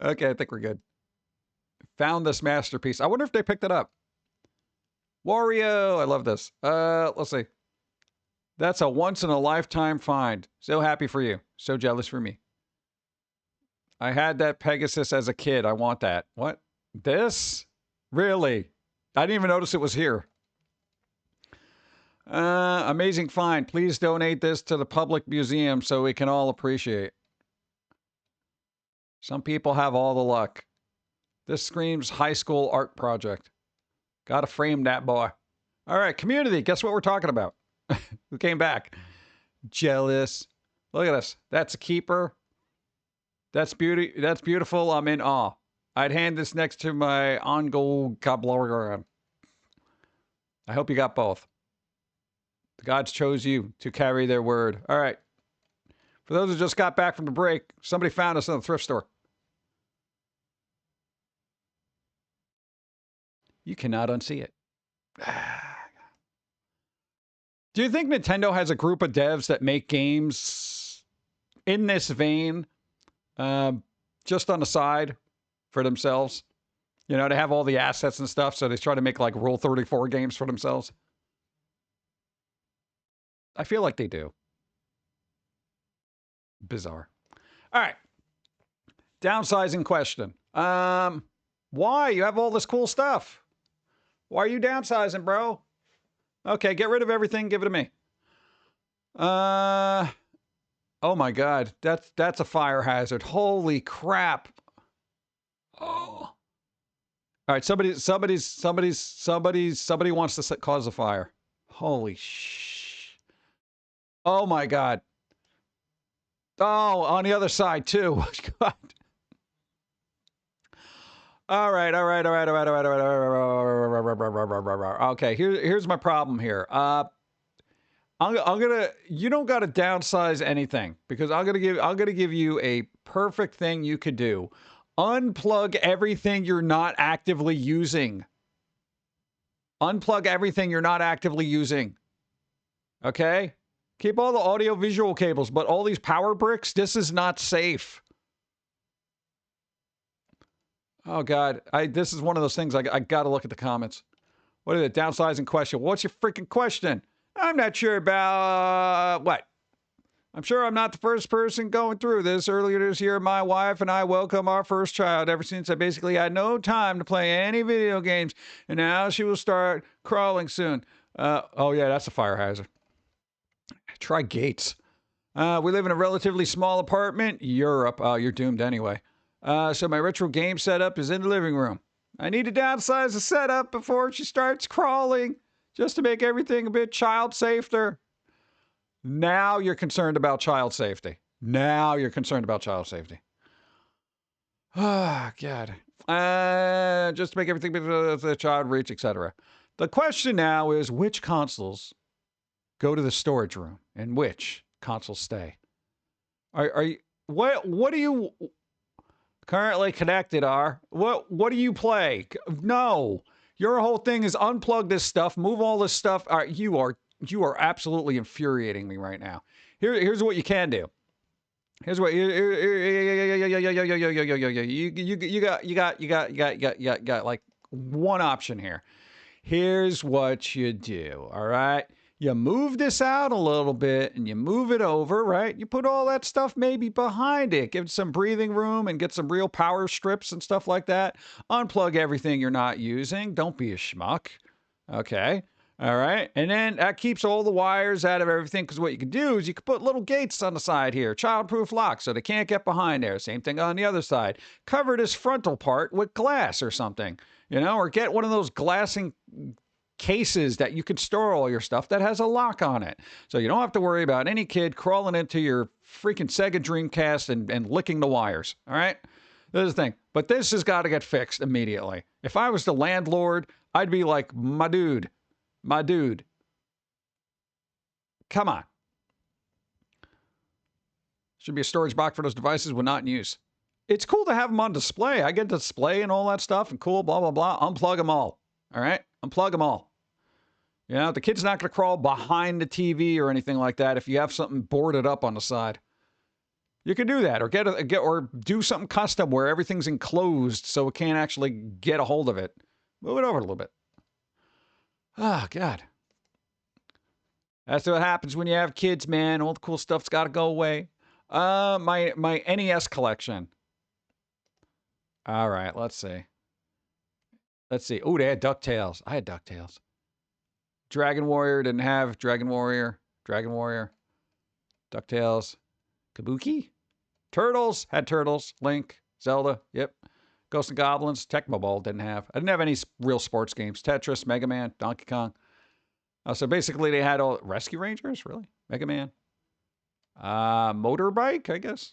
[SPEAKER 1] Okay, I think we're good. Found this masterpiece. I wonder if they picked it up. Wario, I love this. Let's see. That's a once-in-a-lifetime find. So happy for you. So jealous for me. I had that Pegasus as a kid. I want that. What? This? Really? I didn't even notice it was here. Amazing find. Please donate this to the public museum so we can all appreciate. Some people have all the luck. This screams high school art project. Gotta frame that boy. All right, community. Guess what we're talking about? We came back. Jealous. Look at this. That's a keeper. That's beauty. That's beautiful. I'm in awe. I'd hand this next to my on-goal Gablogan. I hope you got both. The gods chose you to carry their word. All right. For those who just got back from the break, somebody found us in the thrift store. You cannot unsee it. Do you think Nintendo has a group of devs that make games in this vein, just on the side for themselves? You know, they have all the assets and stuff, so they try to make like Rule 34 games for themselves. I feel like they do. Bizarre. All right. Downsizing question. Why? You have all this cool stuff. Why are you downsizing, bro? Okay, get rid of everything. Give it to me. Oh my God. That's a fire hazard. Holy crap. Oh. All right, somebody wants to cause a fire. Holy sh. Oh my God. Oh, on the other side too. God. All right. Okay, here's my problem here. I'm gonna. You don't got to downsize anything because I'm gonna give you a perfect thing you could do. Unplug everything you're not actively using. Unplug everything you're not actively using. Okay? Keep all the audio visual cables, but all these power bricks, this is not safe. Oh, God. This is one of those things I got to look at the comments. What is it? Downsizing question. What's your freaking question? I'm not sure about what? I'm sure I'm not the first person going through this. Earlier this year, my wife and I welcomed our first child. Ever since I basically had no time to play any video games, and now she will start crawling soon. Oh, yeah, that's a fire hazard. Try gates. We live in a relatively small apartment. Europe. Oh, you're doomed anyway. So my retro game setup is in the living room. I need to downsize the setup before she starts crawling, just to make everything a bit child safer. Now you're concerned about child safety. Oh, God. Just to make everything the child reach, etc. The question now is, which consoles go to the storage room and which consoles stay? Are you what do you currently connected are? What do you play? No. Your whole thing is unplug this stuff, move all this stuff. All right, you are absolutely infuriating me right now. Here's what you can do. Here's what you got like one option here. Here's what you do. All right. You move this out a little bit and you move it over, right? You put all that stuff maybe behind it, give it some breathing room and get some real power strips and stuff like that. Unplug everything you're not using. Don't be a schmuck. Okay. All right. And then that keeps all the wires out of everything, because what you can do is you can put little gates on the side here, childproof locks, so they can't get behind there. Same thing on the other side. Cover this frontal part with glass or something, you know, or get one of those glassing cases that you could store all your stuff that has a lock on it. So you don't have to worry about any kid crawling into your freaking Sega Dreamcast and licking the wires. All right. This is the thing. But this has got to get fixed immediately. If I was the landlord, I'd be like, my dude, come on. Should be a storage box for those devices when not in use. It's cool to have them on display. I get display and all that stuff and cool, blah, blah, blah. Unplug them all. All right? Unplug them all. You know, the kid's not going to crawl behind the TV or anything like that if you have something boarded up on the side. You can do that, or do something custom where everything's enclosed so it can't actually get a hold of it. Move it over a little bit. Oh, God. That's what happens when you have kids, man. All the cool stuff's got to go away. My NES collection. All right, let's see. Oh, they had DuckTales. I had DuckTales. Dragon Warrior didn't have Dragon Warrior. DuckTales. Kabuki? Turtles. Had Turtles. Link. Zelda. Yep. Ghosts and Goblins. Tecmo Bowl didn't have. I didn't have any real sports games. Tetris, Mega Man, Donkey Kong. So basically they had all... Rescue Rangers? Really? Mega Man? Motorbike, I guess.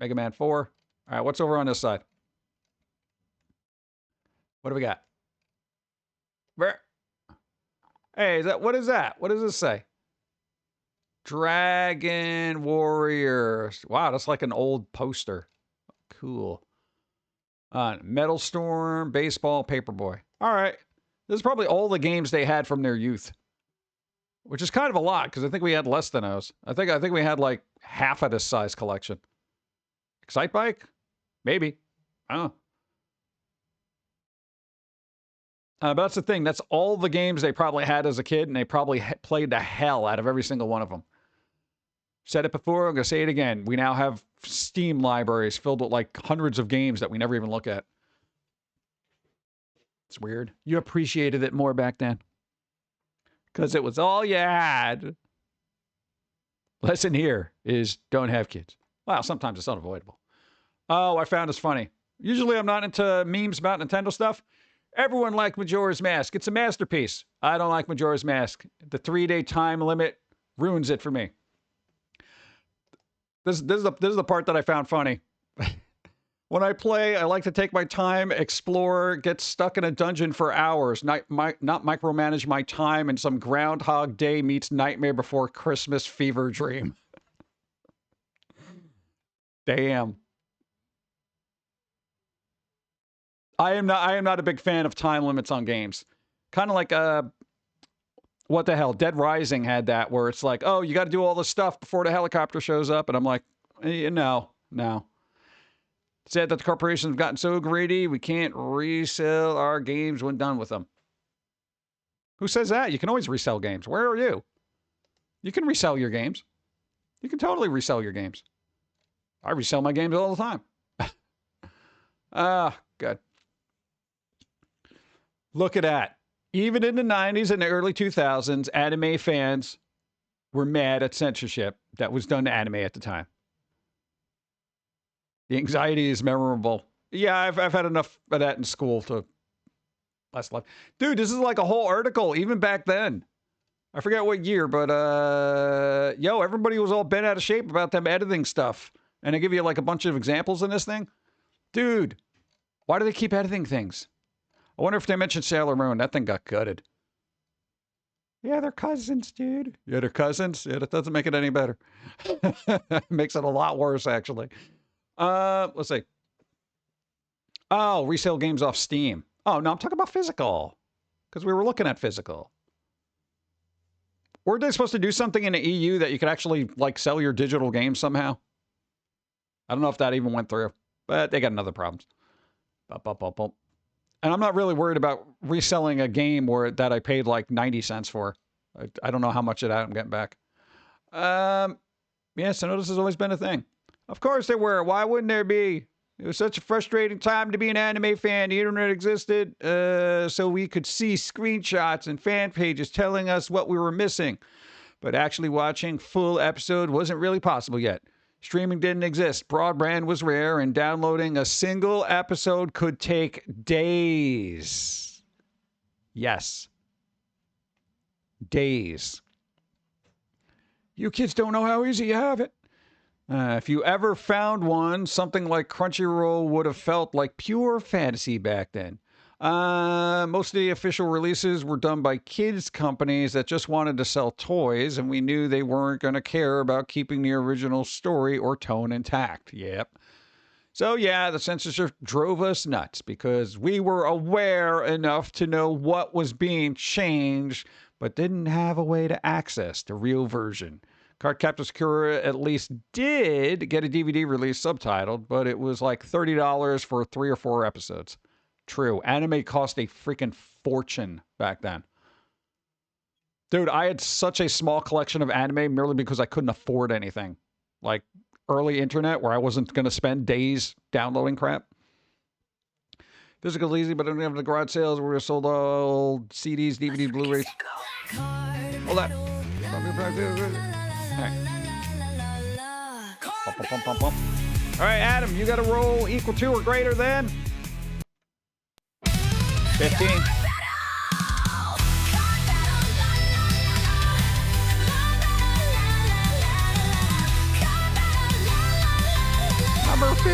[SPEAKER 1] Mega Man 4. All right, what's over on this side? What do we got? Where? Hey, what is that? What does this say? Dragon Warriors. Wow, that's like an old poster. Cool. Metal Storm, Baseball, Paperboy. All right. This is probably all the games they had from their youth. Which is kind of a lot, because I think we had less than those. I think we had like half of this size collection. Excite Bike? Maybe. I don't know. But that's the thing. That's all the games they probably had as a kid, and they probably played the hell out of every single one of them. Said it before, I'm going to say it again. We now have Steam libraries filled with like hundreds of games that we never even look at. It's weird. You appreciated it more back then. Because it was all you had. Lesson here is don't have kids. Well, sometimes it's unavoidable. Oh, I found this funny. Usually I'm not into memes about Nintendo stuff. Everyone liked Majora's Mask. It's a masterpiece. I don't like Majora's Mask. The 3-day time limit ruins it for me. This is the part that I found funny. When I play, I like to take my time, explore, get stuck in a dungeon for hours, not micromanage my time in some Groundhog Day meets Nightmare Before Christmas fever dream. Damn. I am not a big fan of time limits on games. Kind of like what the hell? Dead Rising had that where it's like, oh, you got to do all this stuff before the helicopter shows up, and I'm like, no. Said that the corporations have gotten so greedy, we can't resell our games when done with them. Who says that? You can always resell games. Where are you? You can resell your games. You can totally resell your games. I resell my games all the time. Good. Look at that. Even in the 90s and the early 2000s, anime fans were mad at censorship that was done to anime at the time. The anxiety is memorable. Yeah, I've had enough of that in school to last life. Dude, this is like a whole article, even back then. I forget what year, but everybody was all bent out of shape about them editing stuff. And I give you like a bunch of examples in this thing. Dude, why do they keep editing things? I wonder if they mentioned Sailor Moon. That thing got gutted. Yeah, they're cousins, dude. Yeah, they're cousins. Yeah, that doesn't make it any better. Makes it a lot worse, actually. Let's see. Oh, resale games off Steam. Oh, no, I'm talking about physical. Because we were looking at physical. Weren't they supposed to do something in the EU that you could actually, like, sell your digital games somehow? I don't know if that even went through. But they got another problems. And I'm not really worried about reselling a game that I paid like 90 cents for. I don't know how much of that I'm getting back. Yes, I know this has always been a thing. Of course there were. Why wouldn't there be? It was such a frustrating time to be an anime fan. The internet existed so we could see screenshots and fan pages telling us what we were missing. But actually watching full episode wasn't really possible yet. Streaming didn't exist. Broadband was rare, and downloading a single episode could take days. Yes. Days. You kids don't know how easy you have it. If you ever found one, something like Crunchyroll would have felt like pure fantasy back then. Most of the official releases were done by kids companies that just wanted to sell toys, and we knew they weren't going to care about keeping the original story or tone intact. Yep. So yeah, the censorship drove us nuts because we were aware enough to know what was being changed, but didn't have a way to access the real version. Cardcaptor Sakura at least did get a DVD release subtitled, but it was like $30 for 3 or 4 episodes. True. Anime cost a freaking fortune back then. Dude, I had such a small collection of anime merely because I couldn't afford anything. Like early internet where I wasn't going to spend days downloading crap. Physical easy, but I don't have the garage sales where we sold all CDs, DVD, Blu-rays. Hold that. All right, Adam, you got a roll equal to or greater than 15. Number 15.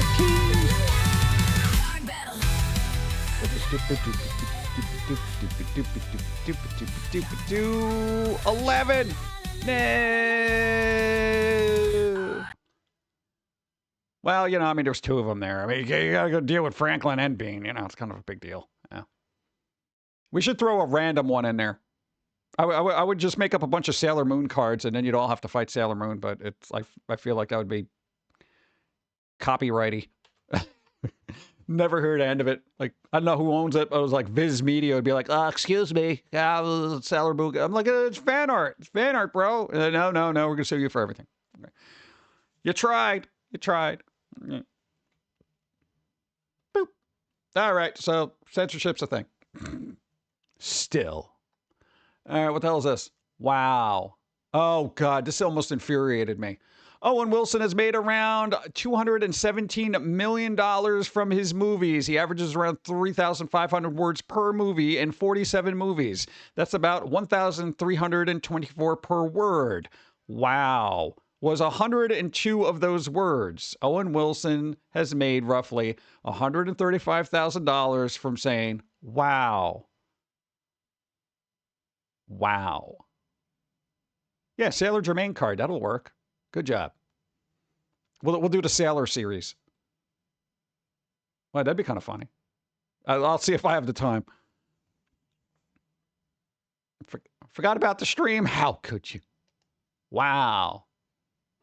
[SPEAKER 1] 11. No. Well, you know, I mean, there's 2 of them there. I mean, you gotta go deal with Franklin and Bean. You know, it's kind of a big deal. Yeah. We should throw a random one in there. I would just make up a bunch of Sailor Moon cards, and then you'd all have to fight Sailor Moon. But it's like I feel like that would be copyrighty. Never heard the end of it. Like, I don't know who owns it, but it was like Viz Media would be like, excuse me, Sailor Moon. I'm like, it's fan art. It's fan art, bro. No, we're going to sue you for everything. Okay. You tried. Yeah. Boop. All right, so censorship's a thing. Still. All right, what the hell is this? Wow. Oh, God, this almost infuriated me. Owen Wilson has made around $217 million from his movies. He averages around 3,500 words per movie in 47 movies. That's about 1,324 per word. Wow. Was 102 of those words. Owen Wilson has made roughly $135,000 from saying, wow. Wow. Yeah, Sailor Jermaine card. That'll work. Good job. We'll do the Sailor series. Well, that'd be kind of funny. I'll see if I have the time. Forgot about the stream? How could you? Wow.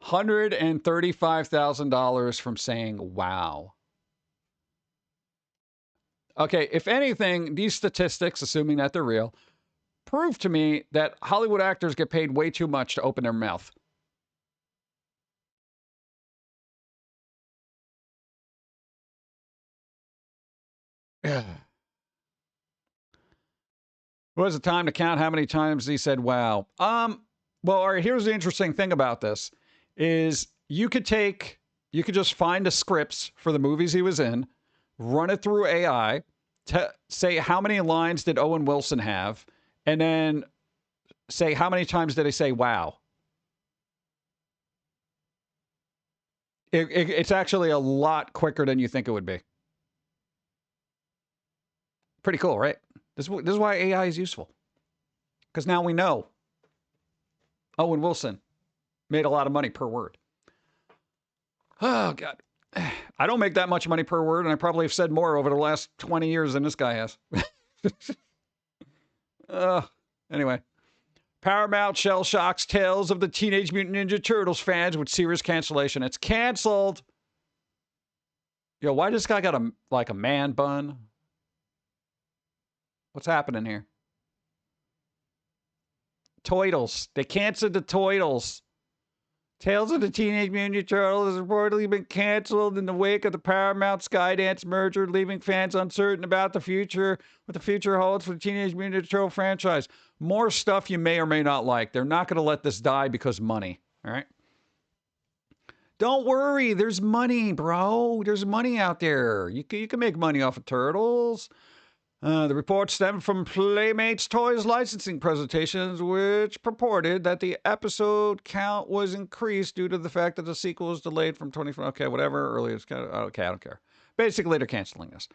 [SPEAKER 1] $135,000 from saying wow. Okay, if anything, these statistics, assuming that they're real, prove to me that Hollywood actors get paid way too much to open their mouth. Was the time to count how many times he said wow? Well, all right, here's the interesting thing about this is you could just find the scripts for the movies he was in, run it through AI, say how many lines did Owen Wilson have, and then say how many times did he say wow. It's actually a lot quicker than you think it would be. Pretty cool, right? This is why AI is useful. Because now we know Owen Wilson made a lot of money per word. Oh, God. I don't make that much money per word, and I probably have said more over the last 20 years than this guy has. Anyway. Paramount shell shocks Tales of the Teenage Mutant Ninja Turtles fans with serious cancellation. It's canceled. Yo, why this guy got a man bun? What's happening here? Toidles. They canceled the Toidles. Tales of the Teenage Mutant Ninja Turtles has reportedly been canceled in the wake of the Paramount Skydance merger, leaving fans uncertain about what the future holds for the Teenage Mutant Ninja Turtle franchise. More stuff you may or may not like. They're not going to let this die because money. All right? Don't worry. There's money, bro. There's money out there. You can make money off of Turtles. The report stemmed from Playmates Toys licensing presentations, which purported that the episode count was increased due to the fact that the sequel was delayed from 24. Okay, whatever. Earlier, it's kind of okay. I don't care. Basically, they're canceling this.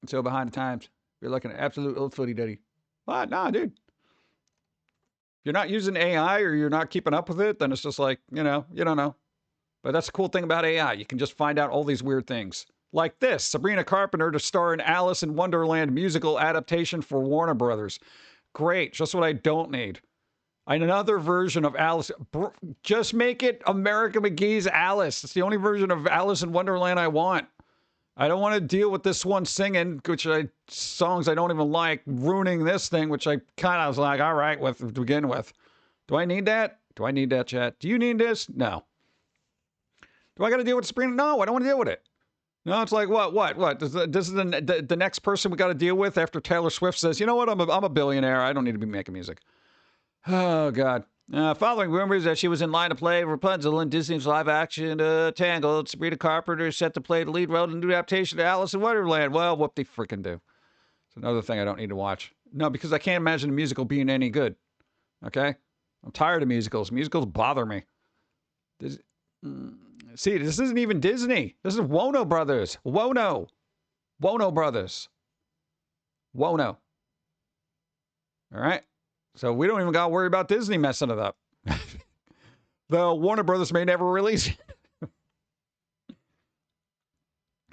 [SPEAKER 1] So behind the times, you're like an absolute old footy duddy. What? Nah, dude. If you're not using AI or you're not keeping up with it, then it's just like, you know, you don't know. But that's the cool thing about AI. You can just find out all these weird things. Like this, Sabrina Carpenter to star in Alice in Wonderland musical adaptation for Warner Brothers. Great, just what I don't need. Another version of Alice. Just make it America McGee's Alice. It's the only version of Alice in Wonderland I want. I don't want to deal with this one singing, songs I don't even like, ruining this thing, which I kind of was like, all right, with to begin with. Do I need that? Do I need that, chat? Do you need this? No. Do I got to deal with Sabrina? No, I don't want to deal with it. No, it's like, what? This is the next person we got to deal with after Taylor Swift says, you know what, I'm a billionaire. I don't need to be making music. Oh, God. Following rumors that she was in line to play Rapunzel in Disney's live-action Tangled, Sabrina Carpenter is set to play the lead role in the new adaptation of Alice in Wonderland. Well, whoop-de-frickin' do. It's another thing I don't need to watch. No, because I can't imagine a musical being any good. Okay? I'm tired of musicals. Musicals bother me. See, this isn't even Disney. This is Wono Brothers. Wono Brothers. Wono. All right? So we don't even got to worry about Disney messing it up. Though Warner Brothers may never release it.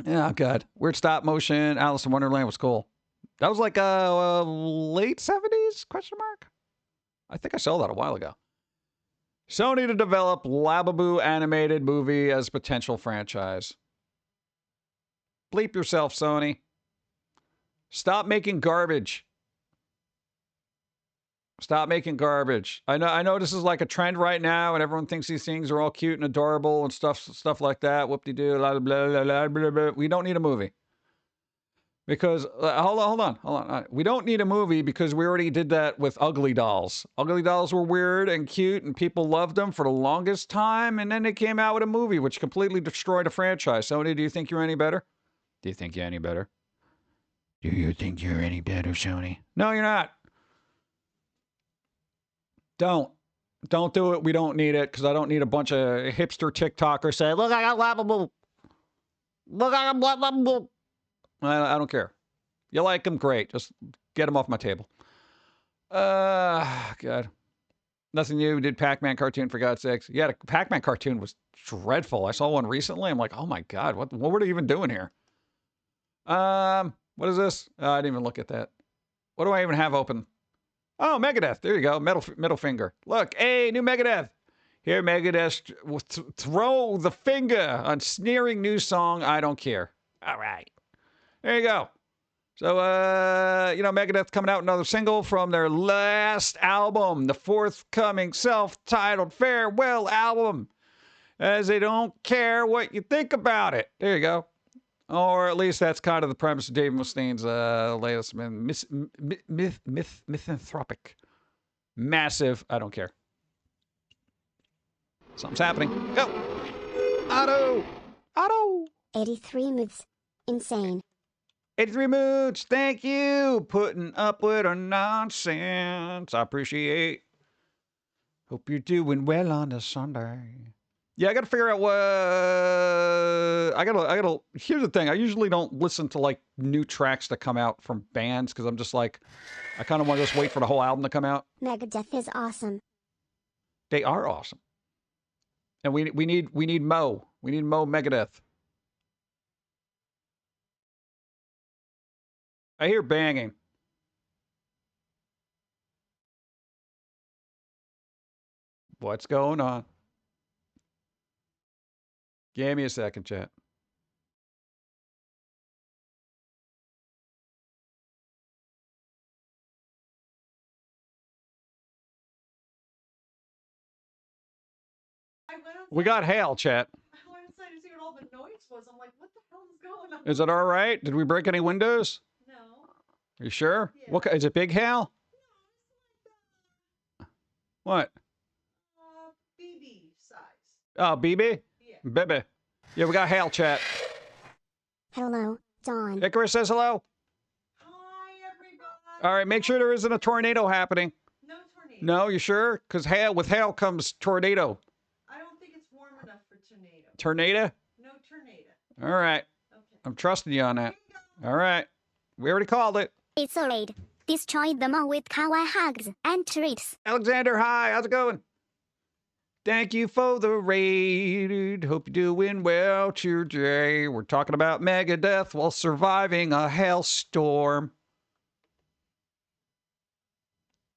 [SPEAKER 1] Oh, God. Weird stop motion. Alice in Wonderland was cool. That was like late 70s? Question mark? I think I saw that a while ago. Sony to develop Lababoo animated movie as potential franchise. Bleep yourself, Sony. Stop making garbage. Stop making garbage. I know this is like a trend right now, and everyone thinks these things are all cute and adorable and stuff like that. Whoop-de-doo, blah, blah, blah, blah, blah, blah. We don't need a movie. Because, hold on. We don't need a movie because we already did that with Ugly Dolls. Ugly Dolls were weird and cute, and people loved them for the longest time, and then they came out with a movie which completely destroyed a franchise. Sony, do you think you're any better? Do you think you're any better? Do you think you're any better, Sony? No, you're not. Don't do it. We don't need it because I don't need a bunch of hipster TikTokers saying, look, I got Lababoo. Look, I got Lababoo. I don't care. You like them? Great. Just get them off my table. God. Nothing new. Did Pac-Man cartoon, for God's sakes. Yeah, the Pac-Man cartoon was dreadful. I saw one recently. I'm like, oh my God, what were they even doing here? What is this? I didn't even look at that. What do I even have open? Oh, Megadeth. There you go. Middle finger. Look, hey, new Megadeth. Here, Megadeth, throw the finger on sneering new song, I Don't Care. All right. There you go. So, Megadeth coming out with another single from their last album, the forthcoming self-titled farewell album, as they don't care what you think about it. There you go. Or at least that's kind of the premise of Dave Mustaine's latest misanthropic, massive, I don't care. Something's happening. Go! Otto!
[SPEAKER 2] 83 moves. Insane.
[SPEAKER 1] 83 moods, thank you. Putting up with our nonsense. I appreciate. Hope you're doing well on a Sunday. Yeah, I gotta figure out what I gotta here's the thing. I usually don't listen to like new tracks that come out from bands because I'm just like I kind of want to just wait for the whole album to come out.
[SPEAKER 2] Megadeth is awesome.
[SPEAKER 1] They are awesome. And we need Mo. We need Mo Megadeth. I hear banging. What's going on? Give me a second, chat. We got hail, chat.
[SPEAKER 6] I went inside to see what all the noise was. I'm like, what the hell is going on?
[SPEAKER 1] Is it all right? Did we break any windows?
[SPEAKER 6] No.
[SPEAKER 1] You sure?
[SPEAKER 6] Yeah.
[SPEAKER 1] What is it? Big hail? What?
[SPEAKER 6] BB size.
[SPEAKER 1] Oh, BB?
[SPEAKER 6] Yeah.
[SPEAKER 1] Baby. Yeah, we got hail, chat.
[SPEAKER 2] Hello, Dawn.
[SPEAKER 1] Icarus says hello. All right, make sure there isn't a tornado happening.
[SPEAKER 6] No tornado.
[SPEAKER 1] No, you sure? Because with hail comes tornado.
[SPEAKER 6] I don't think it's warm enough for tornado.
[SPEAKER 1] Tornado?
[SPEAKER 6] No tornado.
[SPEAKER 1] All right.
[SPEAKER 6] Okay.
[SPEAKER 1] I'm trusting you on that. All right. We already called it.
[SPEAKER 2] It's a raid. Destroy them all with kawaii hugs and treats.
[SPEAKER 1] Alexander, hi. How's it going? Thank you for the raid. Hope you're doing well today. We're talking about Megadeth while surviving a hailstorm.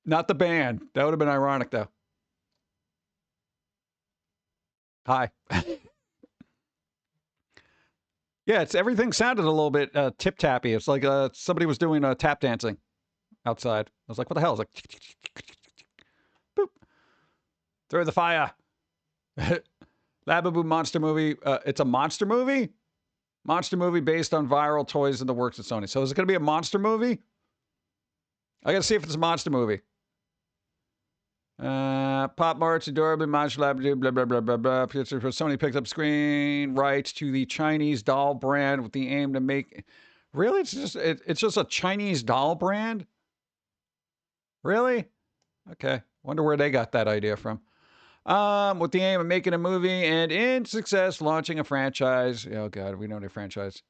[SPEAKER 1] Not the band. That would have been ironic, though. Hi. Yeah, everything sounded a little bit tip-tappy. It's like somebody was doing tap dancing outside. I was like, what the hell? It's like, boop. Through the fire. Lababoo monster movie. It's a monster movie? Monster movie based on viral toys in the works at Sony. So is it going to be a monster movie? I got to see if it's a monster movie. Pop Marts, adorably monster Lababoo, blah, blah, blah, blah, blah. Sony picked up screen rights to the Chinese doll brand with the aim to make... Really? It's just a Chinese doll brand? Really? Okay. Wonder where they got that idea from. With the aim of making a movie and in success, launching a franchise. Oh, God, we know the franchise.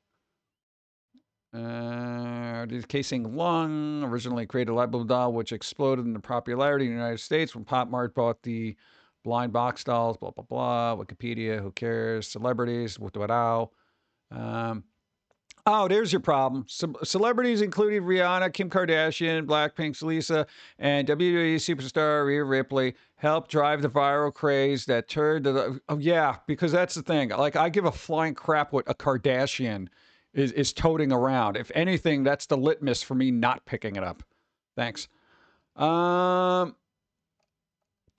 [SPEAKER 1] Casing Lung originally created a Lababoo doll, which exploded into popularity in the United States when Pop Mart bought the blind box dolls, blah, blah, blah. Wikipedia, who cares? Celebrities, wow. Oh, there's your problem. Celebrities including Rihanna, Kim Kardashian, Blackpink's Lisa, and WWE superstar Rhea Ripley helped drive the viral craze that turned to the... Oh, yeah, because that's the thing. Like, I give a flying crap what a Kardashian is toting around. If anything, that's the litmus for me not picking it up. Thanks. So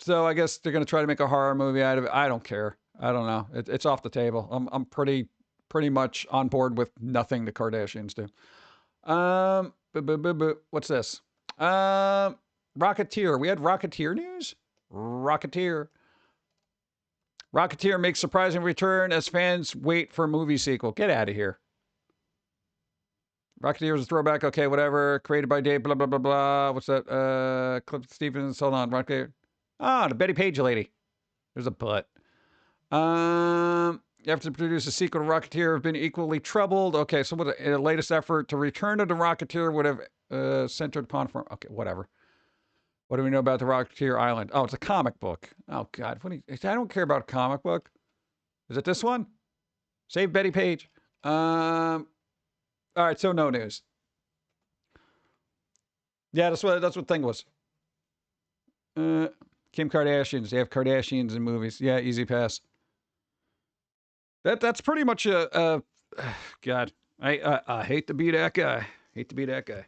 [SPEAKER 1] I guess they're going to try to make a horror movie out of it. I don't care. I don't know. It's off the table. I'm pretty much on board with nothing the Kardashians do. What's this? Rocketeer. We had Rocketeer news? Rocketeer makes surprising return as fans wait for a movie sequel. Get out of here. Rocketeer was a throwback. Okay, whatever. Created by Dave, blah, blah, blah, blah. What's that? Cliff Stevens. Hold on. Rocketeer. Ah, the Betty Page lady. There's a butt. After to produce a sequel to Rocketeer have been equally troubled. Okay, so what the latest effort to return to the Rocketeer would have centered upon... Okay, whatever. What do we know about the Rocketeer Island? Oh, it's a comic book. Oh, God. I don't care about a comic book. Is it this one? Save Betty Page. All right, so no news. Yeah, that's what thing was. Kim Kardashians. They have Kardashians in movies. Yeah, easy pass. That's pretty much a God. I hate to be that guy. Hate to be that guy.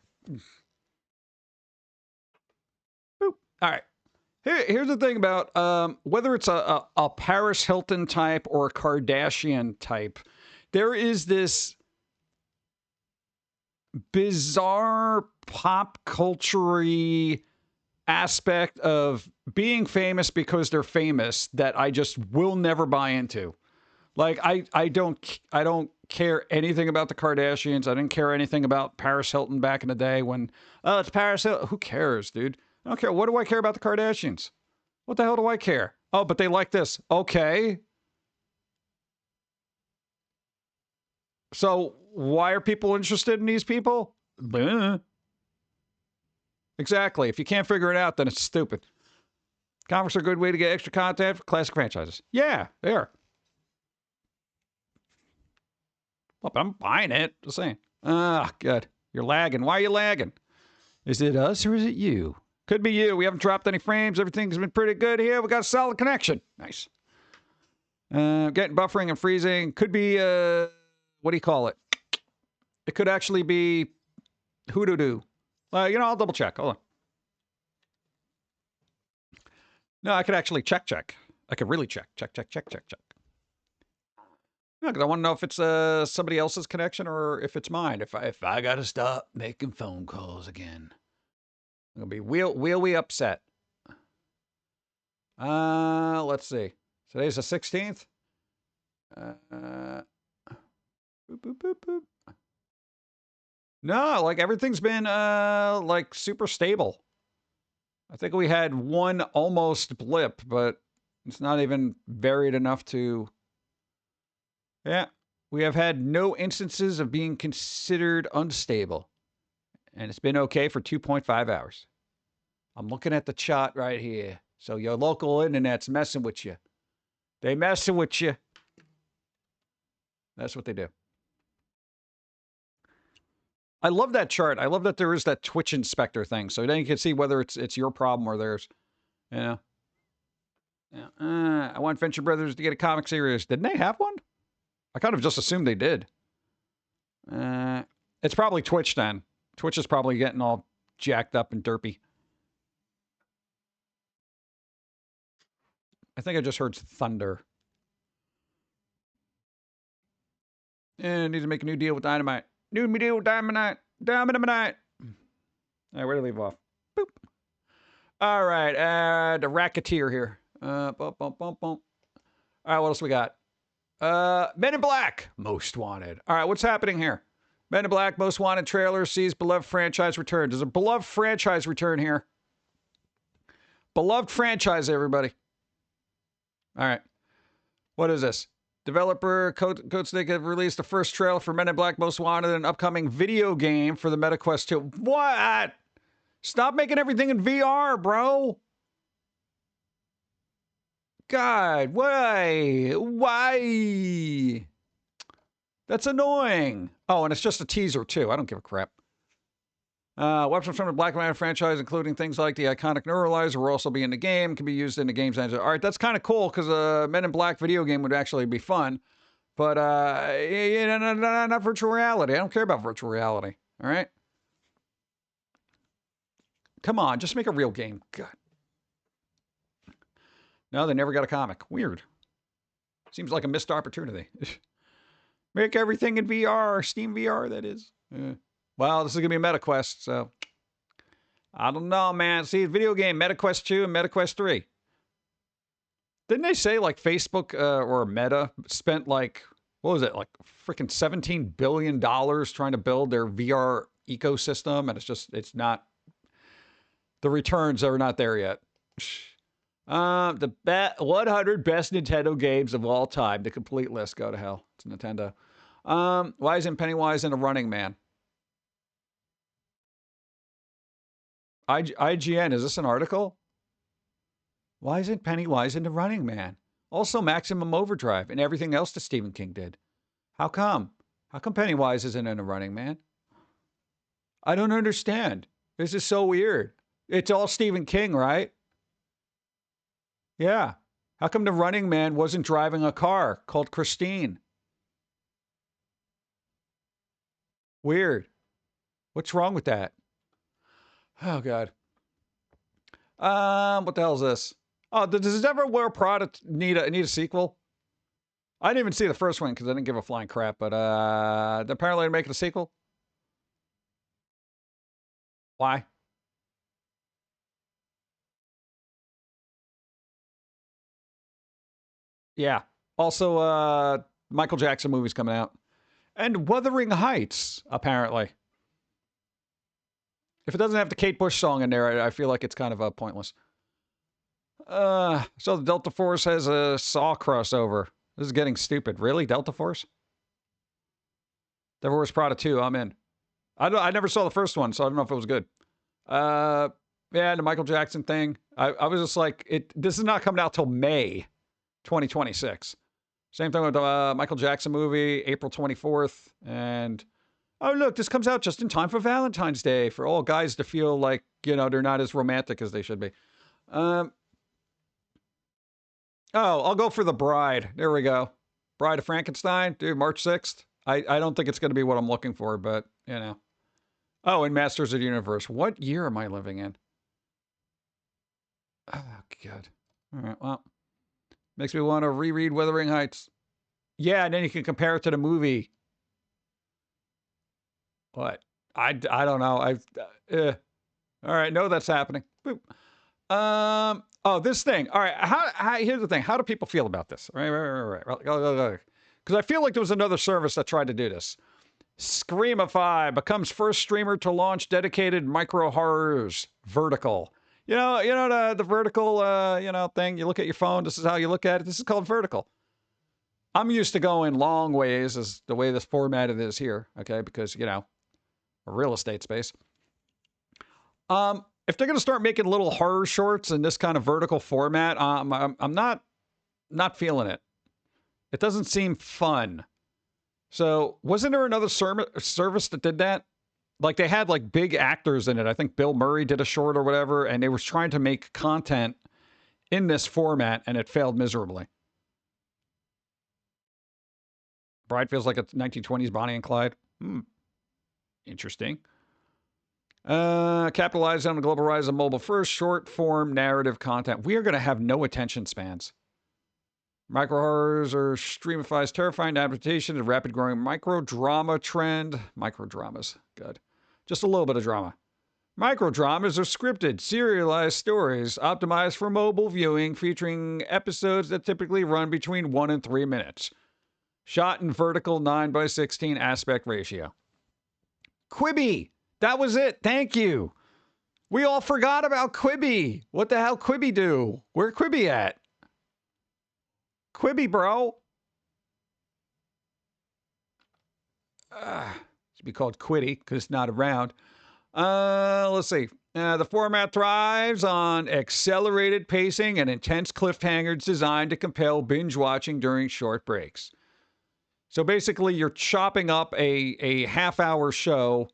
[SPEAKER 1] Boop. All right. Here's the thing about whether it's a Paris Hilton type or a Kardashian type, there is this bizarre pop culture-y aspect of being famous because they're famous that I just will never buy into. Like, I don't care anything about the Kardashians. I didn't care anything about Paris Hilton back in the day when, oh, it's Paris Hilton. Who cares, dude? I don't care. What do I care about the Kardashians? What the hell do I care? Oh, but they like this. Okay. So why are people interested in these people? Exactly. If you can't figure it out, then it's stupid. Comics are a good way to get extra content for classic franchises. Yeah, they are. Well, I'm buying it. Just saying. Ah, good. You're lagging. Why are you lagging? Is it us or is it you? Could be you. We haven't dropped any frames. Everything's been pretty good here. We got a solid connection. Nice. Getting buffering and freezing. Could be, what do you call it? It could actually be hoodoo-doo. I'll double check. Hold on. No, I could actually check. I could really check. Check. No, because I want to know if it's somebody else's connection or if it's mine. If I got to stop making phone calls again, I'm gonna be wheelly upset. Let's see. Today's the 16th. Boop. No, like everything's been like super stable. I think we had one almost blip, but it's not even varied enough to. Yeah, we have had no instances of being considered unstable, and it's been okay for 2.5 hours. I'm looking at the chart right here. So your local internet's messing with you. They messing with you. That's what they do. I love that chart. I love that there is that Twitch inspector thing. So then you can see whether it's your problem or theirs. You know? Yeah. I want Venture Brothers to get a comic series. Didn't they have one? I kind of just assumed they did. It's probably Twitch then. Twitch is probably getting all jacked up and derpy. I think I just heard thunder. And need to make a new deal with Dynamite. New deal with Dynamite. Dynamite. All right, where to leave off? Boop. All right, the Racketeer here. All right, what else we got? Men in Black, Most Wanted. All right, what's happening here? Men in Black, Most Wanted trailer sees beloved franchise return. There's a beloved franchise return here. Beloved franchise, everybody. All right. What is this? Developer Codesnake have released the first trailer for Men in Black Most Wanted, an upcoming video game for the MetaQuest 2. What? Stop making everything in VR, bro. God, why? Why? That's annoying. Oh, and it's just a teaser, too. I don't give a crap. Weapons from the Black Man franchise, including things like the iconic Neuralizer, will also be in the game. Can be used in the game's engine. All right, that's kind of cool because a Men in Black video game would actually be fun. But not virtual reality. I don't care about virtual reality. All right. Come on, just make a real game. God. No, they never got a comic. Weird. Seems like a missed opportunity. Make everything in VR, Steam VR, that is. Well, this is going to be a MetaQuest, so I don't know, man. See, video game, MetaQuest 2 and MetaQuest 3. Didn't they say, like, Facebook or Meta spent, like, what was it, like, freaking $17 billion trying to build their VR ecosystem, and it's not, the returns are not there yet. The 100 best Nintendo games of all time, the complete list, go to hell. It's Nintendo. Why isn't Pennywise in a Running Man? IGN, is this an article? Why isn't Pennywise in the Running Man? Also Maximum Overdrive and everything else that Stephen King did. How come? How come Pennywise isn't in a Running Man? I don't understand. This is so weird. It's all Stephen King, right? Yeah. How come the Running Man wasn't driving a car called Christine? Weird. What's wrong with that? Oh, God. What the hell is this? Oh, does Everywhere Prada need a sequel? I didn't even see the first one because I didn't give a flying crap, but apparently they're making a sequel. Why? Yeah. Also, Michael Jackson movie's coming out. And Wuthering Heights, apparently. If it doesn't have the Kate Bush song in there, I feel like it's kind of pointless. So the Delta Force has a Saw crossover. This is getting stupid. Really? Delta Force? Devil Wears Prada 2, I'm in. I never saw the first one, so I don't know if it was good. Yeah, the Michael Jackson thing. I was just like, this is not coming out till May 2026. Same thing with the Michael Jackson movie, April 24th. And, oh, look, this comes out just in time for Valentine's Day for all guys to feel like, you know, they're not as romantic as they should be. Oh, I'll go for The Bride. There we go. Bride of Frankenstein, dude, March 6th. I don't think it's going to be what I'm looking for, but, you know. Oh, and Masters of the Universe. What year am I living in? Oh, God. All right, well. Makes me want to reread Wuthering Heights. Yeah, and then you can compare it to the movie. What? I don't know. All right, no, that's happening. Boop. Oh, this thing. All right, here's the thing. How do people feel about this? Right. Because I feel like there was another service that tried to do this. Screamify becomes first streamer to launch dedicated micro horrors vertical. The vertical thing. You look at your phone. This is how you look at it. This is called vertical. I'm used to going long ways, is the way this formatted is here. Okay, because a real estate space. If they're gonna start making little horror shorts in this kind of vertical format, I'm not feeling it. It doesn't seem fun. So, wasn't there another service that did that? Like, they had, like, big actors in it. I think Bill Murray did a short or whatever, and they were trying to make content in this format, and it failed miserably. Bride feels like a 1920s Bonnie and Clyde. Interesting. Capitalize on the global rise of mobile first, short-form narrative content. We are going to have no attention spans. Micro horrors or streamifies terrifying adaptation of rapid growing micro drama trend. Micro dramas, good. Just a little bit of drama. Micro dramas are scripted, serialized stories optimized for mobile viewing, featuring episodes that typically run between 1 and 3 minutes. Shot in vertical 9:16 aspect ratio. Quibi, that was it. Thank you. We all forgot about Quibi. What the hell Quibi do? Where Quibi at? Quibi, bro. Should be called Quiddy because it's not around. Let's see. The format thrives on accelerated pacing and intense cliffhangers designed to compel binge watching during short breaks. So basically, you're chopping up a half-hour show,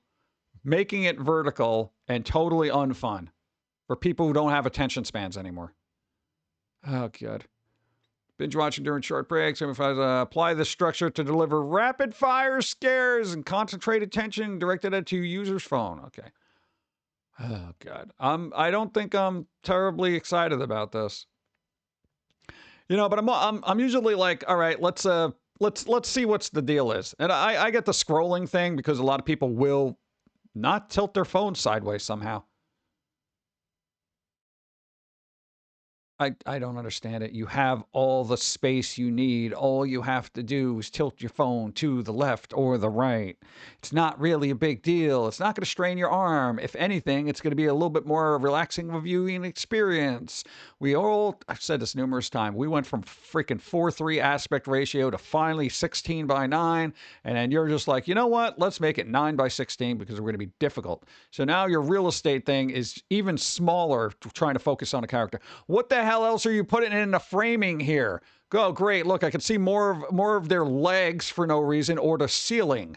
[SPEAKER 1] making it vertical, and totally unfun for people who don't have attention spans anymore. Oh, God. Binge watching during short breaks. Apply this structure to deliver rapid fire scares and concentrated tension directed at your user's phone. Okay. Oh God. I don't think I'm terribly excited about this. But I'm usually like, all right, let's see what's the deal is. And I get the scrolling thing because a lot of people will not tilt their phone sideways somehow. I don't understand it. You have all the space you need. All you have to do is tilt your phone to the left or the right. It's not really a big deal. It's not going to strain your arm. If anything, it's going to be a little bit more relaxing of a viewing experience. I've said this numerous times, we went from freaking 4:3 aspect ratio to finally 16:9. And then you're just like, you know what? Let's make it 9:16 because we're going to be difficult. So now your real estate thing is even smaller, trying to focus on a character. What the hell else are you putting in the framing here? Oh, great. Look, I can see more of their legs for no reason or the ceiling.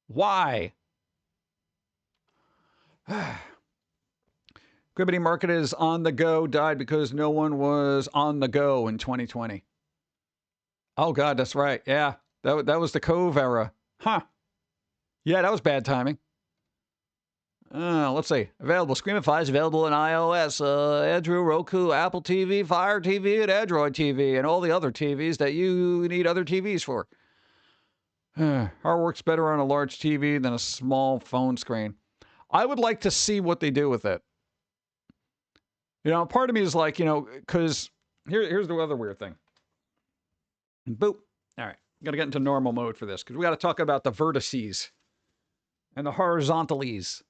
[SPEAKER 1] Why? Quibbity Market is on the go, died because no one was on the go in 2020. Oh, God, that's right. Yeah, that was the Cove era. Huh. Yeah, that was bad timing. Let's see. Available. Screamify is available in iOS, Android, Roku, Apple TV, Fire TV, and Android TV, and all the other TVs that you need other TVs for. Hardware works better on a large TV than a small phone screen. I would like to see what they do with it. Part of me is like, because here's the other weird thing. Boop. All right. Got to get into normal mode for this because we got to talk about the vertices and the horizontalies.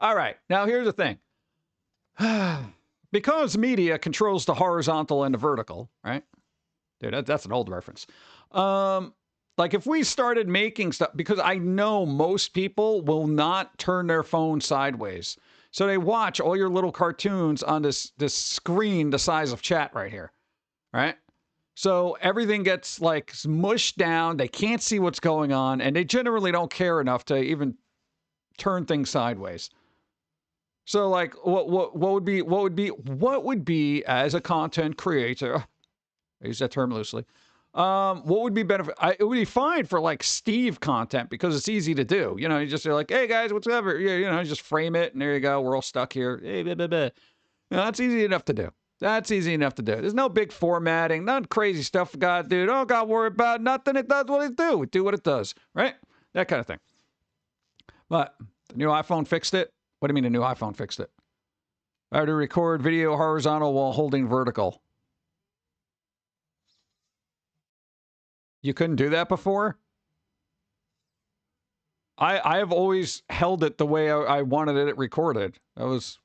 [SPEAKER 1] All right, now here's the thing. Because media controls the horizontal and the vertical, right? Dude, that's an old reference. Like if we started making stuff, because I know most people will not turn their phone sideways. So they watch all your little cartoons on this screen the size of chat right here, right? So everything gets like mushed down. They can't see what's going on, and they generally don't care enough to even turn things sideways. So like what would be as a content creator, I use that term loosely, what would be benefit? It would be fine for like Steve content because it's easy to do. You just say like, hey guys, whatever. You just frame it and there you go. We're all stuck here. Hey, blah, blah, blah. That's easy enough to do. There's no big formatting, none crazy stuff. God, dude, don't got worry about nothing. It does what it do. It do what it does, right? That kind of thing. But the new iPhone fixed it. What do you mean the new iPhone fixed it? How to record video horizontal while holding vertical. You couldn't do that before? I have always held it the way I wanted it recorded. That was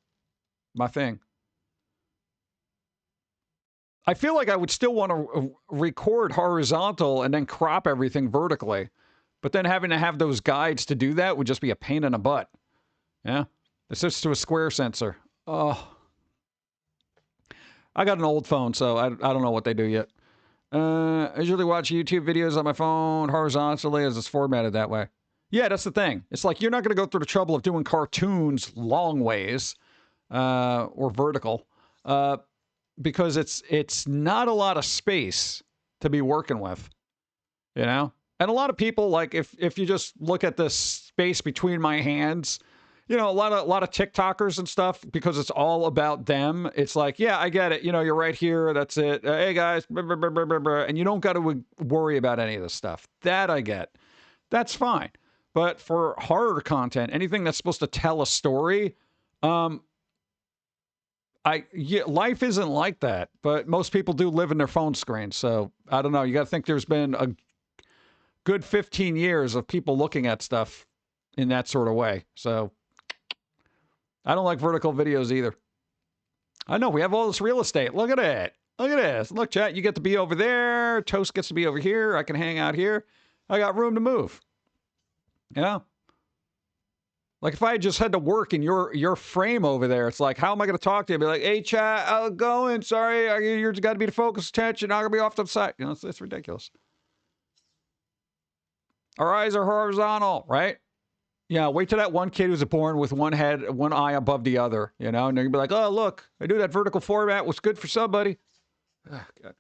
[SPEAKER 1] my thing. I feel like I would still want to record horizontal and then crop everything vertically. But then having to have those guides to do that would just be a pain in the butt. Yeah? It's just to a square sensor. Oh. I got an old phone, so I don't know what they do yet. I usually watch YouTube videos on my phone horizontally as it's formatted that way. Yeah, that's the thing. It's like you're not going to go through the trouble of doing cartoons long ways or vertical because it's not a lot of space to be working with, you know? And a lot of people, like, if you just look at the space between my hands, you know, a lot of TikTokers and stuff, because it's all about them. It's like, yeah, I get it. You know, you're right here. That's it. Hey, guys. Blah, blah, blah, blah, blah, blah. And you don't got to worry about any of this stuff. That I get. That's fine. But for horror content, anything that's supposed to tell a story, life isn't like that. But most people do live in their phone screens. So, I don't know. You got to think there's been a good 15 years of people looking at stuff in that sort of way. So, I don't like vertical videos either. I know, we have all this real estate. Look at it. Look at this. Look, chat, you get to be over there. Toast gets to be over here. I can hang out here. I got room to move. You know? Like, if I had just had to work in your frame over there, it's like, how am I going to talk to you? I'd be like, hey, chat, how's it going? Sorry, you're got to be the focus attention. I'm going to be off to the side. You know, it's ridiculous. Our eyes are horizontal, right? Yeah, wait till that one kid who's born with one head, one eye above the other, you know? And they're going to be like, oh, look, I knew that vertical format was good for somebody. Oh, God.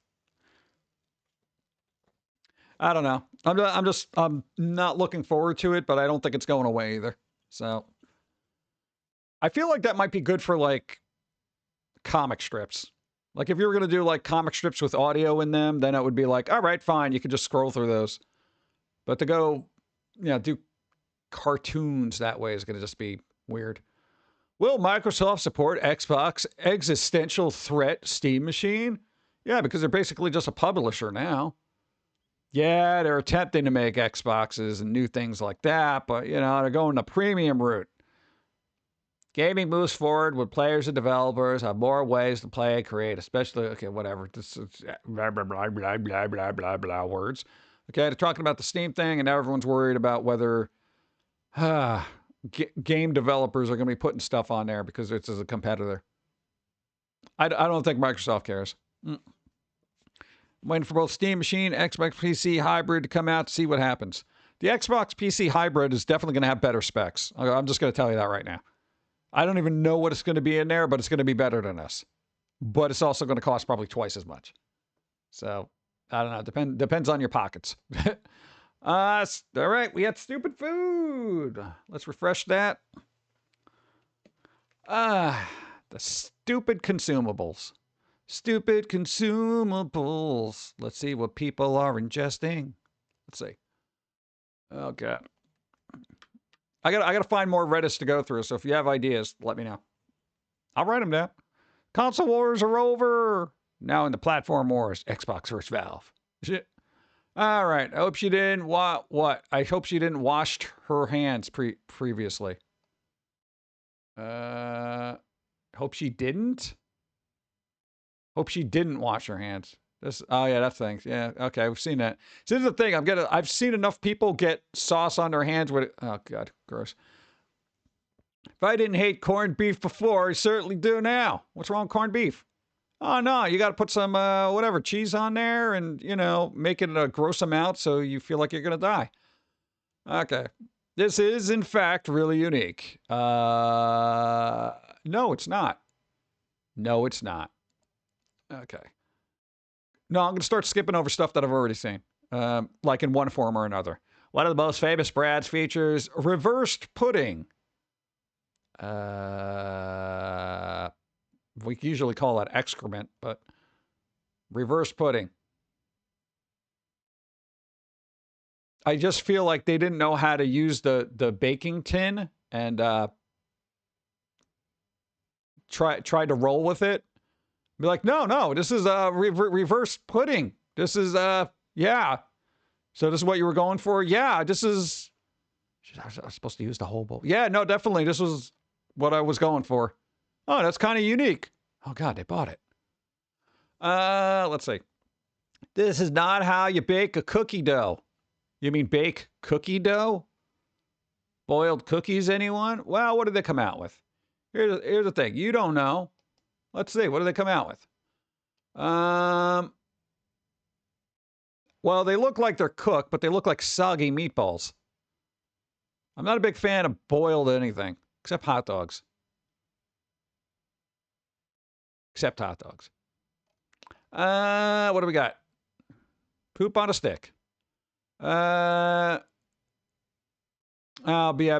[SPEAKER 1] I don't know. I'm not looking forward to it, but I don't think it's going away either. So I feel like that might be good for, like, comic strips. Like, if you were going to do, like, comic strips with audio in them, then it would be like, all right, fine, you could just scroll through those. But to go, you know, do cartoons that way is going to just be weird. Will Microsoft support Xbox existential threat Steam machine? Yeah, because they're basically just a publisher now. Yeah, they're attempting to make Xboxes and new things like that, but, you know, they're going the premium route. Gaming moves forward when players and developers have more ways to play and create, especially, okay, whatever. This is blah, blah, blah, blah, blah, blah, blah, blah words. Okay, they're talking about the Steam thing, and now everyone's worried about whether game developers are going to be putting stuff on there because it's as a competitor. I don't think Microsoft cares. I'm waiting for both Steam Machine, Xbox PC hybrid to come out to see what happens. The Xbox PC hybrid is definitely going to have better specs. I'm just going to tell you that right now. I don't even know what it's going to be in there, but it's going to be better than this. But it's also going to cost probably twice as much. So, I don't know. Depends on your pockets. All right, we had stupid food. Let's refresh that. The stupid consumables. Stupid consumables. Let's see what people are ingesting. Let's see. Okay. I gotta find more Reddits to go through, so if you have ideas, let me know. I'll write them down. Console wars are over. Now in the platform wars, Xbox versus Valve. Shit. All right. I hope she didn't what? I hope she didn't wash her hands previously. Hope she didn't. Hope she didn't wash her hands. Oh yeah, that thing. Yeah. Okay, we've seen that. So this is the thing. I've seen enough people get sauce on their hands with it. Oh God, gross. If I didn't hate corned beef before, I certainly do now. What's wrong with corned beef? Oh, no, you got to put some, whatever, cheese on there and, you know, make it a gross amount so you feel like you're going to die. Okay. This is, in fact, really unique. No, it's not. No, it's not. Okay. No, I'm going to start skipping over stuff that I've already seen, like in one form or another. One of the most famous Brad's features, reversed pudding. We usually call that excrement, but reverse pudding. I just feel like they didn't know how to use the baking tin and try to roll with it. Be like, no, this is reverse pudding. This is yeah. So this is what you were going for? Yeah, this is I was supposed to use the whole bowl. Yeah, no, definitely. This was what I was going for. Oh, that's kind of unique. Oh, God, they bought it. Let's see. This is not how you bake a cookie dough. You mean bake cookie dough? Boiled cookies, anyone? Well, what did they come out with? Here's the thing. You don't know. Let's see. What did they come out with? Well, they look like they're cooked, but they look like soggy meatballs. I'm not a big fan of boiled anything, except hot dogs. Except hot dogs. What do we got? Poop on a stick. Yeah,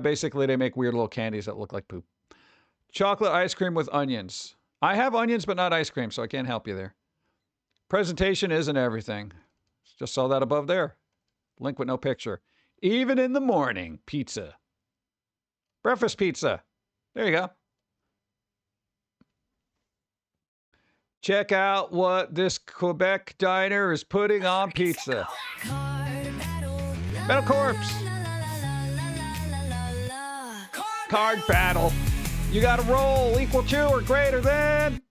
[SPEAKER 1] basically they make weird little candies that look like poop. Chocolate ice cream with onions. I have onions, but not ice cream, so I can't help you there. Presentation isn't everything. Just saw that above there. Link with no picture. Even in the morning, pizza. Breakfast pizza. There you go. Check out what this Quebec diner is putting on pizza. Metal Corpse. Card battle. You gotta roll equal to or greater than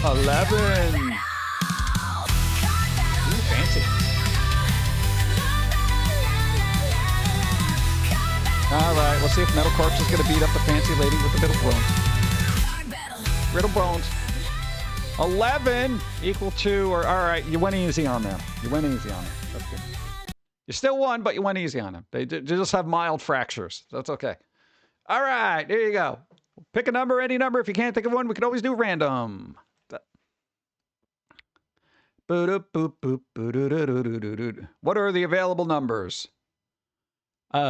[SPEAKER 1] 11. Ooh, fancy. All right, let's see if Metal Corpse is gonna beat up the fancy lady with the middle bones. Riddle bones. 11 equal to, or all right, you went easy on them. You went easy on them. That's good. You still won, but you went easy on them. They just have mild fractures. That's okay. All right, there you go. Pick a number, any number. If you can't think of one, we can always do random. What are the available numbers? We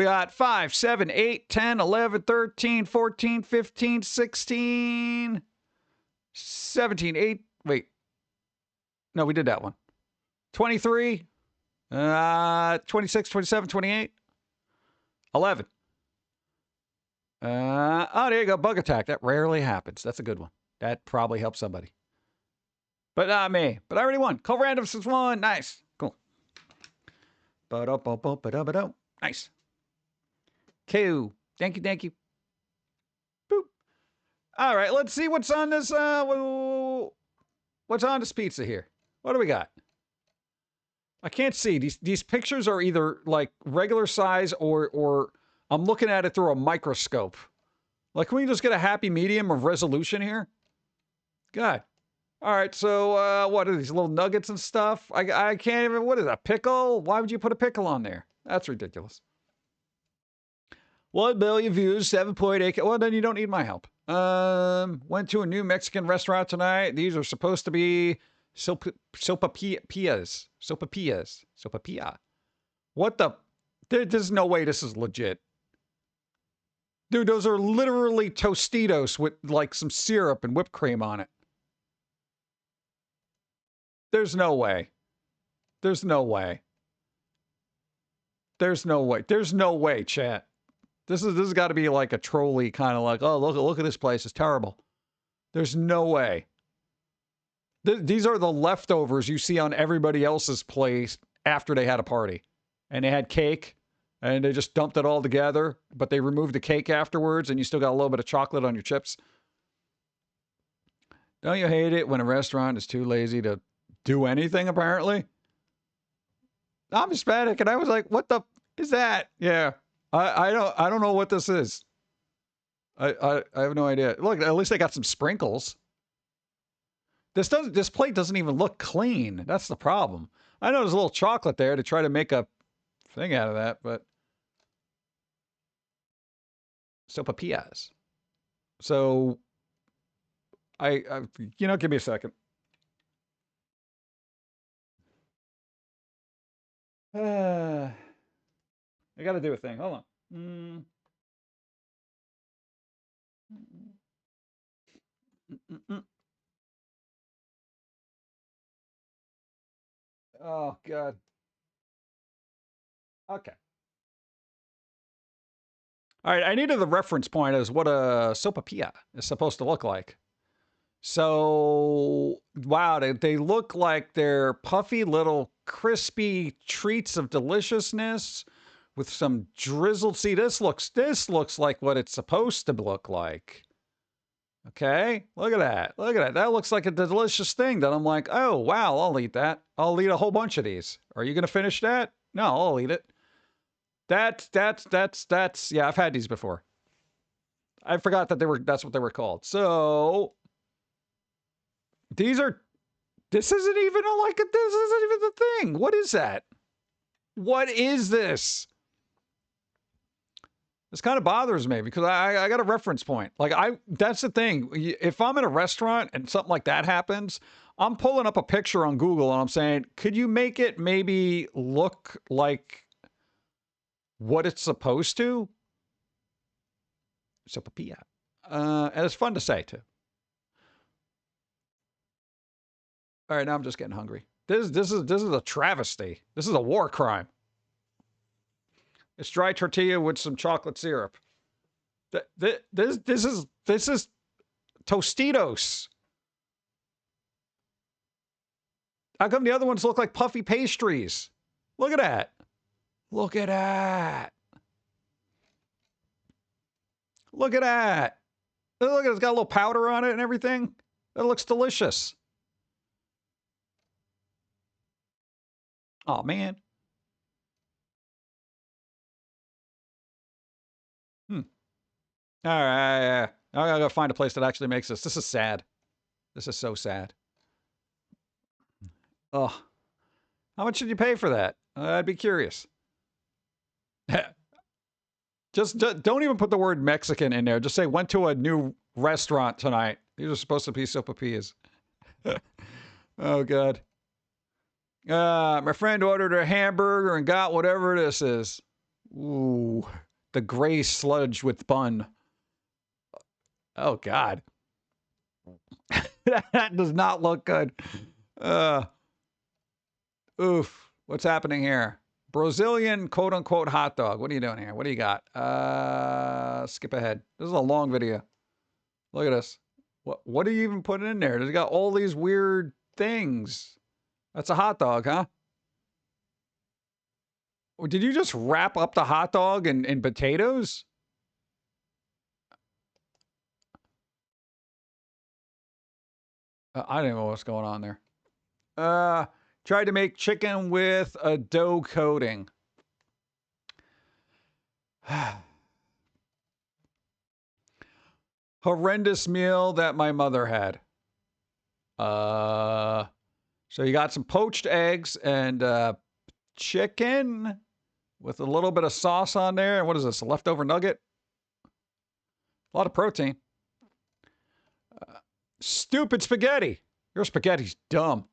[SPEAKER 1] got 5, 7, 8, 10, 11, 13, 14, 15, 16, 17, 8. Wait. No, we did that one. 23, 26, 27, 28, 11. Oh, there you go. Bug attack. That rarely happens. That's a good one. That probably helps somebody. But not me. But I already won. Call random since one. Nice. Cool. Nice. Cool. Thank you, thank you. Boop. All right, let's see what's on this. What's on this pizza here? What do we got? I can't see. These pictures are either like regular size or I'm looking at it through a microscope. Like, can we just get a happy medium of resolution here? God. All right, so what are these little nuggets and stuff? I can't even. What is that? Pickle? Why would you put a pickle on there? That's ridiculous. 1 million views, 7.8. Well, then you don't need my help. Went to a new Mexican restaurant tonight. These are supposed to be sopapillas. Sopapilla. What the? There's no way this is legit. Dude, those are literally Tostitos with like some syrup and whipped cream on it. There's no way. There's no way. There's no way. There's no way, chat. This has got to be like a trolley kind of like, oh, look at this place. It's terrible. There's no way. These are the leftovers you see on everybody else's place after they had a party. And they had cake, and they just dumped it all together, but they removed the cake afterwards, and you still got a little bit of chocolate on your chips. Don't you hate it when a restaurant is too lazy to do anything, apparently? I'm Hispanic, and I was like, what the is that? Yeah. I don't know what this is. I have no idea. Look, at least they got some sprinkles. This plate doesn't even look clean. That's the problem. I know there's a little chocolate there to try to make a thing out of that, but sopapillas. So I give me a second. I got to do a thing. Hold on. Oh, God. Okay. All right, I needed the reference point as what a sopapilla is supposed to look like. So, wow, they look like they're puffy little crispy treats of deliciousness with some drizzled. See, this looks like what it's supposed to look like. Okay, look at that. Look at that. That looks like a delicious thing that I'm like, oh, wow, I'll eat that. I'll eat a whole bunch of these. Are you going to finish that? No, I'll eat it. That's, yeah, I've had these before. I forgot that that's what they were called. So, this isn't even this isn't even the thing. What is that? What is this? This kind of bothers me because I got a reference point. Like that's the thing. If I'm in a restaurant and something like that happens, I'm pulling up a picture on Google and I'm saying, could you make it maybe look like what it's supposed to? Sopapilla. And it's fun to say too. All right, now I'm just getting hungry. This is a travesty. This is a war crime. It's dry tortilla with some chocolate syrup. This is Tostitos. How come the other ones look like puffy pastries? Look at that. Look at that. Look at that. Look at it. It's got a little powder on it and everything. That looks delicious. Oh, man. All right. I gotta go find a place that actually makes this. This is sad. This is so sad. Oh. How much did you pay for that? I'd be curious. Just don't even put the word Mexican in there. Just say, went to a new restaurant tonight. These are supposed to be sopapillas. Oh, God. My friend ordered a hamburger and got whatever this is. Ooh. The gray sludge with bun. Oh, God. That does not look good. Oof. What's happening here? Brazilian quote-unquote hot dog. What are you doing here? What do you got? Skip ahead. This is a long video. Look at this. What are you even putting in there? It's got all these weird things. That's a hot dog, huh? Or did you just wrap up the hot dog in potatoes? I don't know what's going on there. Tried to make chicken with a dough coating. Horrendous meal that my mother had. So you got some poached eggs and chicken with a little bit of sauce on there. And what is this, a leftover nugget? A lot of protein. Stupid spaghetti. Your spaghetti's dumb.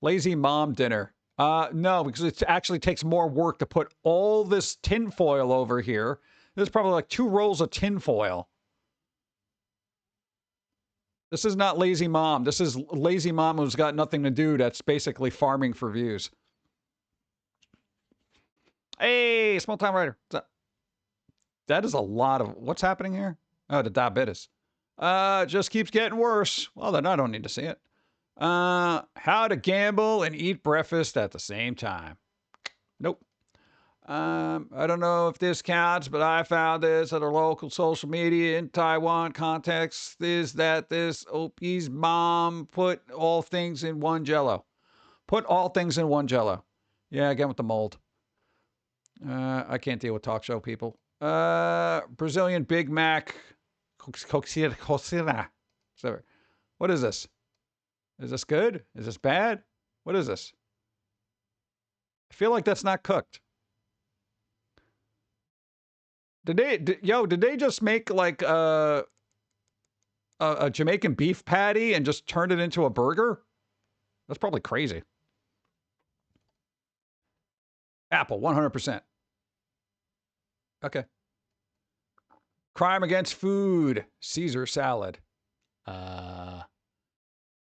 [SPEAKER 1] Lazy mom dinner. No, because it actually takes more work to put all this tin foil over here. There's probably like 2 rolls of tin foil. This is not lazy mom. This is lazy mom who's got nothing to do. That's basically farming for views. Hey, small time writer. What's up? That is a lot of... What's happening here? Oh, the diabetes. Just keeps getting worse. Well, then I don't need to see it. How to gamble and eat breakfast at the same time. Nope. I don't know if this counts, but I found this at a local social media in Taiwan context. This Opie's mom put all things in one Jello. Put all things in one Jello. Yeah, again with the mold. I can't deal with talk show people. Brazilian Big Mac. Cocina. What is this? Is this good? Is this bad? What is this? I feel like that's not cooked. Did they just make like a Jamaican beef patty and just turn it into a burger? That's probably crazy. Apple, 100%. Okay. Crime against food. Caesar salad.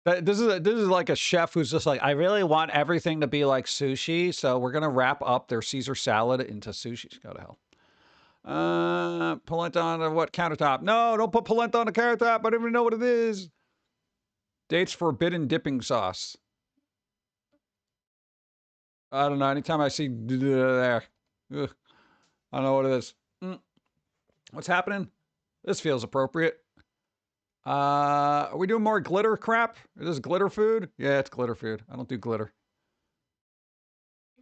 [SPEAKER 1] This is like a chef who's just like, I really want everything to be like sushi, so we're gonna wrap up their Caesar salad into sushi. Go to hell. Polenta on the what countertop? No, don't put polenta on the countertop. I don't even know what it is. Dates forbidden dipping sauce. I don't know. Anytime I see there, ugh, I don't know what it is. What's happening? This feels appropriate. Are we doing more glitter crap? Is this glitter food? Yeah, it's glitter food. I don't do glitter.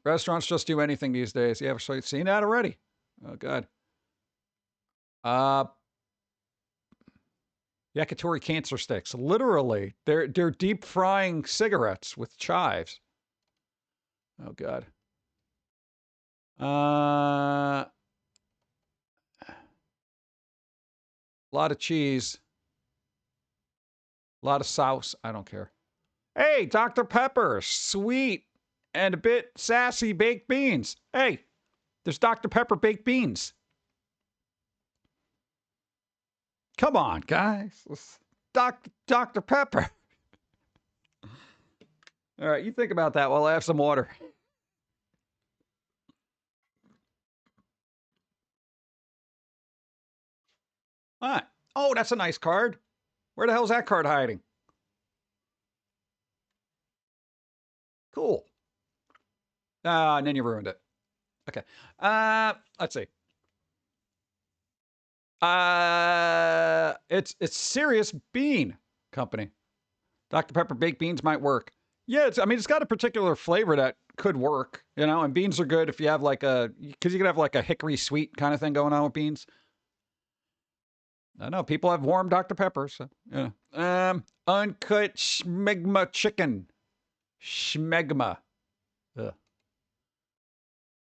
[SPEAKER 1] Restaurants just do anything these days. Yeah, so you've seen that already. Oh, God. Yakitori cancer sticks. Literally, they're deep frying cigarettes with chives. Oh, God. A lot of cheese. A lot of sauce. I don't care. Hey, Dr. Pepper. Sweet and a bit sassy baked beans. Hey, there's Dr. Pepper baked beans. Come on, guys. Dr. Pepper. All right, you think about that while I have some water. All right. Oh, that's a nice card. Where the hell's that card hiding? Cool. And then you ruined it. Okay. Let's see. It's Serious Bean Company. Dr. Pepper baked beans might work. Yeah, it's got a particular flavor that could work, you know, and beans are good if you have because you can have like a hickory sweet kind of thing going on with beans. I know people have warm Dr. Pepper, so yeah. Uncut schmegma chicken. Schmegma.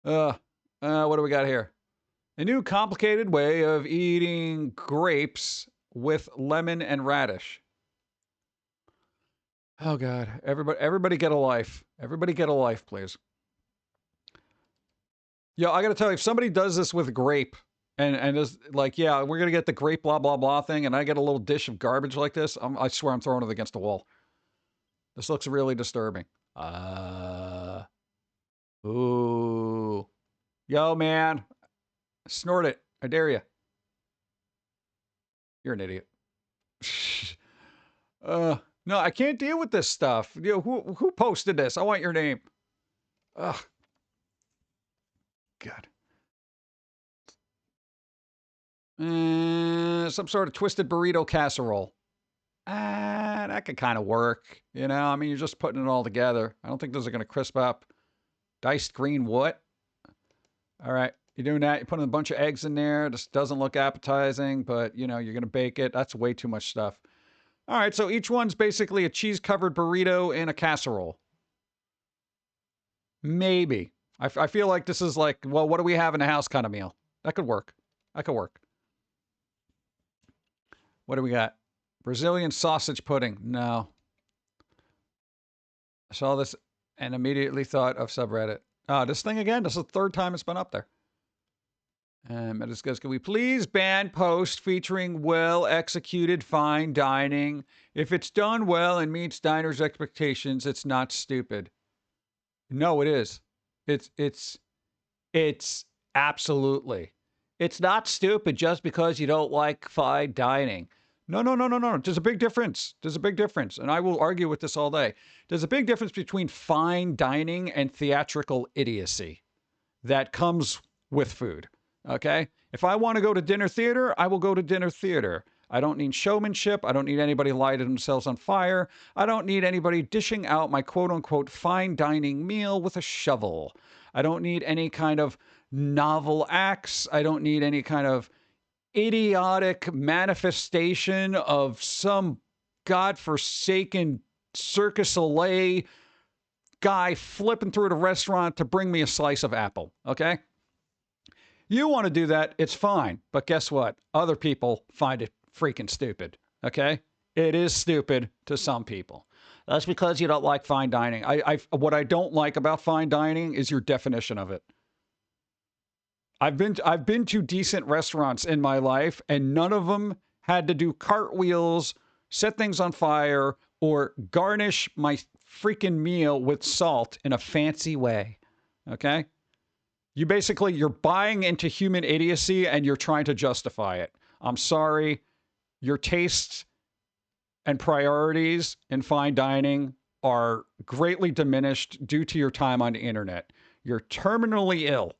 [SPEAKER 1] What do we got here? A new complicated way of eating grapes with lemon and radish. Oh, God. Everybody get a life. Everybody get a life, please. Yo, I got to tell you, if somebody does this with grape and is like, yeah, we're going to get the grape blah, blah, blah thing, and I get a little dish of garbage like this, I swear I'm throwing it against the wall. This looks really disturbing. Ooh. Yo, man. Snort it. I dare you. You're an idiot. No, I can't deal with this stuff. You know, who posted this? I want your name. Ugh. God. Some sort of twisted burrito casserole. That could kind of work. You know, I mean, you're just putting it all together. I don't think those are going to crisp up. Diced green what? All right. You're doing that. You're putting a bunch of eggs in there. This doesn't look appetizing, but, you know, you're going to bake it. That's way too much stuff. All right. So each one's basically a cheese-covered burrito in a casserole. Maybe. I feel like this is like, well, what do we have in the house kind of meal? That could work. That could work. What do we got? Brazilian sausage pudding. No. I saw this and immediately thought of subreddit. This thing again? This is the third time it's been up there. It discuss, can we please ban post featuring well-executed fine dining? If it's done well and meets diners' expectations, it's not stupid. No, it is. It's absolutely. It's not stupid just because you don't like fine dining. No. There's a big difference. There's a big difference. And I will argue with this all day. There's a big difference between fine dining and theatrical idiocy that comes with food. Okay? If I want to go to dinner theater, I will go to dinner theater. I don't need showmanship. I don't need anybody lighting themselves on fire. I don't need anybody dishing out my quote-unquote fine dining meal with a shovel. I don't need any kind of novel acts. I don't need any kind of idiotic manifestation of some godforsaken Cirque du Soleil guy flipping through the restaurant to bring me a slice of apple, okay? You want to do that, it's fine. But guess what? Other people find it freaking stupid, okay? It is stupid to some people. That's because you don't like fine dining. What I don't like about fine dining is your definition of it. I've been to decent restaurants in my life, and none of them had to do cartwheels, set things on fire, or garnish my freaking meal with salt in a fancy way. Okay? You're buying into human idiocy and you're trying to justify it. I'm sorry. Your tastes and priorities in fine dining are greatly diminished due to your time on the internet. You're terminally ill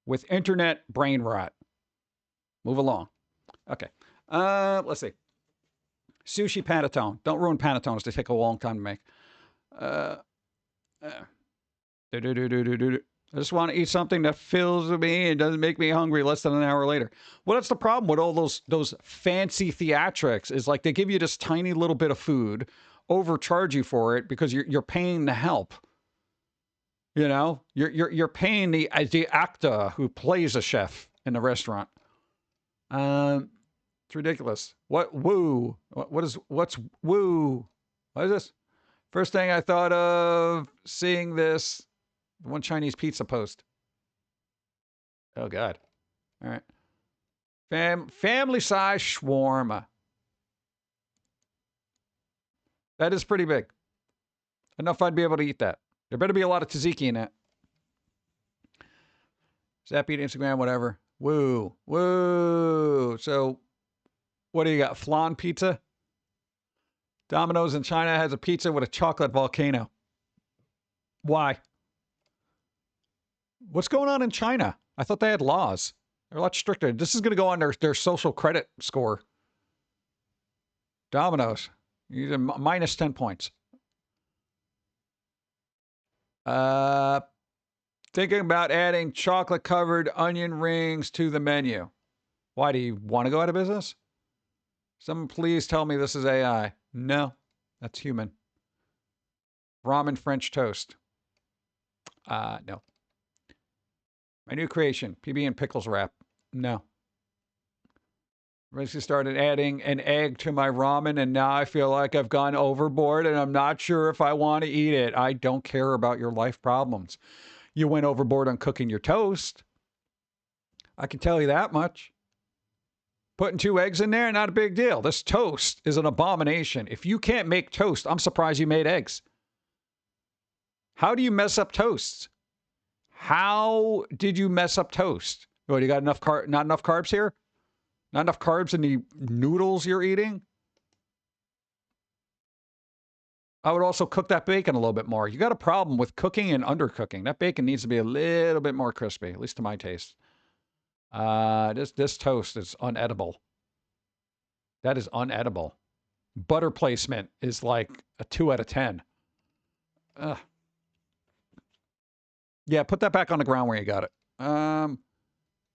[SPEAKER 1] with internet brain rot. Move along. Okay. Let's see. Sushi panettone. Don't ruin panettones. They take a long time to make. I just want to eat something that fills me and doesn't make me hungry less than an hour later. Well, that's the problem with all those fancy theatrics is like they give you this tiny little bit of food, overcharge you for it because you're paying the help. You know, you're paying the actor who plays a chef in the restaurant. It's ridiculous. What's woo? What's woo? What is this? First thing I thought of seeing this, one Chinese pizza post. Oh God. All right. Family size shawarma. That is pretty big. Enough I'd be able to eat that. There better be a lot of tzatziki in that. Zappy, Instagram, whatever. Woo. Woo. So, what do you got? Flan pizza? Domino's in China has a pizza with a chocolate volcano. Why? What's going on in China? I thought they had laws. They're a lot stricter. This is going to go on their social credit score. Domino's. You minus 10 points. Thinking about adding chocolate-covered onion rings to the menu. Why, do you want to go out of business? Someone please tell me this is AI. No, that's human. Ramen French toast. No. My new creation, PB and pickles wrap. No. Basically started adding an egg to my ramen, and now I feel like I've gone overboard, and I'm not sure if I want to eat it. I don't care about your life problems. You went overboard on cooking your toast. I can tell you that much. Putting 2 eggs in there, not a big deal. This toast is an abomination. If you can't make toast, I'm surprised you made eggs. How do you mess up toasts? How did you mess up toast? What, you got enough not enough carbs here? Not enough carbs in the noodles you're eating? I would also cook that bacon a little bit more. You got a problem with cooking and undercooking. That bacon needs to be a little bit more crispy, at least to my taste. This toast is unedible. That is unedible. Butter placement is like a 2 out of 10. Ugh. Yeah, put that back on the ground where you got it.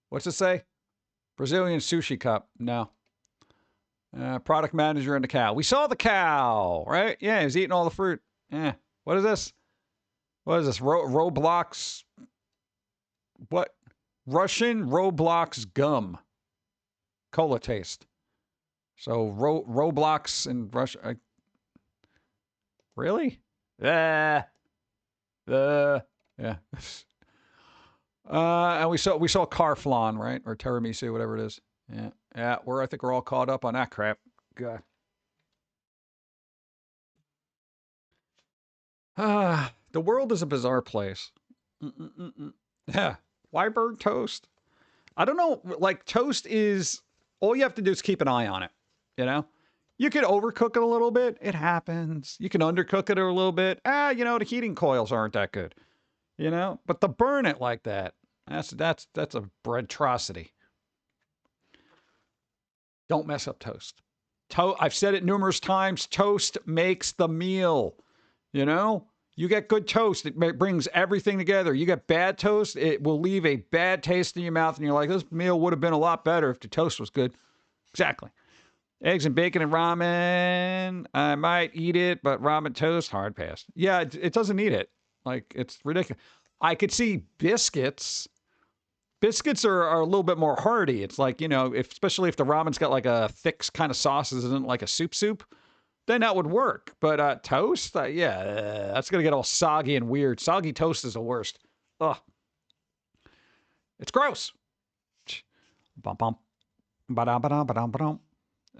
[SPEAKER 1] What's it say? Brazilian sushi cup. No. Product manager and the cow. We saw the cow, right? Yeah, he was eating all the fruit. Yeah. What is this? What is this? Roblox. What? Russian Roblox gum. Cola taste. So Roblox in Russia. Really? Yeah. Yeah. And we saw car flan, right? Or tiramisu, whatever it is. Yeah. Yeah, I think we're all caught up on that crap. God. The world is a bizarre place. Yeah. Why burn toast? I don't know. Like, toast is, all you have to do is keep an eye on it. You know? You can overcook it a little bit. It happens. You can undercook it a little bit. You know, the heating coils aren't that good. You know? But to burn it like that, that's a breadtrosity. Don't mess up toast. I've said it numerous times. Toast makes the meal. You know? You get good toast. It brings everything together. You get bad toast, it will leave a bad taste in your mouth. And you're like, this meal would have been a lot better if the toast was good. Exactly. Eggs and bacon and ramen. I might eat it, but ramen toast, hard pass. Yeah, it doesn't need it. Like, it's ridiculous. I could see biscuits. Biscuits are a little bit more hearty. It's like, you know, especially if the ramen's got like a thick kind of sauce, isn't like a soup, then that would work. But toast, yeah, that's going to get all soggy and weird. Soggy toast is the worst. Ugh. It's gross. I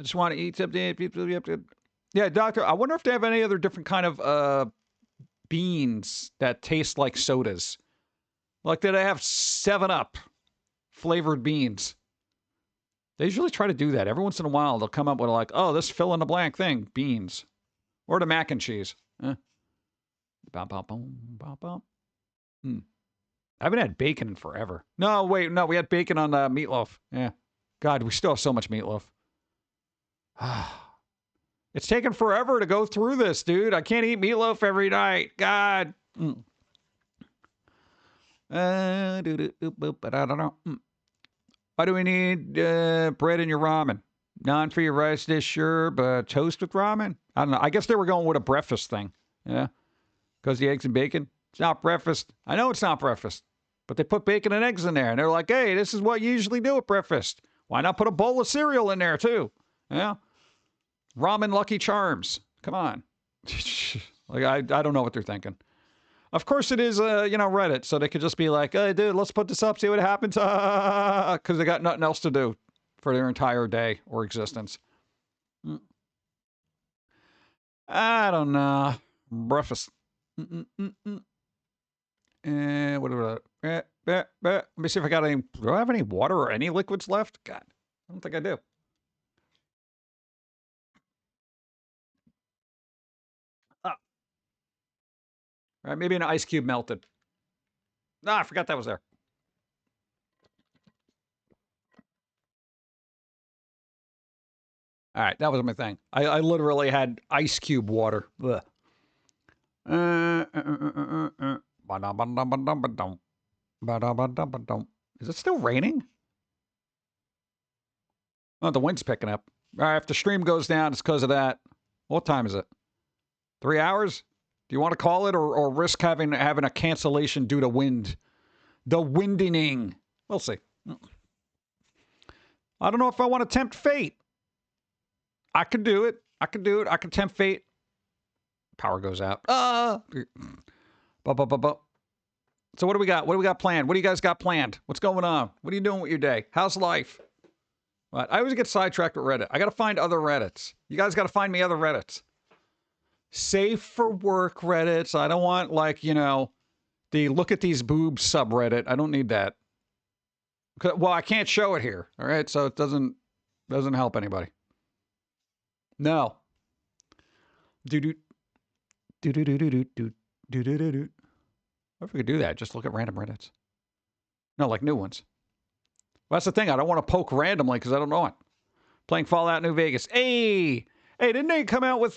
[SPEAKER 1] just want to eat something. Yeah, doctor, I wonder if they have any other different kind of beans that taste like sodas. Like, did I have 7-Up flavored beans? They usually try to do that. Every once in a while, they'll come up with like, oh, this fill-in-the-blank thing, beans. Or the mac and cheese. Bum, bum, bum, bum, bum. I haven't had bacon in forever. No, wait, no, we had bacon on meatloaf. Yeah. God, we still have so much meatloaf. It's taken forever to go through this, dude. I can't eat meatloaf every night. God. I don't know. Why do we need bread in your ramen? Naan for your rice dish, sure, but toast with ramen? I don't know. I guess they were going with a breakfast thing. Yeah. Because the eggs and bacon. It's not breakfast. I know it's not breakfast. But they put bacon and eggs in there. And they're like, hey, this is what you usually do at breakfast. Why not put a bowl of cereal in there, too? Yeah. Ramen Lucky Charms. Come on. Like, I don't know what they're thinking. Of course it is, Reddit. So they could just be like, hey, dude, let's put this up, see what happens. Because they got nothing else to do for their entire day or existence. I don't know. Breakfast. What about let me see if I got any. Do I have any water or any liquids left? God, I don't think I do. All right, maybe an ice cube melted. I forgot that was there. All right, that was my thing. I literally had ice cube water. Ugh. Is it still raining? Oh, the wind's picking up. All right, if the stream goes down, it's because of that. What time is it? 3 hours? Do you want to call it or risk having a cancellation due to wind? The winding. We'll see. I don't know if I want to tempt fate. I could do it. I could tempt fate. Power goes out. So what do we got? What do we got planned? What do you guys got planned? What's going on? What are you doing with your day? How's life? What? I always get sidetracked with Reddit. I got to find other Reddits. You guys got to find me other Reddits. Safe for work Reddits. I don't want the look at these boobs subreddit. I don't need that. Well, I can't show it here. All right, so it doesn't help anybody. No. Do. What if we could do that? Just look at random Reddits. No, like new ones. Well, that's the thing. I don't want to poke randomly because I don't know it. Playing Fallout New Vegas. Hey, didn't they come out with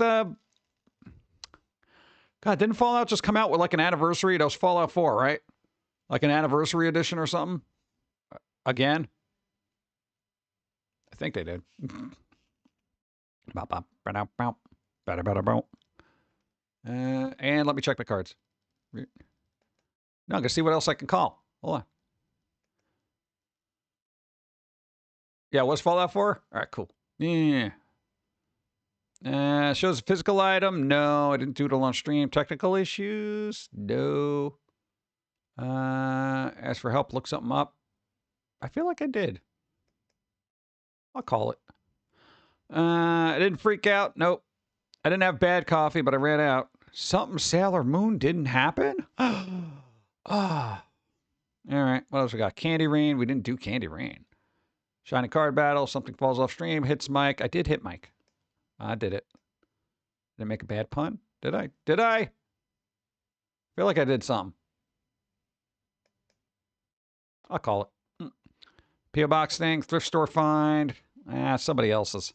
[SPEAKER 1] God, didn't Fallout just come out with like an anniversary? That was Fallout 4, right? Like an anniversary edition or something? Again? I think they did. And let me check my cards. No, I'm going to see what else I can call. Hold on. Yeah, what's Fallout 4? All right, cool. Yeah. Shows a physical item. No, I didn't do it on stream. Technical issues. No. Ask for help. Look something up. I feel like I did. I'll call it. I didn't freak out. Nope. I didn't have bad coffee, but I ran out. Something Sailor Moon didn't happen? All right. What else we got? Candy Rain. We didn't do Candy Rain. Shiny Card Battle. Something falls off stream. Hits Mike. I did hit Mike. I did it. Did I make a bad pun? Did I? I feel like I did something. I'll call it. P.O. Box thing. Thrift store find. Somebody else's.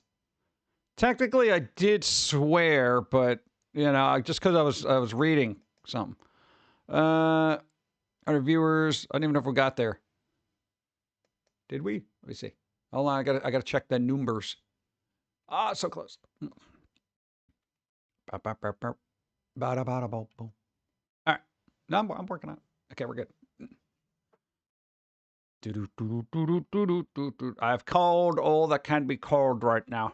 [SPEAKER 1] Technically, I did swear, but, just because I was reading something. Our viewers, I don't even know if we got there. Did we? Let me see. Hold on, I gotta check the numbers. So close. All right. No, I'm working on it. Okay, we're good. I've called all that can be called right now.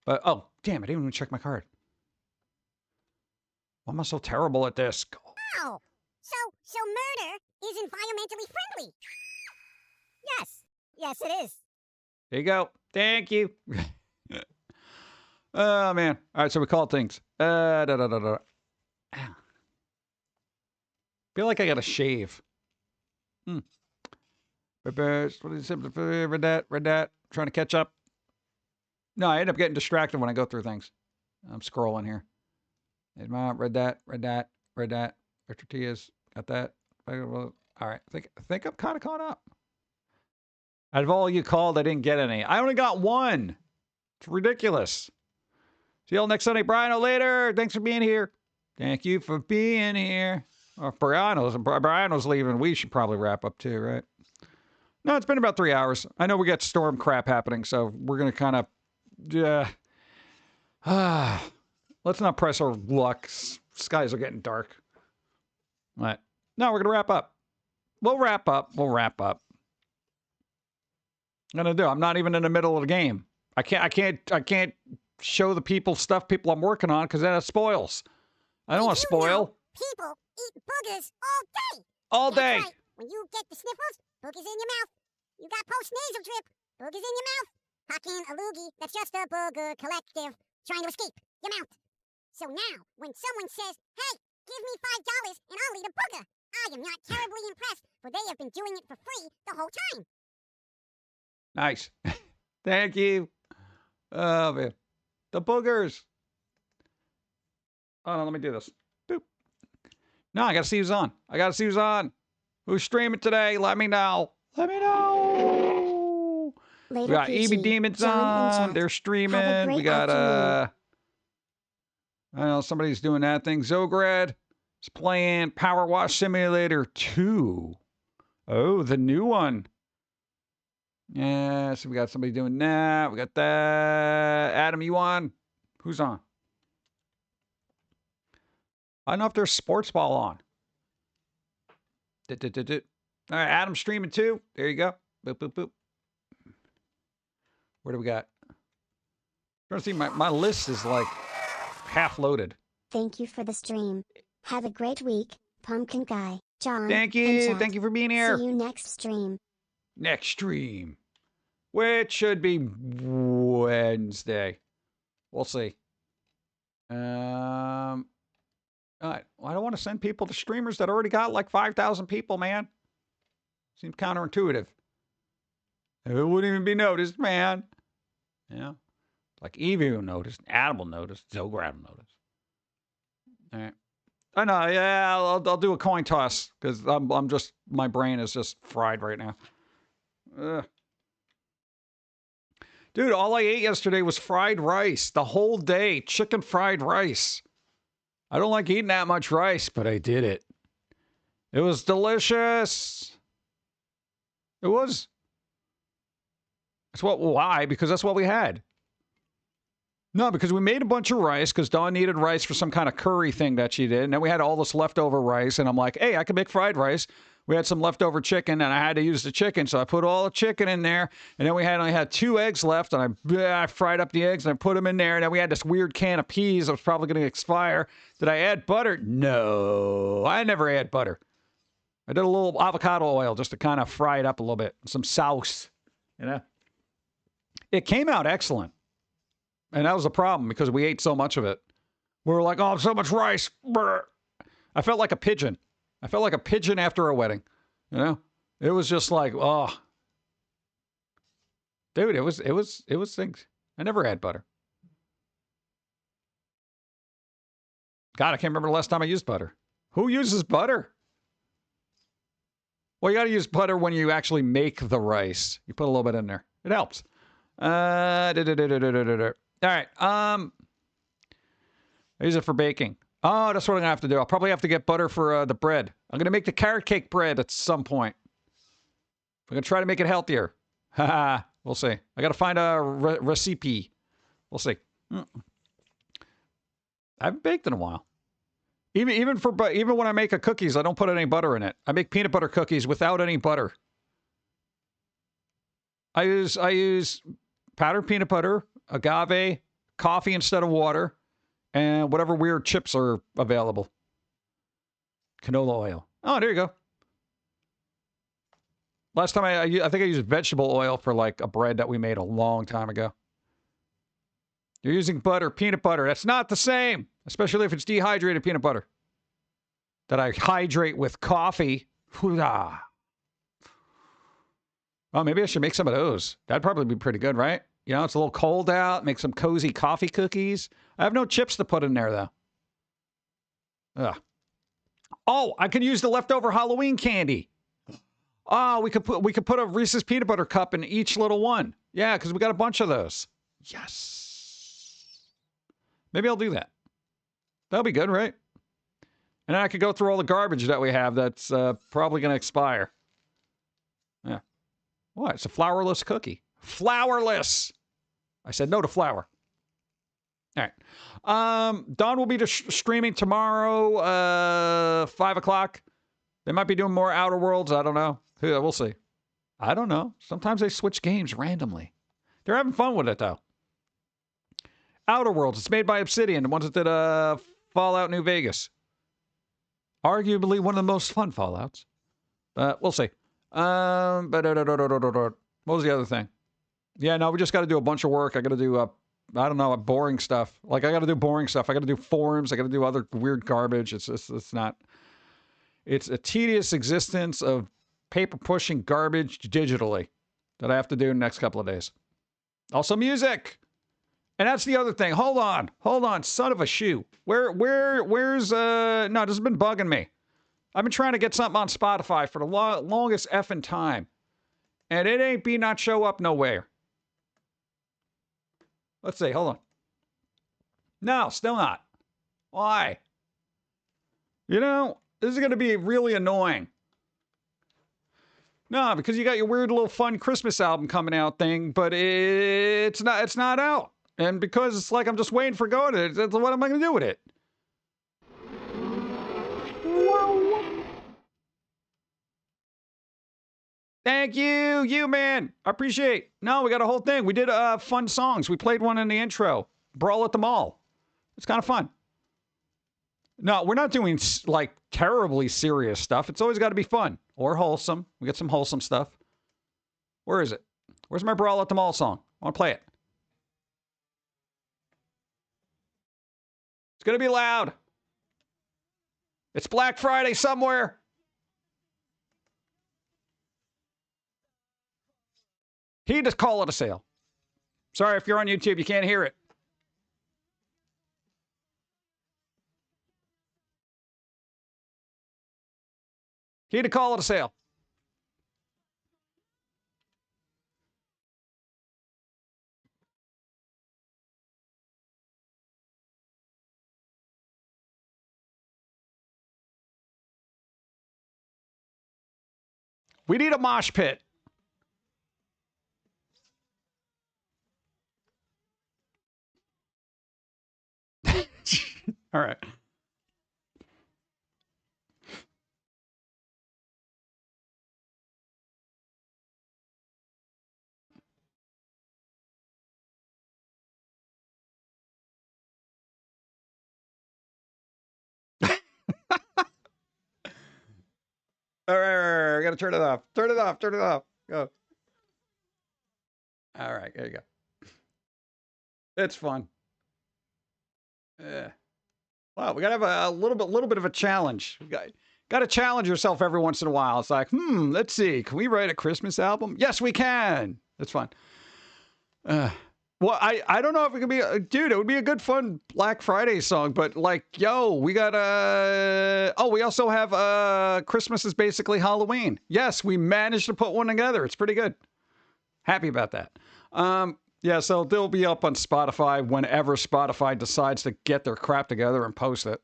[SPEAKER 1] But, oh, damn, I didn't even check my card. Why am I so terrible at this?
[SPEAKER 3] Oh, so murder is environmentally friendly. Yes, it is.
[SPEAKER 1] There you go. Thank you. Oh, man. All right, so we call things. Feel like I got to shave. Read that. Trying to catch up. No, I end up getting distracted when I go through things. I'm scrolling here. Hey, Mom, read that. Extra tortillas. Got that. All right. I think I'm kind of caught up. Out of all you called, I didn't get any. I only got one. It's ridiculous. See y'all next Sunday. Brian, later. Thanks for being here. Thank you for being here. Or if Briano's leaving, we should probably wrap up too, right? No, it's been about 3 hours. I know we got storm crap happening, so we're going to kind of... let's not press our luck. Skies are getting dark. What? No, we're going to wrap up. We'll wrap up. I'm going to do. I'm not even in the middle of the game. I can't show the people stuff people I'm working on because then it spoils. I don't want to spoil.
[SPEAKER 3] People eat boogers all day.
[SPEAKER 1] All day.
[SPEAKER 3] That's right. When you get the sniffles, boogers in your mouth. You got post-nasal drip, boogers in your mouth. Pum'Kin, a loogie, that's just a booger collective trying to escape your mouth. So now, when someone says, hey, give me $5 and I'll eat a booger, I am not terribly impressed, for they have been doing it for free the whole time.
[SPEAKER 1] Nice. Thank you. Oh, man. The boogers. Oh, no, let me do this. Boop. No, I got to see who's on. Who's streaming today? Let me know.
[SPEAKER 2] Later,
[SPEAKER 1] We got
[SPEAKER 2] PG,
[SPEAKER 1] EB Demons
[SPEAKER 2] John, and
[SPEAKER 1] on.
[SPEAKER 2] Chat.
[SPEAKER 1] They're streaming.
[SPEAKER 2] Have a great
[SPEAKER 1] We got,
[SPEAKER 2] afternoon.
[SPEAKER 1] I don't know, somebody's doing that thing. Zograd is playing Power Wash Simulator 2. Oh, the new one. Yeah, so we got somebody doing that. We got that. Adam, you on? Who's on? I don't know if there's Sports Ball on. All right, Adam's streaming too. There you go. Boop, boop, boop. What do we got? Trying to see, my list is like half loaded.
[SPEAKER 2] Thank you for the stream. Have a great week, Pum'Kin Guy, John.
[SPEAKER 1] Thank
[SPEAKER 2] and
[SPEAKER 1] you.
[SPEAKER 2] Chat.
[SPEAKER 1] Thank you for being here.
[SPEAKER 2] See you next stream.
[SPEAKER 1] Next stream, which should be Wednesday. We'll see. All right. Well, I don't want to send people to streamers that already got like 5,000 people, man. Seems counterintuitive. It wouldn't even be noticed, man. Yeah. Like Evie will notice, Adam will notice, Zograd will notice. All right. I know. Yeah, I'll do a coin toss because I'm just, my brain is just fried right now. Ugh. Dude, all I ate yesterday was fried rice the whole day. Chicken fried rice. I don't like eating that much rice, but I did it. It was delicious. It was. Why? Because that's what we had. No, because we made a bunch of rice because Dawn needed rice for some kind of curry thing that she did. And then we had all this leftover rice. And I'm like, hey, I could make fried rice. We had some leftover chicken and I had to use the chicken. So I put all the chicken in there. And then we only had 2 eggs left. And I fried up the eggs and I put them in there. And then we had this weird can of peas that was probably going to expire. Did I add butter? No, I never add butter. I did a little avocado oil just to kind of fry it up a little bit. Some sauce, you know. It came out excellent. And that was the problem because we ate so much of it. We were like, oh, so much rice. Brr. I felt like a pigeon. I felt like a pigeon after a wedding. You know? It was just like, oh. Dude, it was things. I never had butter. God, I can't remember the last time I used butter. Who uses butter? Well, you got to use butter when you actually make the rice. You put a little bit in there. It helps. All right. I use it for baking. Oh, that's what I'm going to have to do. I'll probably have to get butter for the bread. I'm going to make the carrot cake bread at some point. I'm going to try to make it healthier. Haha. We'll see. I got to find a recipe. We'll see. I haven't baked in a while. Even when I make cookies, I don't put any butter in it. I make peanut butter cookies without any butter. I use powdered peanut butter, agave, coffee instead of water, and whatever weird chips are available. Canola oil. Oh, there you go. Last time I think I used vegetable oil for like a bread that we made a long time ago. You're using butter, peanut butter. That's not the same, especially if it's dehydrated peanut butter that I hydrate with coffee. Oh, maybe I should make some of those. That'd probably be pretty good, right? You know, it's a little cold out. Make some cozy coffee cookies. I have no chips to put in there, though. Ugh. Oh, I could use the leftover Halloween candy. Oh, we could put a Reese's peanut butter cup in each little one. Yeah, because we got a bunch of those. Yes. Maybe I'll do that. That'll be good, right? And then I could go through all the garbage that we have that's probably going to expire. Yeah. What? It's a flourless cookie. Flourless. I said no to flour. All right. Dawn will be streaming tomorrow, 5 o'clock. They might be doing more Outer Worlds. I don't know. Yeah, we'll see. I don't know. Sometimes they switch games randomly. They're having fun with it, though. Outer Worlds. It's made by Obsidian, the ones that did Fallout New Vegas. Arguably one of the most fun Fallouts. We'll see. What was the other thing? Yeah, no, we just got to do a bunch of work. I got to do, I don't know, boring stuff. Like, I got to do boring stuff. I got to do forums. I got to do other weird garbage. It's not... It's a tedious existence of paper-pushing garbage digitally that I have to do in the next couple of days. Also, music. And that's the other thing. Hold on, son of a shoe. Where's, no, this has been bugging me. I've been trying to get something on Spotify for the longest effing time. And it ain't be not show up nowhere. Let's see, hold on. No, still not. Why? You know, this is going to be really annoying. No, because you got your weird little fun Christmas album coming out thing, but it's not out. And because it's like I'm just waiting for going to it, what am I going to do with it? Thank you, man. I appreciate. No, we got a whole thing. We did fun songs. We played one in the intro. Brawl at the Mall. It's kind of fun. No, we're not doing, like, terribly serious stuff. It's always got to be fun or wholesome. We got some wholesome stuff. Where is it? Where's my Brawl at the Mall song? I want to play it. It's going to be loud. It's Black Friday somewhere. He just call it a sale. Sorry, if you're on YouTube, you can't hear it. He to call it a sale. We need a mosh pit. All right. All right. I got to turn it off. Turn it off. Turn it off. Go. All right. There you go. It's fun. Yeah. Wow. We got to have a little bit of a challenge. Got to challenge yourself every once in a while. It's like, let's see. Can we write a Christmas album? Yes, we can. That's fun. Well, I don't know if it could be, dude, it would be a good fun Black Friday song, but like, yo, we got, we also have, Christmas is basically Halloween. Yes, we managed to put one together. It's pretty good. Happy about that. Yeah, so they'll be up on Spotify whenever Spotify decides to get their crap together and post it.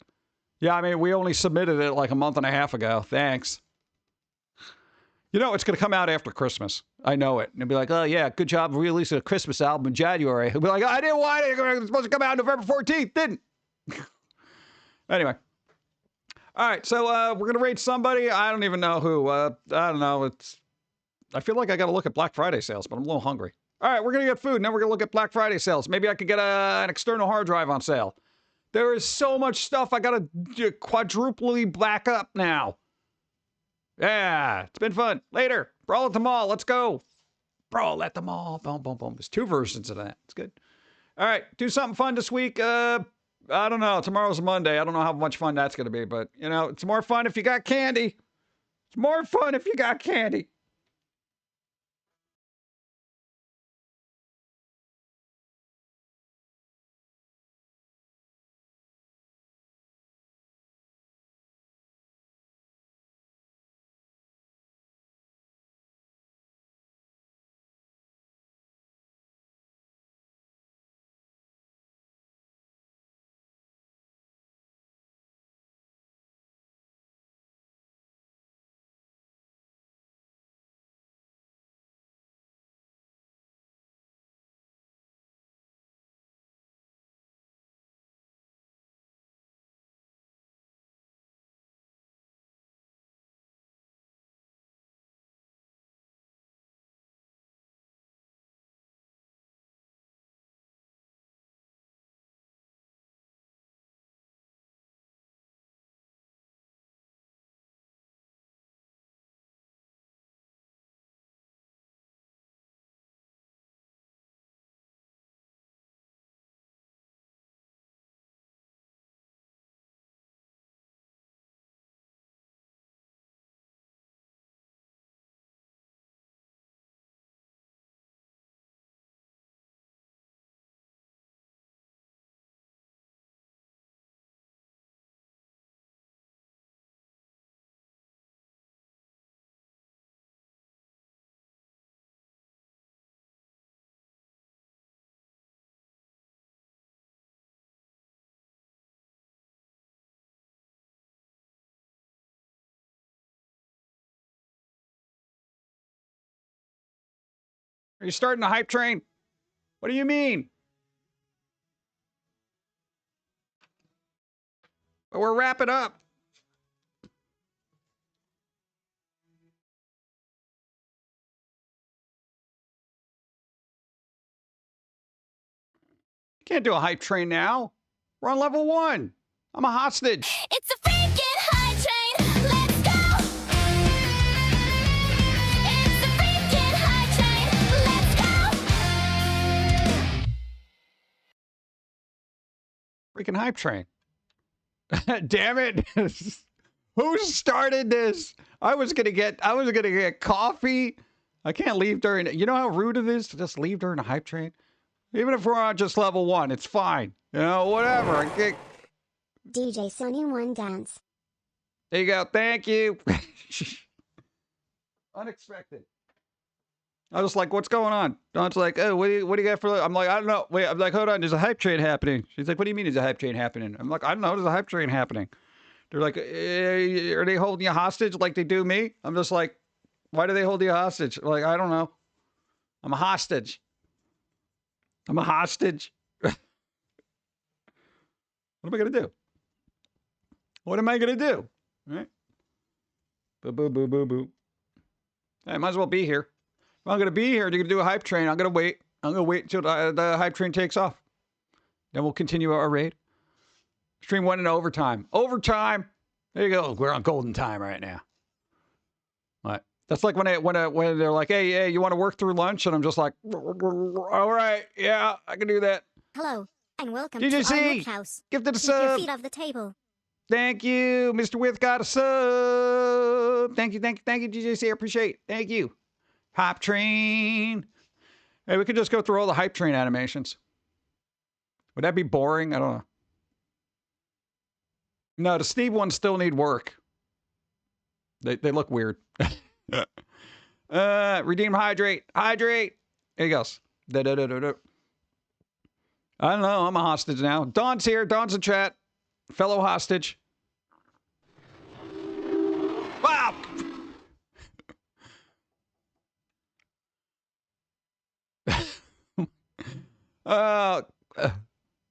[SPEAKER 1] Yeah, I mean, we only submitted it like a month and a half ago. Thanks. You know, it's going to come out after Christmas. I know it. And they'll be like, oh, yeah, good job releasing a Christmas album in January. He'll be like, I didn't want it. It was supposed to come out November 14th. Didn't. Anyway. All right, so we're going to rate somebody. I don't even know who. I don't know. I feel like I got to look at Black Friday sales, but I'm a little hungry. All right, we're going to get food. Now we're going to look at Black Friday sales. Maybe I could get an external hard drive on sale. There is so much stuff I got to quadruply back up now. Yeah, it's been fun. Later. Brawl at the Mall. Let's go. Brawl at the Mall. Boom, boom, boom. There's 2 versions of that. It's good. All right. Do something fun this week. I don't know. Tomorrow's Monday. I don't know how much fun that's going to be, but, you know, it's more fun if you got candy. It's more fun if you got candy. Are you starting the hype train? What do you mean? But we're wrapping up. Can't do a hype train now. We're on level 1. I'm a hostage.
[SPEAKER 8] It's a freaking hype train. Let's go. It's a freaking hype train. Let's go.
[SPEAKER 1] Freaking hype train. Damn it. Who started this? I was gonna get coffee. I can't leave during, you know how rude it is to just leave during a hype train? Even if we're on just level 1, it's fine. You know, whatever.
[SPEAKER 2] DJ Sunny One Dance.
[SPEAKER 1] There you go. Thank you. Unexpected. I was like, what's going on? Dawn's like, oh, what do you got for... I'm like, I don't know. Wait, I'm like, hold on. There's a hype train happening. She's like, what do you mean there's a hype train happening? I'm like, I don't know. There's a hype train happening. They're like, are they holding you hostage like they do me? I'm just like, why do they hold you hostage? Like, I don't know. I'm a hostage. I'm a hostage. What am I going to do? What am I going to do? All right. Boo, boo, boo, boo, boo. I might as well be here. If I'm going to be here, you're going to do a hype train. I'm going to wait. I'm going to wait until the hype train takes off. Then we'll continue our raid. Stream 1 in overtime. Overtime. There you go. We're on golden time right now. What? That's like when they're like, hey, you want to work through lunch? And I'm just like, all right, yeah, I can do that.
[SPEAKER 3] Hello, and welcome
[SPEAKER 1] DJC,
[SPEAKER 3] to our house.
[SPEAKER 1] Gifted a
[SPEAKER 3] Keep your
[SPEAKER 1] sub.
[SPEAKER 3] feet off the table.
[SPEAKER 1] Thank you. Mr. With got a sub. Thank you, DJC. I appreciate it. Thank you. Hype train. Hey, we could just go through all the hype train animations. Would that be boring? I don't know. No, the Steve ones still need work. They look weird. Redeem hydrate. Hydrate. There he goes. I don't know. I'm a hostage now. Dawn's here. Dawn's in chat. Fellow hostage. Wow.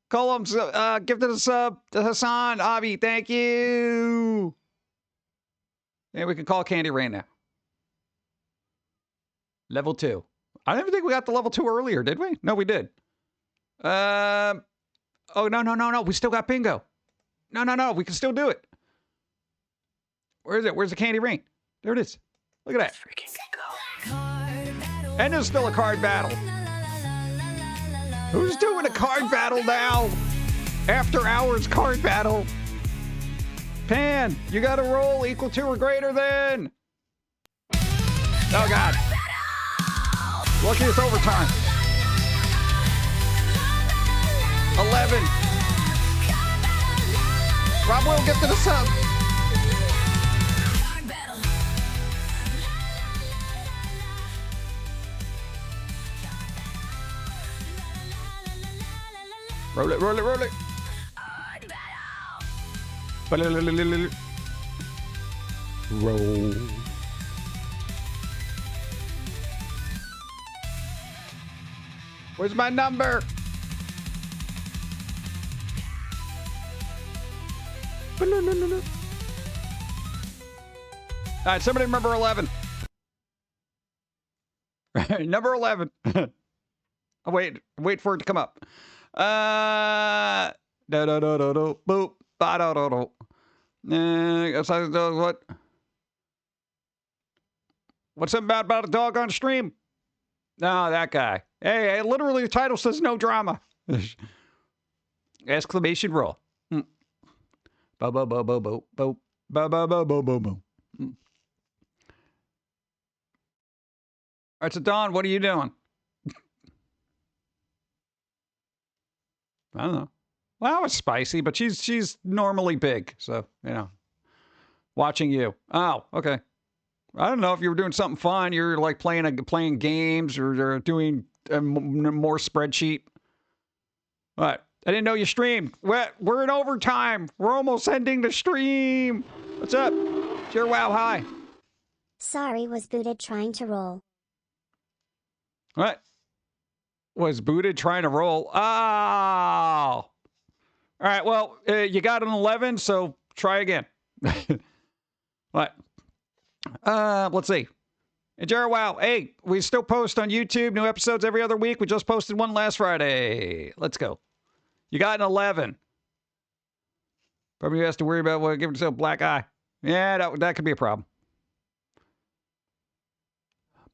[SPEAKER 1] Columns, gifted a sub to Hassan. Avi, thank you. Yeah, we can call Candy Rain now. Level 2. I didn't think we got to level 2 earlier, did we? No, we did. Oh, no. We still got bingo. No. We can still do it. Where is it? Where's the Candy Rain? There it is. Look at that. And there's still a card battle. Who's doing a card battle now? After hours card battle. Pan, you got to roll equal to or greater than. Oh, God. Lucky it's overtime. 11. Rob will get to the sub. Roll it. Roll. Where's my number? All right, somebody remember 11. Number 11. Oh, wait for it to come up. Boop. What? What's something about a dog on stream? No, that guy. Hey, literally the title says no drama. Exclamation roll. Bo. All right, so Dawn, what are you doing? I don't know. Well, it's spicy, but she's normally big, so watching you. Oh, okay. I don't know if you were doing something fun. You're like playing games or doing more spreadsheet. What? I didn't know you streamed. We're in overtime. We're almost ending the stream. What's up? Sure, wow, hi.
[SPEAKER 2] Sorry, was booted trying to roll.
[SPEAKER 1] What? Was booted trying to roll? Oh! All right, well, you got an 11, so try again. What? Let's see. And Jared, wow. Hey, we still post on YouTube new episodes every other week. We just posted one last Friday. Let's go. You got an 11. Probably has to worry about what giving yourself a black eye. Yeah, that could be a problem.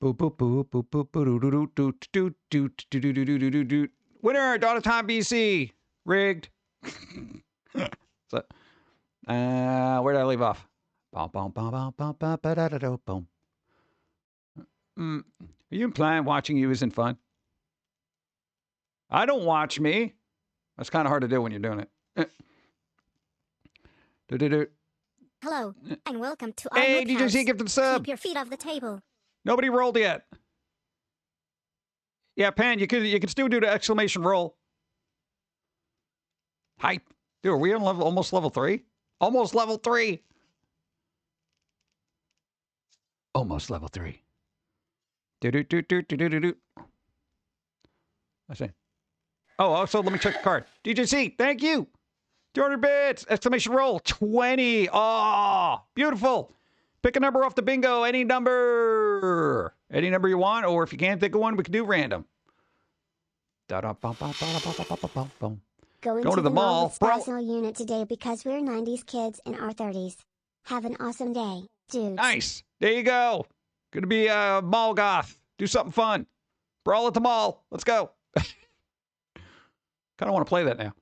[SPEAKER 1] Boop boop boop boop boop boop doo doo doo doo doo doo doo doo doo doo doo. Winner, Dawn Time BC. Rigged. So, where did I leave off? Boom, boom, boom, boom, boom, boom, ba-da-da-do, boom. Are you implying watching you isn't fun? I don't watch me. That's kind of hard to do when you're doing it. Do-do-do.
[SPEAKER 3] Hello, and welcome to our
[SPEAKER 1] Hey,
[SPEAKER 3] Nook
[SPEAKER 1] DJC,
[SPEAKER 3] house.
[SPEAKER 1] give them a sub.
[SPEAKER 3] Keep your feet off the table.
[SPEAKER 1] Nobody rolled yet. Yeah, Pan, you could still do the exclamation roll. Hype. Dude, are we on almost level 3? Almost level 3. Almost level 3. Do-do-do-do-do-do-do. I say. Oh, also, let me check the card. DJC, thank you. 200 bits. Exclamation roll. 20. Oh, beautiful. Pick a number off the bingo. Any number. Any number you want, or if you can't think of one, we can do random.
[SPEAKER 2] Going
[SPEAKER 1] Go to the mall.
[SPEAKER 2] with Sparsal Unit today because we're 90s kids in our 30s. Have an awesome day, dudes.
[SPEAKER 1] Nice. There you go. Gonna be a mall goth. Do something fun. Brawl at the mall. Let's go. Kind of want to play that now.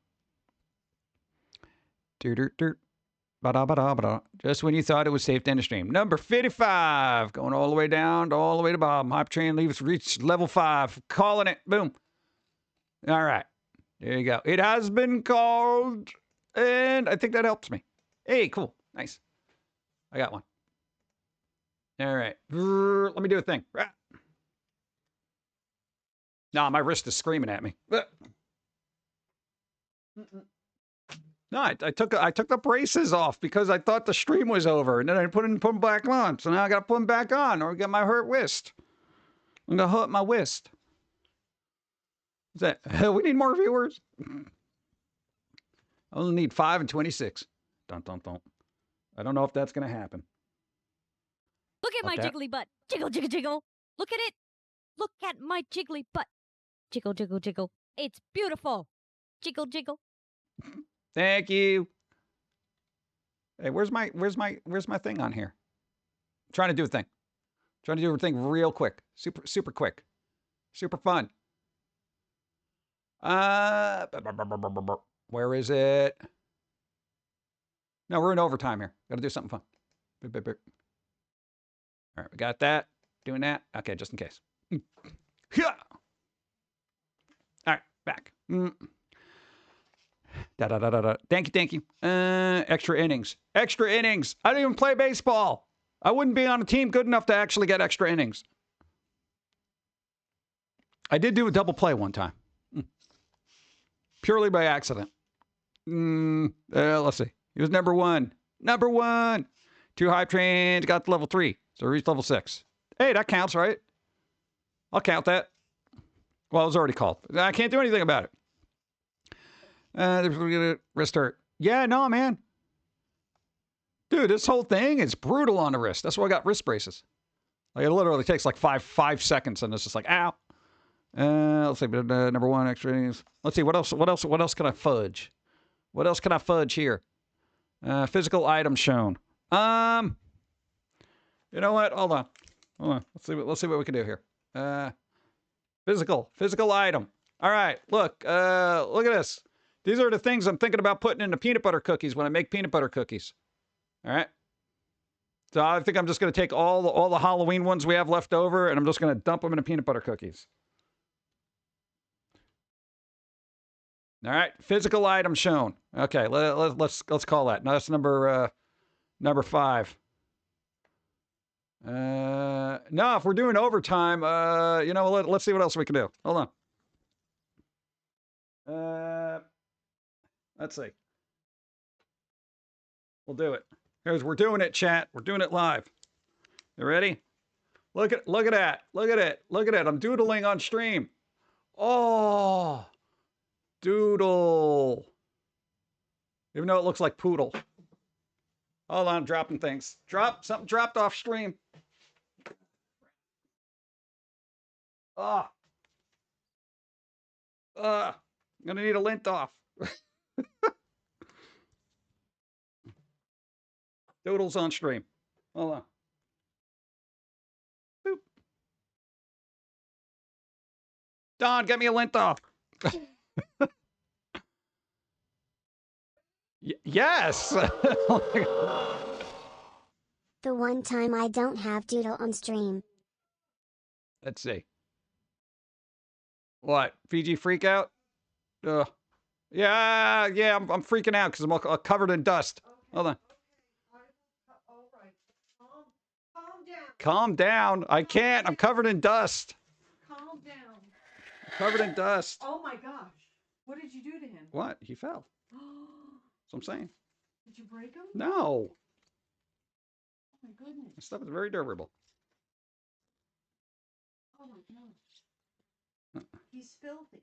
[SPEAKER 1] Ba-da-ba-da-ba-da. Just when you thought it was safe to end the stream. Number 55. Going all the way down, all the way to bottom. Hype train leaves, reach level 5. Calling it. Boom. All right. There you go. It has been called. And I think that helps me. Hey, cool. Nice. I got one. All right. Let me do a thing. No, my wrist is screaming at me. No, I took the braces off because I thought the stream was over, and then I put them back on. So now I got to put them back on, or get my hurt wrist. I'm gonna hurt my wrist. Is that we need more viewers? I only need 5 and 26. Dun dun dun. I don't know if that's gonna happen.
[SPEAKER 9] Look at my jiggly butt. Jiggle, jiggle, jiggle. Look at it. Look at my jiggly butt. Jiggle, jiggle, jiggle. It's beautiful. Jiggle, jiggle.
[SPEAKER 1] Thank you. Hey, where's my thing on here? I'm trying to do a thing. Trying to do a thing real quick. Super quick. Super fun. Where is it? No, we're in overtime here. Got to do something fun. All right, we got that. Doing that. Okay, just in case. Yeah. All right, back. Thank you. Extra innings. Extra innings. I don't even play baseball. I wouldn't be on a team good enough to actually get extra innings. I did do a double play one time. Purely by accident. Let's see. He was number 1. Number 1. 2 hype trains. Got to level 3. So reached level 6. Hey, that counts, right? I'll count that. Well, it was already called. I can't do anything about it. We're gonna wrist hurt. Yeah, no, man. Dude, this whole thing is brutal on the wrist. That's why I got wrist braces. Like, it literally takes like five seconds, and it's just like, ow. Let's see, number 1 extra innings. Let's see, what else can I fudge? What else can I fudge here? Physical items shown. You know what? Hold on. Let's see what we can do here. Physical item. All right, look at this. These are the things I'm thinking about putting into peanut butter cookies when I make peanut butter cookies. All right. So I think I'm just going to take all the Halloween ones we have left over, and I'm just going to dump them into peanut butter cookies. All right, physical item shown. Okay, let's call that. Now that's number 5. No, if we're doing overtime, you know, let's see what else we can do. Hold on. Let's see. We'll do it. We're doing it, chat. We're doing it live. You ready? Look at that. Look at it. Look at it. I'm doodling on stream. Oh, doodle. Even though it looks like poodle. Hold on, I'm dropping things. Something dropped off stream. Ah. I'm gonna need a lint off. Doodles on stream. Hold on. Boop. Don, get me a lint off. Yes.
[SPEAKER 2] The one time I don't have doodle on stream.
[SPEAKER 1] Let's see. What? Fiji freak out? Yeah, I'm freaking out because I'm all covered in dust. Hold on.
[SPEAKER 6] All right. Calm down.
[SPEAKER 1] Calm down. I can't. I'm covered in dust.
[SPEAKER 6] Calm down.
[SPEAKER 1] Covered in dust.
[SPEAKER 6] Oh my gosh. What did you do to him?
[SPEAKER 1] What? He fell. That's what I'm saying.
[SPEAKER 6] Did you break him?
[SPEAKER 1] No.
[SPEAKER 6] Oh my goodness.
[SPEAKER 1] This stuff is very durable.
[SPEAKER 6] Oh my gosh. He's filthy.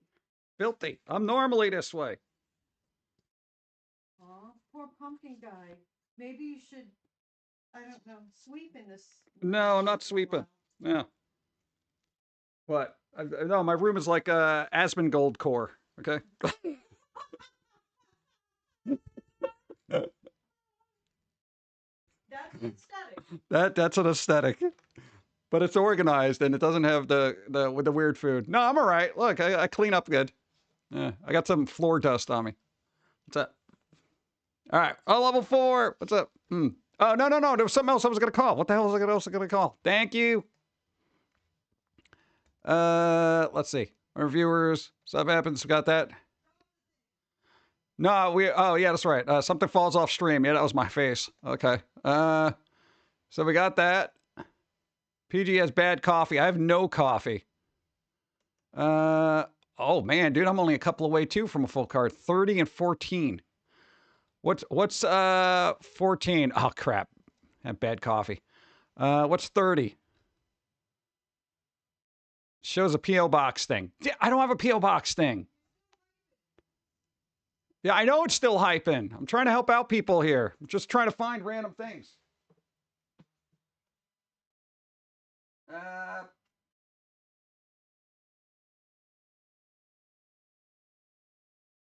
[SPEAKER 1] Filthy. I'm normally this way.
[SPEAKER 6] Aw, poor pumpkin guy. Maybe you should, I don't know, sweep in this.
[SPEAKER 1] No, I'm not sweeping. No. What? No, my room is like Asmongold core. Okay.
[SPEAKER 6] That's aesthetic.
[SPEAKER 1] That's an aesthetic. But it's organized and it doesn't have the weird food. No, I'm all right. Look, I clean up good. Yeah, I got some floor dust on me. What's up? All right. Oh, level 4. What's up? Oh, no. There was something else I was going to call. What the hell was I going to call? Thank you. Let's see. Our viewers. Stuff happens. We got that. No, oh, yeah, that's right. Something falls off stream. Yeah, that was my face. Okay. So we got that. PG has bad coffee. I have no coffee. Oh man, dude, I'm only a couple away too from a full card. 30 and 14. What's 14? Oh crap. I have bad coffee. What's 30? Shows a P.O. box thing. I don't have a P.O. box thing. Yeah, I know it's still hyping. I'm trying to help out people here. I'm just trying to find random things.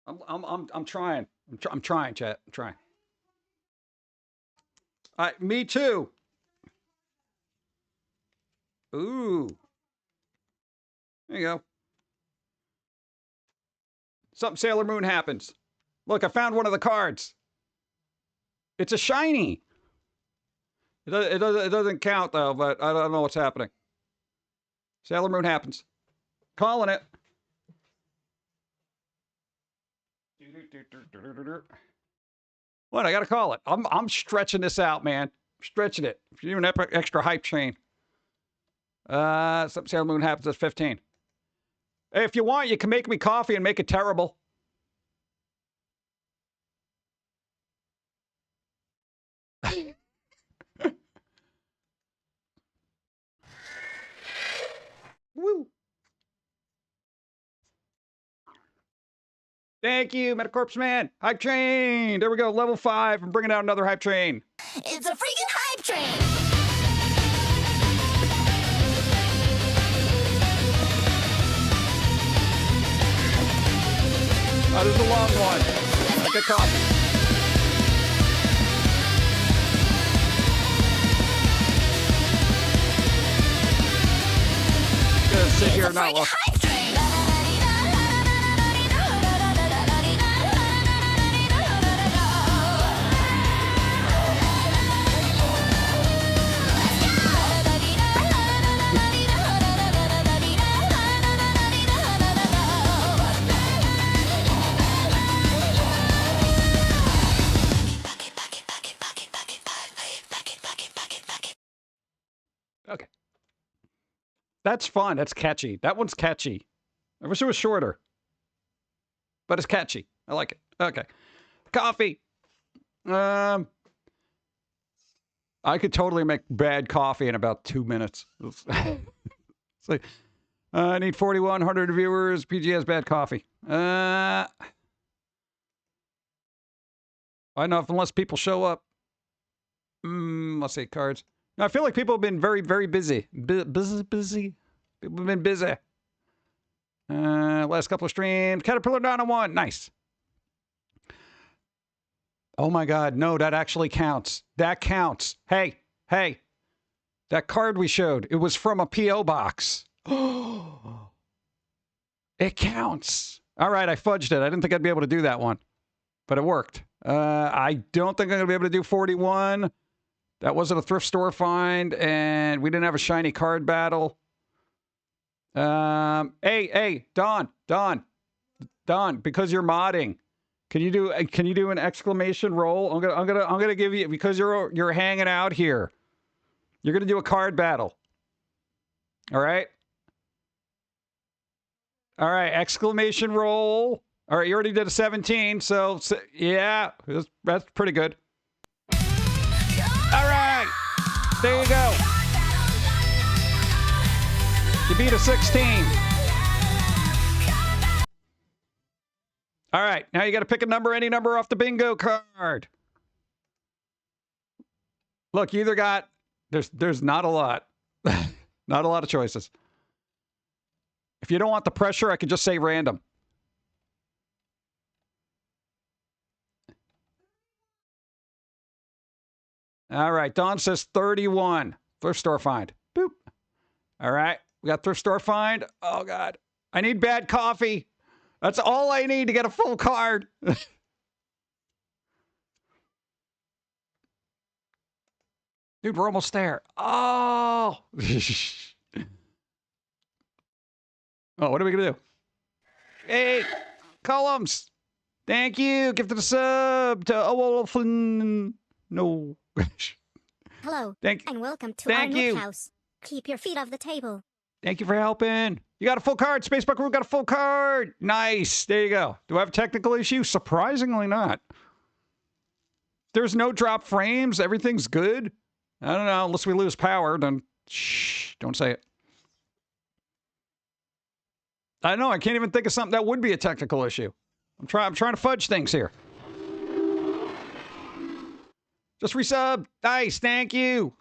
[SPEAKER 1] I'm trying. I'm trying, chat. I'm trying. Me too. Ooh. There you go. Something Sailor Moon happens. Look, I found one of the cards. It's a shiny. It doesn't count though, but I don't know what's happening. Sailor Moon happens. Calling it. What? I gotta call it. I'm stretching this out, man. I'm stretching it. If you're an extra hype chain. Something Sailor Moon happens at 15. Hey, if you want, you can make me coffee and make it terrible. Woo. Thank you, Metacorpse Man. Hype train. There we go. Level 5. I'm bringing out another hype train.
[SPEAKER 8] It's a freaking hype train.
[SPEAKER 1] Oh, this is a long one. Like a coffee. Gonna sit here and not look.
[SPEAKER 8] Hype train.
[SPEAKER 1] Okay. That's fun. That's catchy. That one's catchy. I wish it was shorter. But it's catchy. I like it. Okay. Coffee. I could totally make bad coffee in about 2 minutes. It's like, I need 4,100 viewers. PG has bad coffee. I know if unless people show up. Let's see, cards. No, I feel like people have been very, very busy. Busy. People have been busy. Last couple of streams. Caterpillar down on 1. Nice. Oh my God. No, that actually counts. That counts. Hey. That card we showed, it was from a P.O. box. It counts. All right, I fudged it. I didn't think I'd be able to do that one, but it worked. I don't think I'm going to be able to do 41. That wasn't a thrift store find, and we didn't have a shiny card battle. Hey, Don, because you're modding, can you do an exclamation roll? I'm gonna give you, because you're hanging out here. You're gonna do a card battle. All right. Exclamation roll. All right, you already did a 17, so yeah, that's pretty good. All right, there you go. You beat a 16. All right, now you got to pick a number, any number off the bingo card. Look, you either got, there's not a lot. Not a lot of choices. If you don't want the pressure, I could just say random. All right, Dawn says 31. Thrift store find. Boop. All right, we got thrift store find. Oh, God. I need bad coffee. That's all I need to get a full card. Dude, we're almost there. Oh. Oh, what are we going to do? Hey, columns. Thank you. Gifted a sub to Owolfin. No.
[SPEAKER 3] Hello, and welcome to
[SPEAKER 1] Thank
[SPEAKER 3] our
[SPEAKER 1] you.
[SPEAKER 3] nook house. Keep your feet off the table.
[SPEAKER 1] Thank you for helping. You got a full card. Spacebuck Room got a full card. Nice. There you go. Do I have a technical issue? Surprisingly not. There's no drop frames. Everything's good. I don't know. Unless we lose power, then shh, don't say it. I know. I can't even think of something that would be a technical issue. I'm trying to fudge things here. Just resub. Nice. Thank you.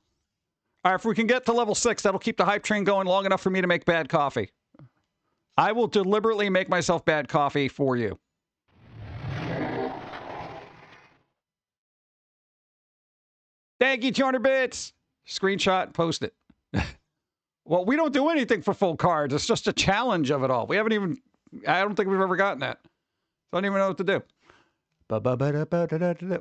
[SPEAKER 1] All right. If we can get to level 6, that'll keep the hype train going long enough for me to make bad coffee. I will deliberately make myself bad coffee for you. Thank you, 200 bits. Screenshot and post it. Well, we don't do anything for full cards. It's just a challenge of it all. We haven't even, I don't think we've ever gotten that. So I don't even know what to do.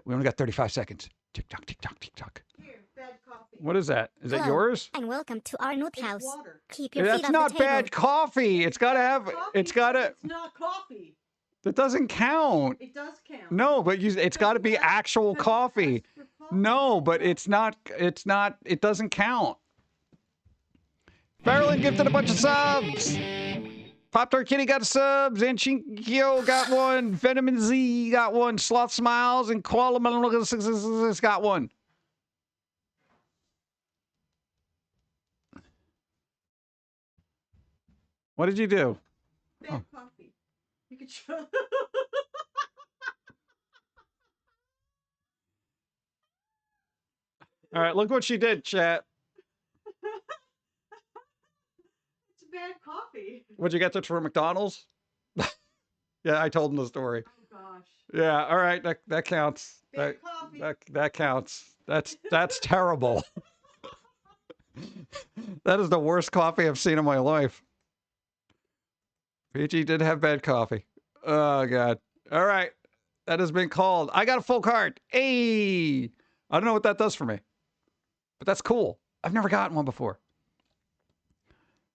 [SPEAKER 1] We only got 35 seconds. Tick tock, tick tock, tick tock.
[SPEAKER 6] Here, bad coffee.
[SPEAKER 1] What is that? Is that
[SPEAKER 3] Hello,
[SPEAKER 1] yours?
[SPEAKER 3] and welcome to our nook
[SPEAKER 6] It's
[SPEAKER 3] house.
[SPEAKER 6] water.
[SPEAKER 3] Keep your
[SPEAKER 1] That's
[SPEAKER 3] feet off
[SPEAKER 1] not
[SPEAKER 3] the table.
[SPEAKER 1] bad coffee. It's got to have,
[SPEAKER 6] Coffee,
[SPEAKER 1] it's got to,
[SPEAKER 6] It's not coffee.
[SPEAKER 1] that doesn't count.
[SPEAKER 6] It does count.
[SPEAKER 1] No, but it's got to be actual coffee. No, but it's not, it doesn't count. Marilyn gifted a bunch of subs. Pop Tart Kitty got a sub. Zanchinkyo got one. Venom and Z got one. Sloth Smiles and Koala Melon got one. What did you do?
[SPEAKER 6] Bad coffee. You could show.
[SPEAKER 1] All right, look what she did, chat.
[SPEAKER 6] It's bad coffee.
[SPEAKER 1] Would you get this from McDonald's? Yeah, I told him the story.
[SPEAKER 6] Oh gosh.
[SPEAKER 1] Yeah, all right, that counts.
[SPEAKER 6] Bad coffee.
[SPEAKER 1] That counts. That's terrible. That is the worst coffee I've seen in my life. PG did have bad coffee. Oh, God. All right. That has been called. I got a full card. Hey. I don't know what that does for me. But that's cool. I've never gotten one before.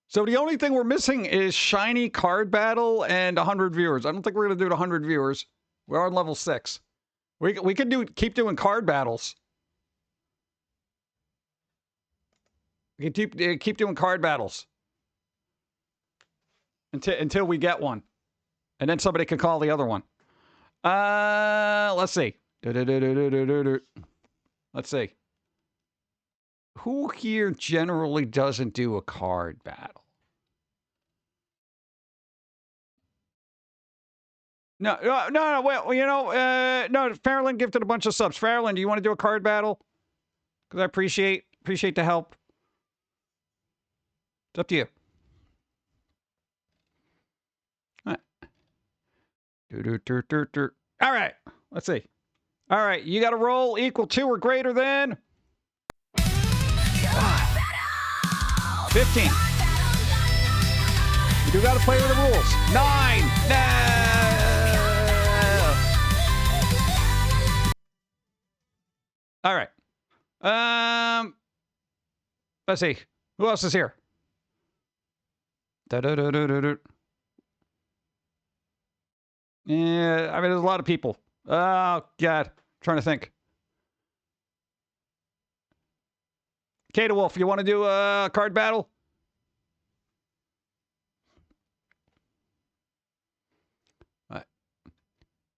[SPEAKER 1] So the only thing we're missing is shiny card battle and 100 viewers. I don't think we're going to do it 100 viewers. We're on level 6. We could keep doing card battles. We can keep doing card battles. Until we get one. And then somebody can call the other one. Let's see. Let's see. Who here generally doesn't do a card battle? No. Well, you know, no. Farrelyn gifted a bunch of subs. Farrelyn, do you want to do a card battle? Because I appreciate the help. It's up to you. All right. All right. Let's see. All right. You got to roll equal to or greater than 15. You do got to play with the rules. 9. No. All right. Let's see. Who else is here? Yeah, I mean, there's a lot of people. Oh, God. I'm trying to think. Kata Wolf, you want to do a card battle?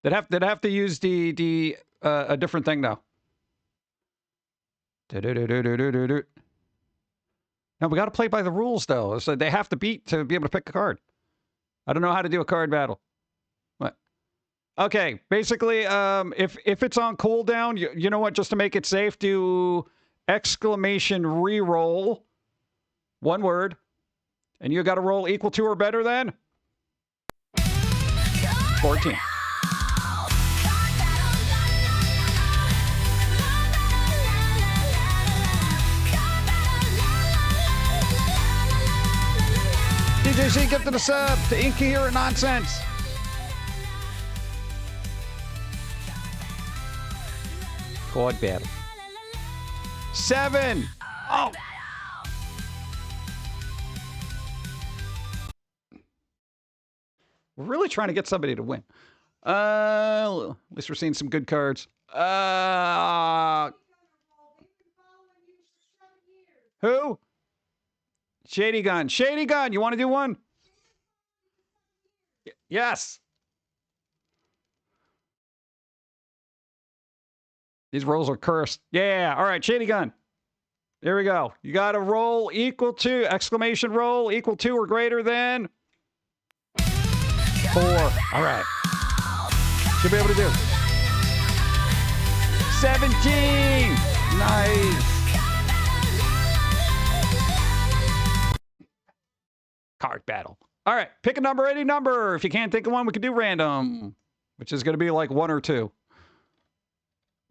[SPEAKER 1] They'd have to use the a different thing now. No, we got to play by the rules though. So they have to beat to be able to pick a card. I don't know how to do a card battle. What? Okay, basically, if it's on cooldown, you know what? Just to make it safe, do exclamation reroll, one word, and you got to roll equal to or better than 14. DJC, get to the sub to Incoherent Nonsense. Quad battle. 7. Oh. We're really trying to get somebody to win. At least we're seeing some good cards. Who? Shady Gun. Shady Gun, you want to do one? Yes. These rolls are cursed. Yeah. All right, Shady Gun. There we go. You got to roll equal to, exclamation roll, equal to or greater than 4. All right. Should be able to do. 17. Nice. Card battle. All right. Pick a number, any number. If you can't think of one, we can do random, which is going to be like 1 or 2.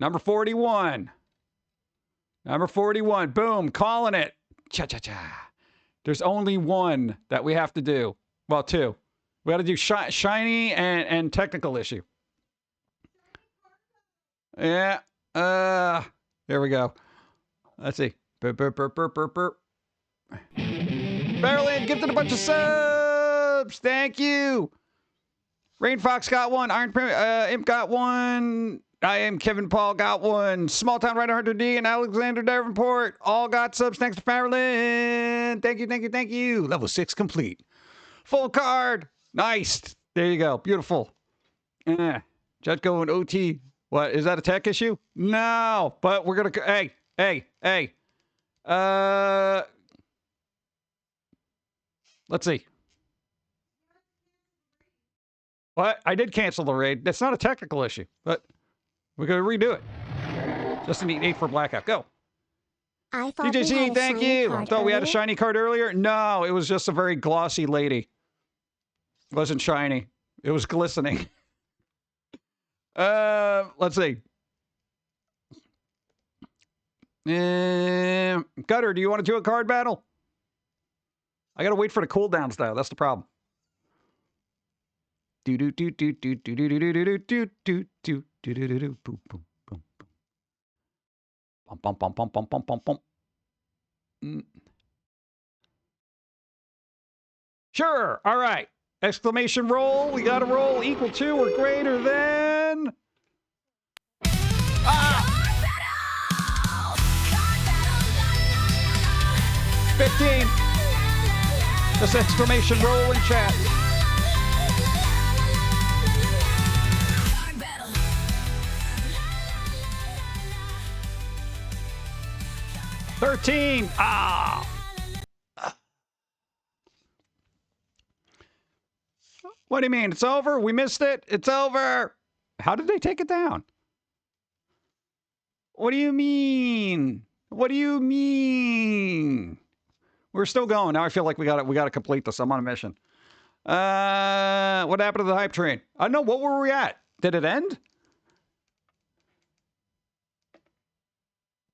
[SPEAKER 1] Number 41. Number 41. Boom. Calling it. Cha-cha-cha. There's only one that we have to do. Well, 2. We got to do shiny and technical issue. Yeah. There we go. Let's see. Burp, burp, burp, burp, burp, burp. Farrelyn gifted a bunch of subs. Thank you. Rain Fox got one. Iron Imp got one. I am Kevin Paul got one. Small Town Rider Hunter D and Alexander Davenport all got subs. Thanks to Farrelyn. Thank you, thank you, thank you. Level 6 complete. Full card. Nice. There you go. Beautiful. Jetco and OT. What? Is that a tech issue? No. But we're going to... Hey. Let's see. What? I did cancel the raid. That's not a technical issue, but we're going to redo it. Just need 8 for blackout. Go.
[SPEAKER 2] I thought
[SPEAKER 1] DJC, thank you. I thought we had a shiny card earlier. No, it was just a very glossy lady. It wasn't shiny. It was glistening. Let's see. Gutter, do you want to do a card battle? I gotta wait for the cooldowns though. That's the problem. Do do do do do do do do do do do do do do do do boom boom boom boom bum bum bum bum bum bum bum. Sure. All right. Exclamation roll. We got to roll equal to or greater than. 15. Just exclamation roll in chat. 13. Ah. What do you mean? It's over? We missed it? It's over. How did they take it down? What do you mean? What do you mean? We're still going. Now I feel like we got to complete this. I'm on a mission. What happened to the hype train? I know. What were we at? Did it end?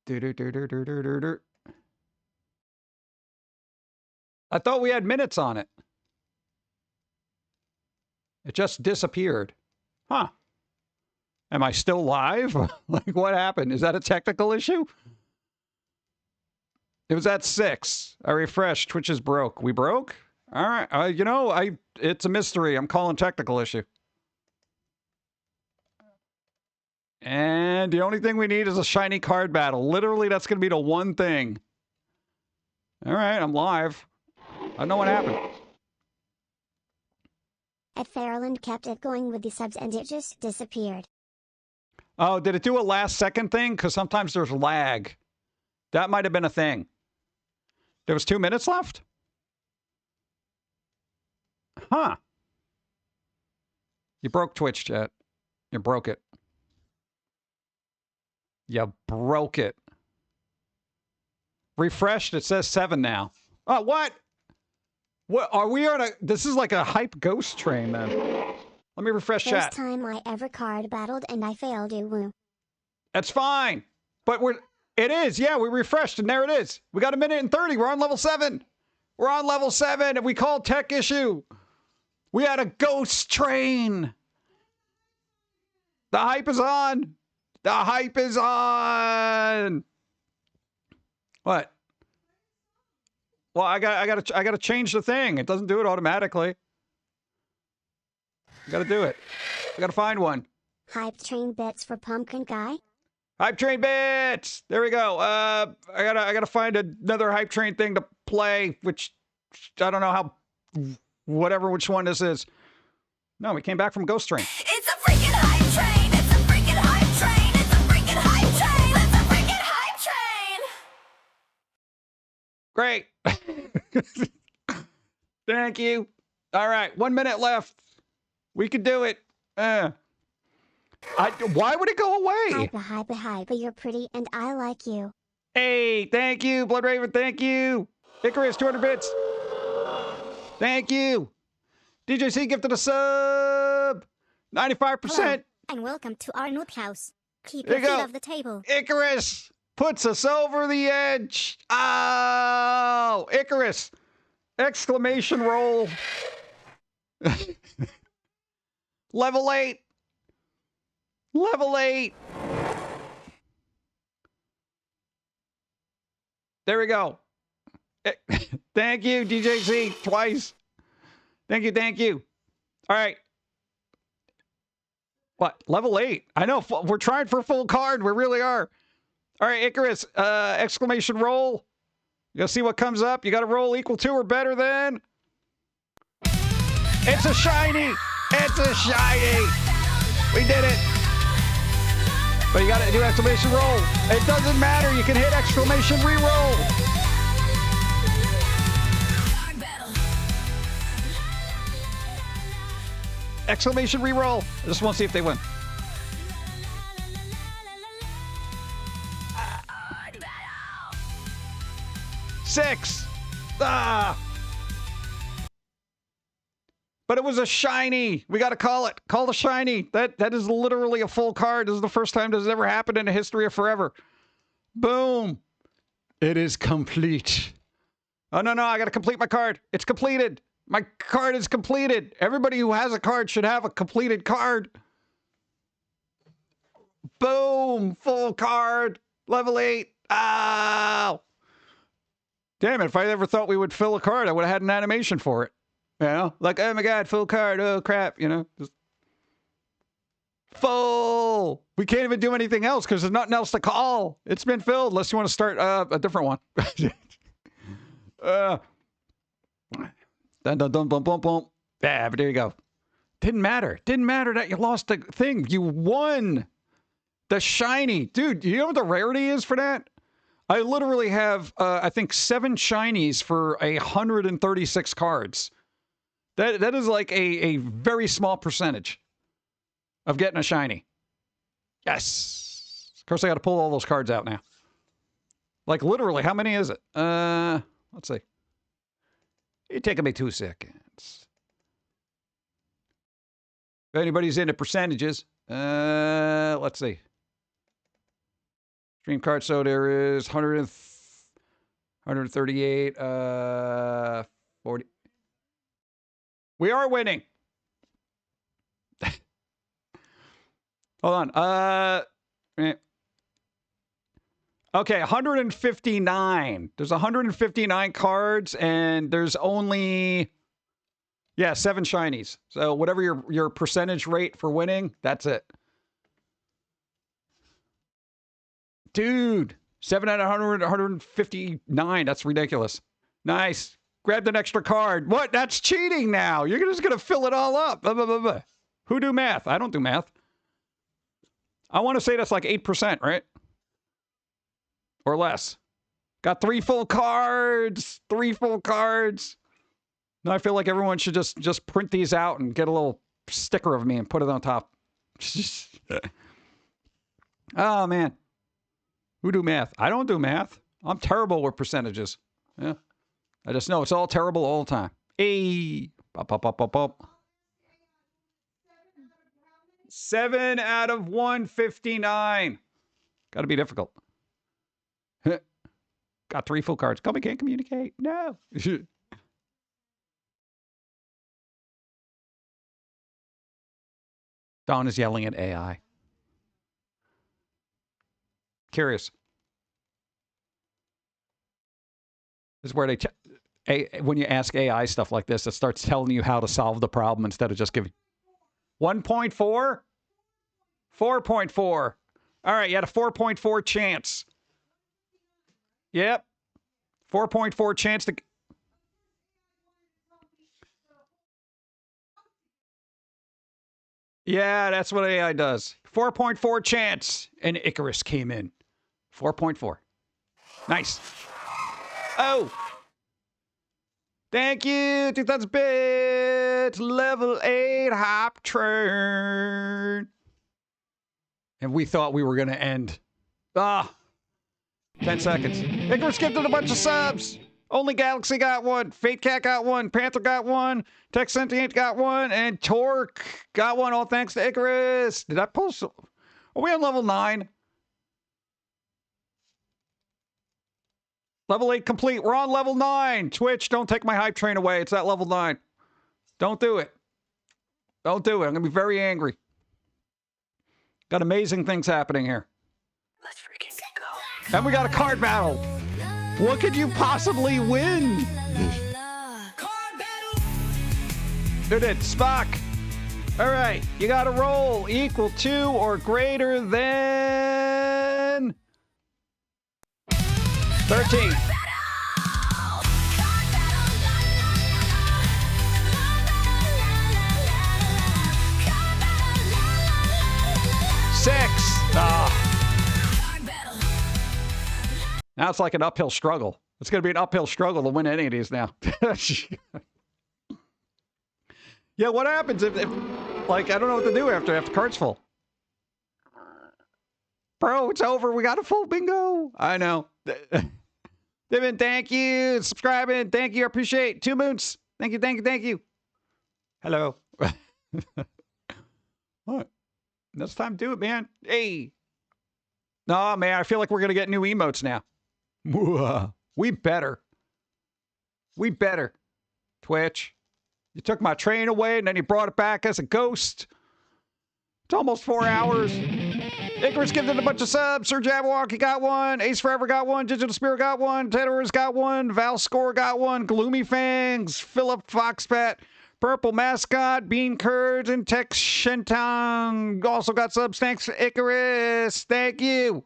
[SPEAKER 1] I thought we had minutes on it. It just disappeared. Huh. Am I still live? Like, what happened? Is that a technical issue? It was at 6. I refreshed. Twitch is broke. We broke? All right. You know, it's a mystery. I'm calling technical issue. And the only thing we need is a shiny card battle. Literally, that's going to be the one thing. All right, I'm live. I know what happened.
[SPEAKER 2] At Fairland kept it going with the subs and it just disappeared.
[SPEAKER 1] Oh, did it do a last second thing? Because sometimes there's lag. That might have been a thing. There was 2 minutes left? Huh. You broke Twitch, chat. You broke it. You broke it. Refreshed, it says 7 now. Oh, what? What are we on a... This is like a hype ghost train, then. Let me refresh chat.
[SPEAKER 2] First time I ever card battled and I failed you, woo.
[SPEAKER 1] That's fine. But it is, yeah, we refreshed and there it is. We got 1:30. We're on level 7. We're on level 7 and we called tech issue. We had a ghost train. The hype is on. The hype is on. What? Well, I gotta change the thing. It doesn't do it automatically. I gotta do it. I gotta find one.
[SPEAKER 2] Hype train bits for Pum'Kin guy.
[SPEAKER 1] Hype train bits. There we go. I gotta find another hype train thing to play, which I don't know how. Whatever which one this is. No, we came back from Ghost Train.
[SPEAKER 8] It's a freaking hype train! It's a freaking hype train! It's a freaking hype train! It's a freaking hype train!
[SPEAKER 1] Great. Thank you. All right, 1 minute left. We can do it. Why would it go away?
[SPEAKER 2] Hype, you're pretty and I like you.
[SPEAKER 1] Hey, thank you, Blood Raven, thank you. Icarus, 200 bits. Thank you. DJC gifted a sub. 95%.
[SPEAKER 3] Hello, and welcome to our note house. Keep
[SPEAKER 1] There
[SPEAKER 3] your
[SPEAKER 1] you
[SPEAKER 3] feet
[SPEAKER 1] go.
[SPEAKER 3] off the table.
[SPEAKER 1] Icarus puts us over the edge. Oh, Icarus. Exclamation roll. Level 8. Level 8. There we go. Thank you, DJC, twice. Thank you, thank you. All right. What? Level 8. I know. We're trying for a full card. We really are. All right, Icarus. Exclamation roll. You'll see what comes up. You got to roll equal to or better than. It's a shiny. It's a shiny. We did it. But you got to do exclamation roll. It doesn't matter. You can hit exclamation re-roll. Exclamation re-roll. I just want to see if they win. Six. Ah. But it was a shiny. We got to call it. Call the shiny. That is literally a full card. This is the first time this has ever happened in the history of forever. Boom. It is complete. Oh, no. I got to complete my card. It's completed. My card is completed. Everybody who has a card should have a completed card. Boom. Full card. Level 8. Ow. Damn it. If I ever thought we would fill a card, I would have had an animation for it. You know? Like, oh my God, full card. Oh, crap. You know? Just full. We can't even do anything else because there's nothing else to call. It's been filled unless you want to start a different one. Dun, dun, dun, bum, bum, bum. Yeah, but there you go. Didn't matter. Didn't matter that you lost the thing. You won the shiny. Dude, you know what the rarity is for that? I literally have, I think, 7 shinies for 136 cards. That is like a very small percentage of getting a shiny. Yes. Of course, I got to pull all those cards out now. Like, literally, how many is it? Let's see. It's taking me 2 seconds. If anybody's into percentages, let's see. Stream card, so there is 138, 40. We are winning. Hold on. Okay, 159. There's 159 cards, and there's only, 7 shinies. So whatever your percentage rate for winning, that's it. Dude, 7 out of 100, 159. That's ridiculous. Nice. Grabbed an extra card. What? That's cheating now. You're just going to fill it all up. Blah, blah, blah, blah. Who do math? I don't do math. I want to say that's like 8%, right? Or less. Got 3 full cards. 3 full cards. Now I feel like everyone should just print these out and get a little sticker of me and put it on top. Oh, man. Who do math? I don't do math. I'm terrible with percentages. Yeah. I just know it's all terrible all the time. Hey. Pop, pop, pop, pop, pop. 7 out of 159. Got to be difficult. Got 3 full cards. Come, we can't communicate. No. Dawn is yelling at AI. Curious. This is where they, when you ask AI stuff like this, it starts telling you how to solve the problem instead of just giving 1.4, 4.4. All right, you had a 4.4 chance. Yep, 4.4 chance to. Yeah, that's what AI does. 4.4 chance, and Icarus came in. 4.4. Nice. Oh. Thank you, 2,000 bits. Level 8 hop train. And we thought we were going to end. 10 seconds. Icarus skipped a bunch of subs. Only Galaxy got 1. Fate Cat got 1. Panther got 1. Tech Sentient got 1. And Torque got 1. All thanks to Icarus. Did I post? Are we on level 9? Level 8 complete. We're on level 9. Twitch, don't take my hype train away. It's at level 9. Don't do it. Don't do it. I'm going to be very angry. Got amazing things happening here.
[SPEAKER 8] Let's freaking go.
[SPEAKER 1] And we got a card battle. What could you possibly win? Who did? Spock. All right. You got to roll equal to or greater than 13. Now it's like an uphill struggle. It's going to be an uphill struggle to win any of these now. Yeah, what happens if, like, I don't know what to do after the card's full. Bro, it's over. We got a full bingo. I know. Devin, thank you. Subscribing. Thank you. I appreciate it. 2 moons. Thank you, thank you, thank you. Hello. What? That's time to do it, man. Hey. No, man, I feel like we're going to get new emotes now. We better. We better. Twitch. You took my train away and then you brought it back as a ghost. It's almost 4 hours. Icarus gifted a bunch of subs. Sir Jabberwocky got 1. Ace Forever got 1. Digital Spirit got 1. Tedorus got 1. Val Score got 1. Gloomy Fangs. Philip Foxpat. Purple Mascot. Bean Curds. And Tex Shentang also got subs. Thanks, Icarus. Thank you.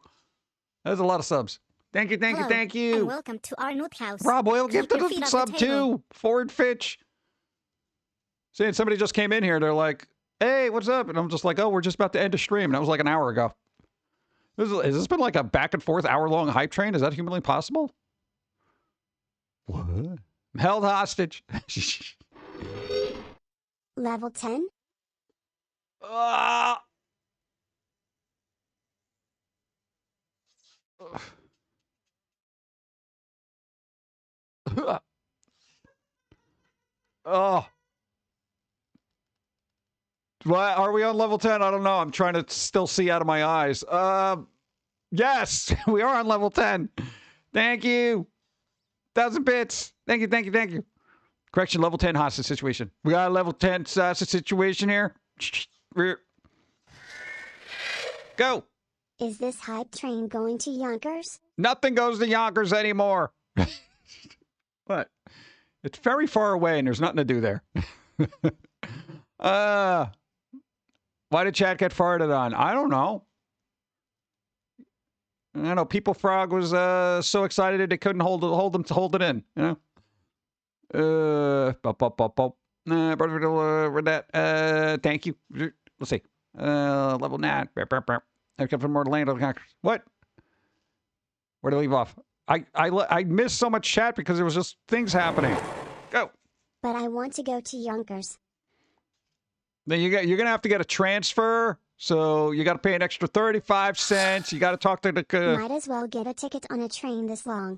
[SPEAKER 1] That was a lot of subs. Thank you, thank you, thank you.
[SPEAKER 2] And welcome to our new house.
[SPEAKER 1] Rob Oil gifted
[SPEAKER 2] your feet
[SPEAKER 1] a
[SPEAKER 2] off
[SPEAKER 1] sub
[SPEAKER 2] the table.
[SPEAKER 1] too. Ford Fitch. Saying somebody just came in here. They're like, hey, what's up? And I'm just like, oh, we're just about to end a stream. And that was like an hour ago. Has this been like a back and forth hour-long hype train? Is that humanly possible? What? I'm held hostage.
[SPEAKER 2] Level 10?
[SPEAKER 1] Ah! Oh. Why are we on level 10? I don't know. I'm trying to still see out of my eyes. Yes, we are on level 10. Thank you. 1,000 bits. Thank you, thank you, thank you. Correction, level 10 hostage situation. We got a level 10 hostage situation here. Go.
[SPEAKER 2] Is this hype train going to Yonkers?
[SPEAKER 1] Nothing goes to Yonkers anymore. What? It's very far away and there's nothing to do there. Why did chat get farted on? I don't know. I know People Frog was so excited they couldn't hold it in. You know. Thank you. Let's see. Level 9. I come from more land. What? Where to leave off? I missed so much chat because there was just things happening. Go.
[SPEAKER 2] But I want to go to Yonkers.
[SPEAKER 1] Then you're gonna have to get a transfer. So you got to pay an extra 35 cents. You got to talk to the.
[SPEAKER 2] Might as well get a ticket on a train this long.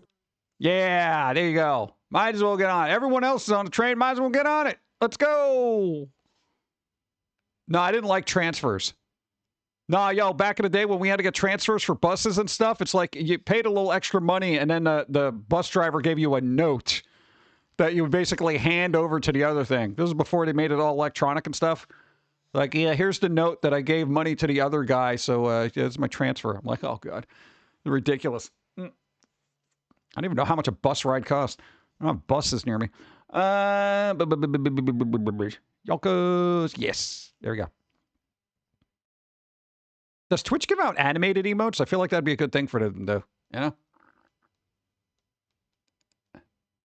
[SPEAKER 1] Yeah, there you go. Might as well get on it. Everyone else is on the train. Might as well get on it. Let's go. No, I didn't like transfers. No, yo, back in the day when we had to get transfers for buses and stuff, it's like you paid a little extra money and then the bus driver gave you a note that you would basically hand over to the other thing. This was before they made it all electronic and stuff. Like, yeah, here's the note that I gave money to the other guy, so yeah, it's my transfer. I'm like, oh, God. Ridiculous. I don't even know how much a bus ride costs. I don't have buses near me. Yonkers. Yes. There we go. Does Twitch give out animated emotes? I feel like that'd be a good thing for them to do. You know?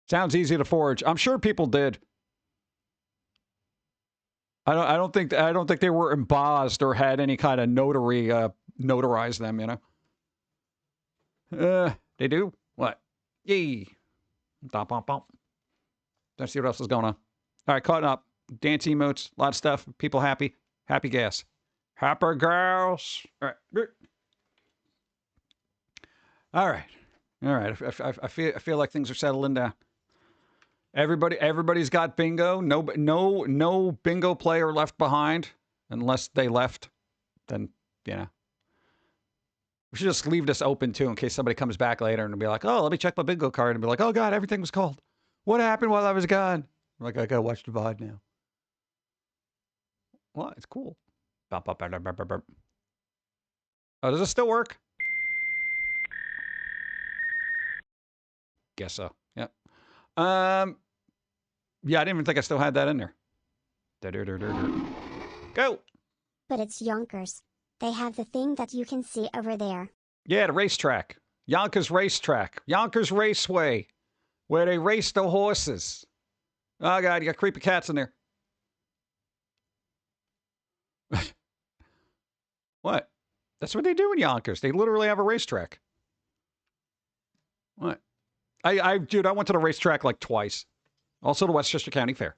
[SPEAKER 1] Sounds easy to forge. I'm sure people did. I don't think they were embossed or had any kind of notary notarize them, you know. They do? What? Yee. Let's see what else is going on. All right, caught up. Dance emotes, a lot of stuff. People happy. Happy gas. Happy girls. All right. All right. All right. I feel like things are settling down. Everybody's got bingo. No bingo player left behind, unless they left. Then, you know, we should just leave this open too, in case somebody comes back later and be like, "Oh, let me check my bingo card," and be like, "Oh God, everything was called. What happened while I was gone?" I'm like, I gotta watch the VOD now. Well, it's cool. Oh, does it still work? Guess so. Yep. Yeah, I didn't even think I still had that in there. Go.
[SPEAKER 2] But it's Yonkers. They have the thing that you can see over there.
[SPEAKER 1] Yeah, the racetrack. Yonkers Racetrack. Yonkers Raceway. Where they race the horses. Oh, God, you got creepy cats in there. What? That's what they do in Yonkers. They literally have a racetrack. What? Dude, I went to the racetrack like twice. Also the Westchester County Fair.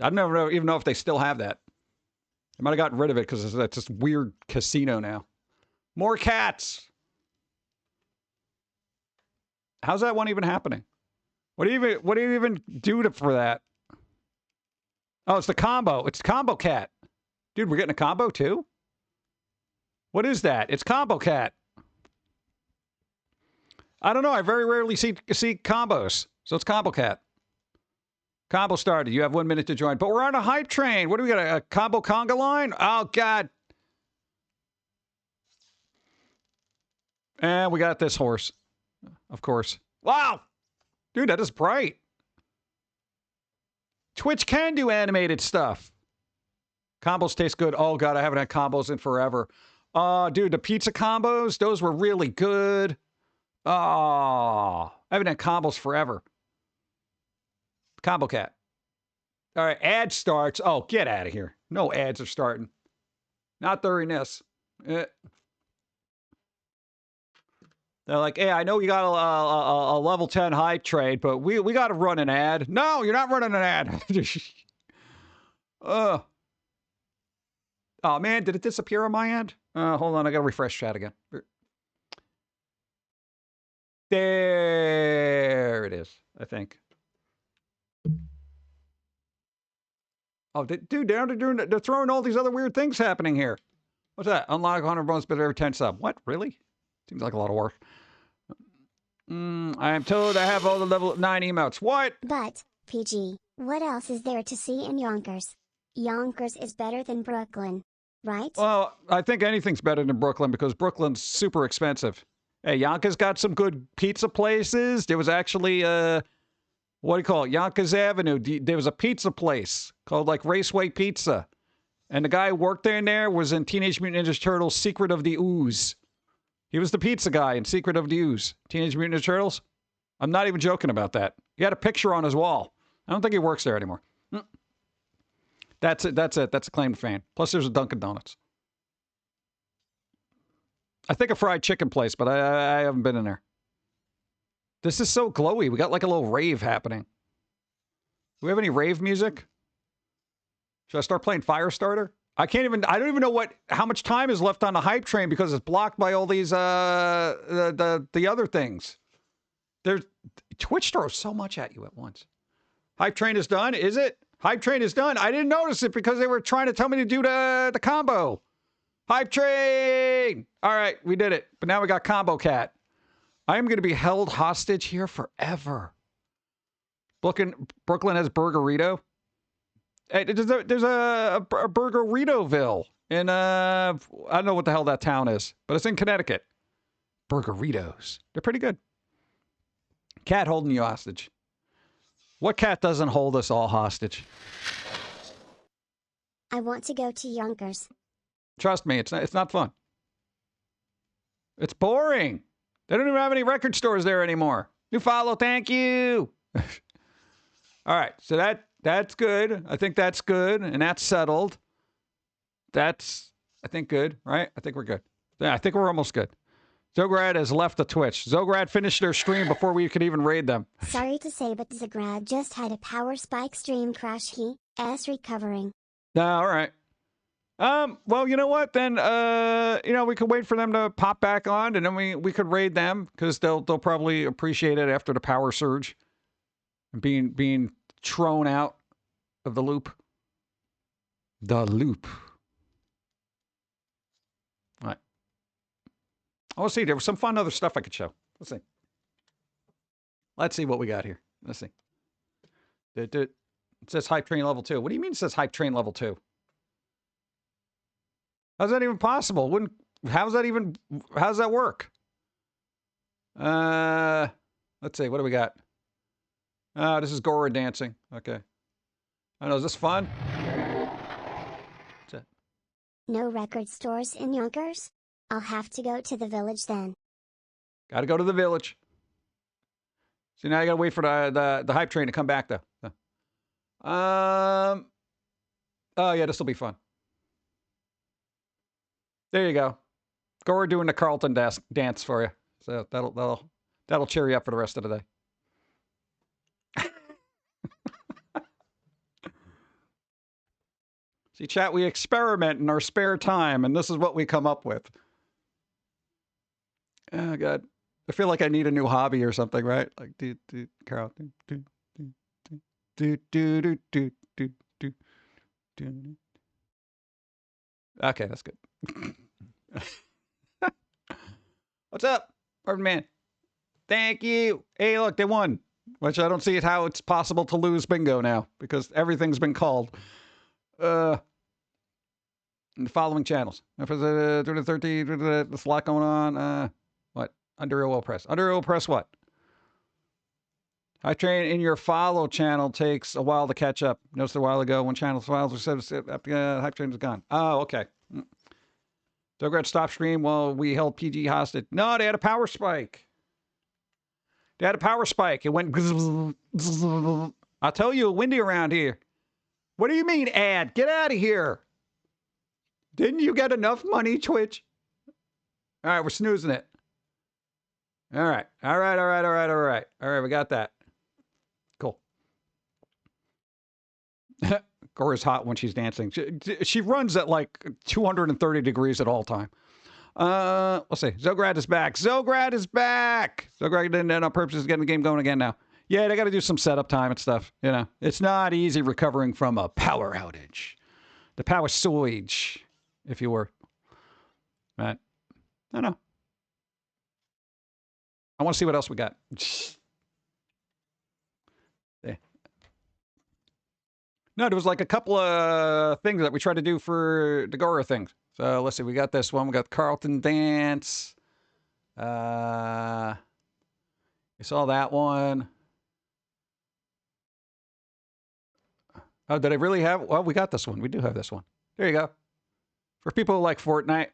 [SPEAKER 1] I don't even know if they still have that. They might have gotten rid of it because it's this weird casino now. More cats. How's that one even happening? What do you even do for that? Oh, it's the combo. It's combo cat. Dude, we're getting a combo too? What is that? It's combo cat. I don't know. I very rarely see combos. So it's combo cat. Combo started. You have 1 minute to join. But we're on a hype train. What do we got? A combo conga line? Oh, God. And we got this horse. Of course. Wow. Dude, that is bright. Twitch can do animated stuff. Combos taste good. Oh, God, I haven't had combos in forever. Dude, the pizza combos, those were really good. Oh, I haven't had combos forever. Combo cat. All right, ad starts. Oh, get out of here. No ads are starting. Not during this. They're like, hey, I know you got a level 10 hype trade, but we got to run an ad. No, you're not running an ad. Oh, man, did it disappear on my end? Hold on, I got to refresh chat again. There it is, I think. Oh, dude, they're throwing all these other weird things happening here. What's that? Unlock 100 bonus bit every 10 sub. What? Really? Seems like a lot of work. I am told I have all the level 9 emotes. What?
[SPEAKER 2] But, PG, what else is there to see in Yonkers? Yonkers is better than Brooklyn, right?
[SPEAKER 1] Well, I think anything's better than Brooklyn because Brooklyn's super expensive. Hey, Yonkers got some good pizza places. There was actually, what do you call it? Yonkers Avenue. There was a pizza place called like Raceway Pizza. And the guy who worked in there was in Teenage Mutant Ninja Turtles Secret of the Ooze. He was the pizza guy in Secret of the Ooze. Teenage Mutant Ninja Turtles? I'm not even joking about that. He had a picture on his wall. I don't think he works there anymore. That's it. That's a claim to fame. Plus, there's a Dunkin' Donuts. I think a fried chicken place, but I haven't been in there. This is so glowy. We got like a little rave happening. Do we have any rave music? Should I start playing Firestarter? I don't even know how much time is left on the hype train because it's blocked by all these, the other things. Twitch throws so much at you at once. Hype train is done, is it? Hype train is done. I didn't notice it because they were trying to tell me to do the combo. Hype train! All right, we did it. But now we got Combo Cat. I am going to be held hostage here forever. Brooklyn has Burgerito. Hey, there's a Burgeritoville in, I don't know what the hell that town is, but it's in Connecticut. Burgeritos. They're pretty good. Cat holding you hostage. What cat doesn't hold us all hostage?
[SPEAKER 2] I want to go to Yonkers.
[SPEAKER 1] Trust me, it's not fun. It's boring. They don't even have any record stores there anymore. New follow, thank you. All right, so that's good. I think that's good, and that's settled. That's, I think, good, right? I think we're good. Yeah, I think we're almost good. Zograd has left the Twitch. Zograd finished their stream before we could even raid them.
[SPEAKER 2] Sorry to say, but Zograd just had a power spike stream crash. He is recovering.
[SPEAKER 1] All right. Well, you know what? Then, we could wait for them to pop back on, and then we could raid them because they'll probably appreciate it after the power surge and being thrown out of the loop. The loop. All right. Oh, let's see. There was some fun other stuff I could show. Let's see what we got here. Let's see. It says Hype Train Level 2. What do you mean it says Hype Train Level 2? How's that even possible? How's that work? Let's see. What do we got? This is Gora dancing. Okay. I know. Is this fun? What's that?
[SPEAKER 2] No record stores in Yonkers? I'll have to go to the village then.
[SPEAKER 1] Gotta go to the village. See, now I gotta wait for the hype train to come back, though. Oh, yeah, this will be fun. There you go. Gora doing the Carlton dance for you. So that'll cheer you up for the rest of the day. See, chat, we experiment in our spare time, and this is what we come up with. Oh, God. I feel like I need a new hobby or something, right? Like, Carl. Okay, that's good. What's up, Marvin Man? Thank you. Hey, look, they won. Which I don't see how it's possible to lose bingo now because everything's been called. In the following channels. For the 13, there's a lot going on. What? Under Oil Press. Under Oil Press what? Hype Train in your follow channel takes a while to catch up. Noticed a while ago when channels files were set up, Hype Train is gone. Oh, okay. Zograd stopped stream while we held PG hostage. No, they had a power spike. It went. I'll tell you, windy around here. What do you mean, ad? Get out of here. Didn't you get enough money, Twitch? All right, we're snoozing it. All right. All right. All right. All right. All right. All right. We got that. Cool. Gora's hot when she's dancing. She runs at like 230 degrees at all time. Let's see. Zograd is back. Zograd is back. Zograd didn't end on purpose. Is getting the game going again now. Yeah, they got to do some setup time and stuff. You know, it's not easy recovering from a power outage. The power surge, if you were. Right. I know. I want to see what else we got. Yeah. No, there was like a couple of things that we tried to do for the Gora things. So let's see. We got this one. We got Carlton Dance. You saw that one. Oh, did I really have? Well, we got this one. We do have this one. There you go. For people who like Fortnite.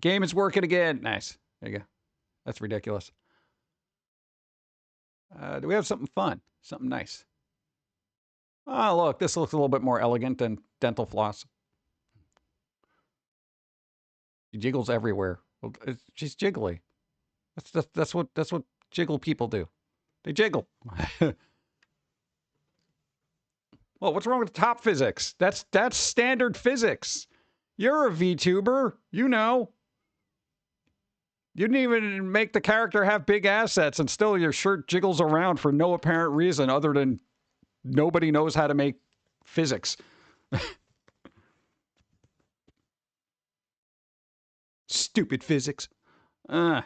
[SPEAKER 1] Game is working again. Nice. There you go. That's ridiculous. Do we have something fun? Something nice? Oh, look. This looks a little bit more elegant than dental floss. She jiggles everywhere. Well, she's jiggly. That's what jiggle people do. They jiggle. Well, what's wrong with top physics? That's standard physics. You're a VTuber. You know. You didn't even make the character have big assets, and still your shirt jiggles around for no apparent reason other than nobody knows how to make physics. Stupid physics. Mine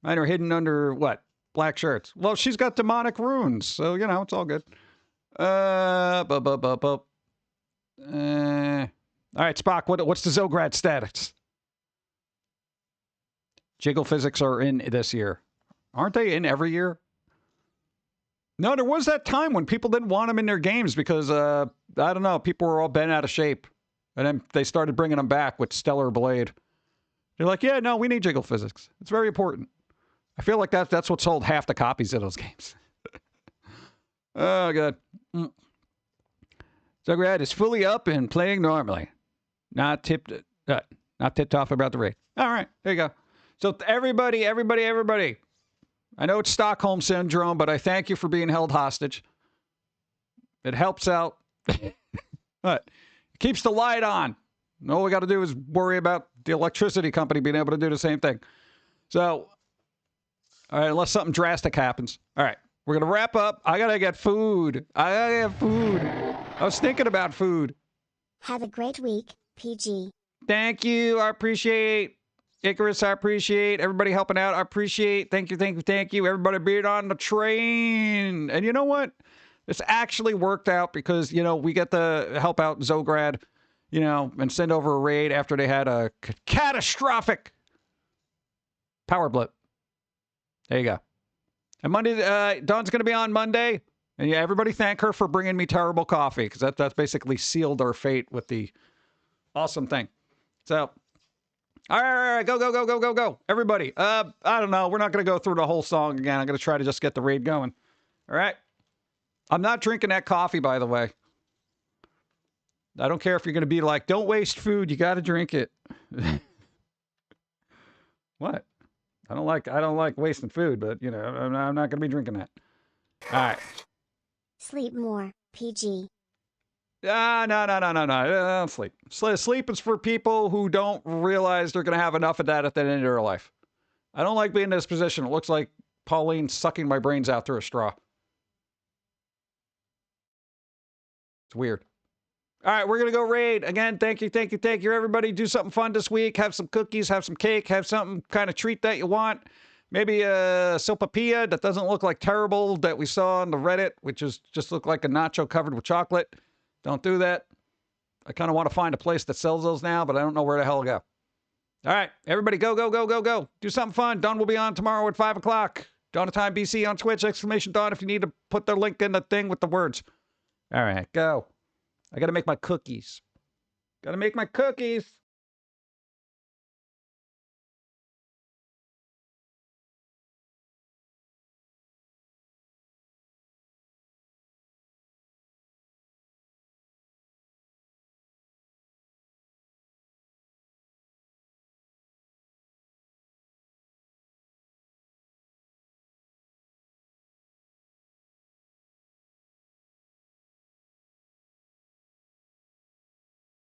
[SPEAKER 1] are hidden under what? Black shirts. Well, she's got demonic runes, so, you know, it's all good. All right, Spock, what's the Zograd status? Jiggle physics are in this year. Aren't they in every year? No, there was that time when people didn't want them in their games because, I don't know, people were all bent out of shape. And then they started bringing them back with Stellar Blade. They're like, yeah, no, we need jiggle physics. It's very important. I feel like that's what sold half the copies of those games. Oh, God. Zograd is fully up and playing normally. Not tipped off about the raid. All right, there you go. So everybody. I know it's Stockholm Syndrome, but I thank you for being held hostage. It helps out. What? It keeps the light on. All we got to do is worry about the electricity company being able to do the same thing. So, all right, unless something drastic happens. All right, we're going to wrap up. I got to get food. I was thinking about food.
[SPEAKER 2] Have a great week, PG.
[SPEAKER 1] Thank you. I appreciate Icarus. I appreciate everybody helping out. I appreciate. Thank you. Everybody being on the train. And you know what? It's actually worked out because, you know, we get to help out Zograd, you know, and send over a raid after they had a catastrophic power blip. There you go. And Monday, Dawn's going to be on Monday. And yeah, everybody thank her for bringing me terrible coffee because that's basically sealed our fate with the awesome thing. So, all right, go. Everybody, I don't know. We're not going to go through the whole song again. I'm going to try to just get the raid going. All right. I'm not drinking that coffee, by the way. I don't care if you're going to be like, don't waste food. You got to drink it. What? I don't like wasting food, but, you know, I'm not going to be drinking that. All right.
[SPEAKER 2] Sleep more, PG.
[SPEAKER 1] No. Don't sleep. Sleep is for people who don't realize they're going to have enough of that at the end of their life. I don't like being in this position. It looks like Pauline sucking my brains out through a straw. It's weird. All right, we're going to go raid. Again, thank you, everybody. Do something fun this week. Have some cookies, have some cake, have something kind of treat that you want. Maybe a sopapilla that doesn't look like terrible that we saw on the Reddit, which is just look like a nacho covered with chocolate. Don't do that. I kind of want to find a place that sells those now, but I don't know where the hell to go. All right, everybody go. Do something fun. Dawn will be on tomorrow at 5 o'clock. Dawn of Time BC on Twitch, !Dawn if you need to put the link in the thing with the words. All right, go. I got to make my cookies.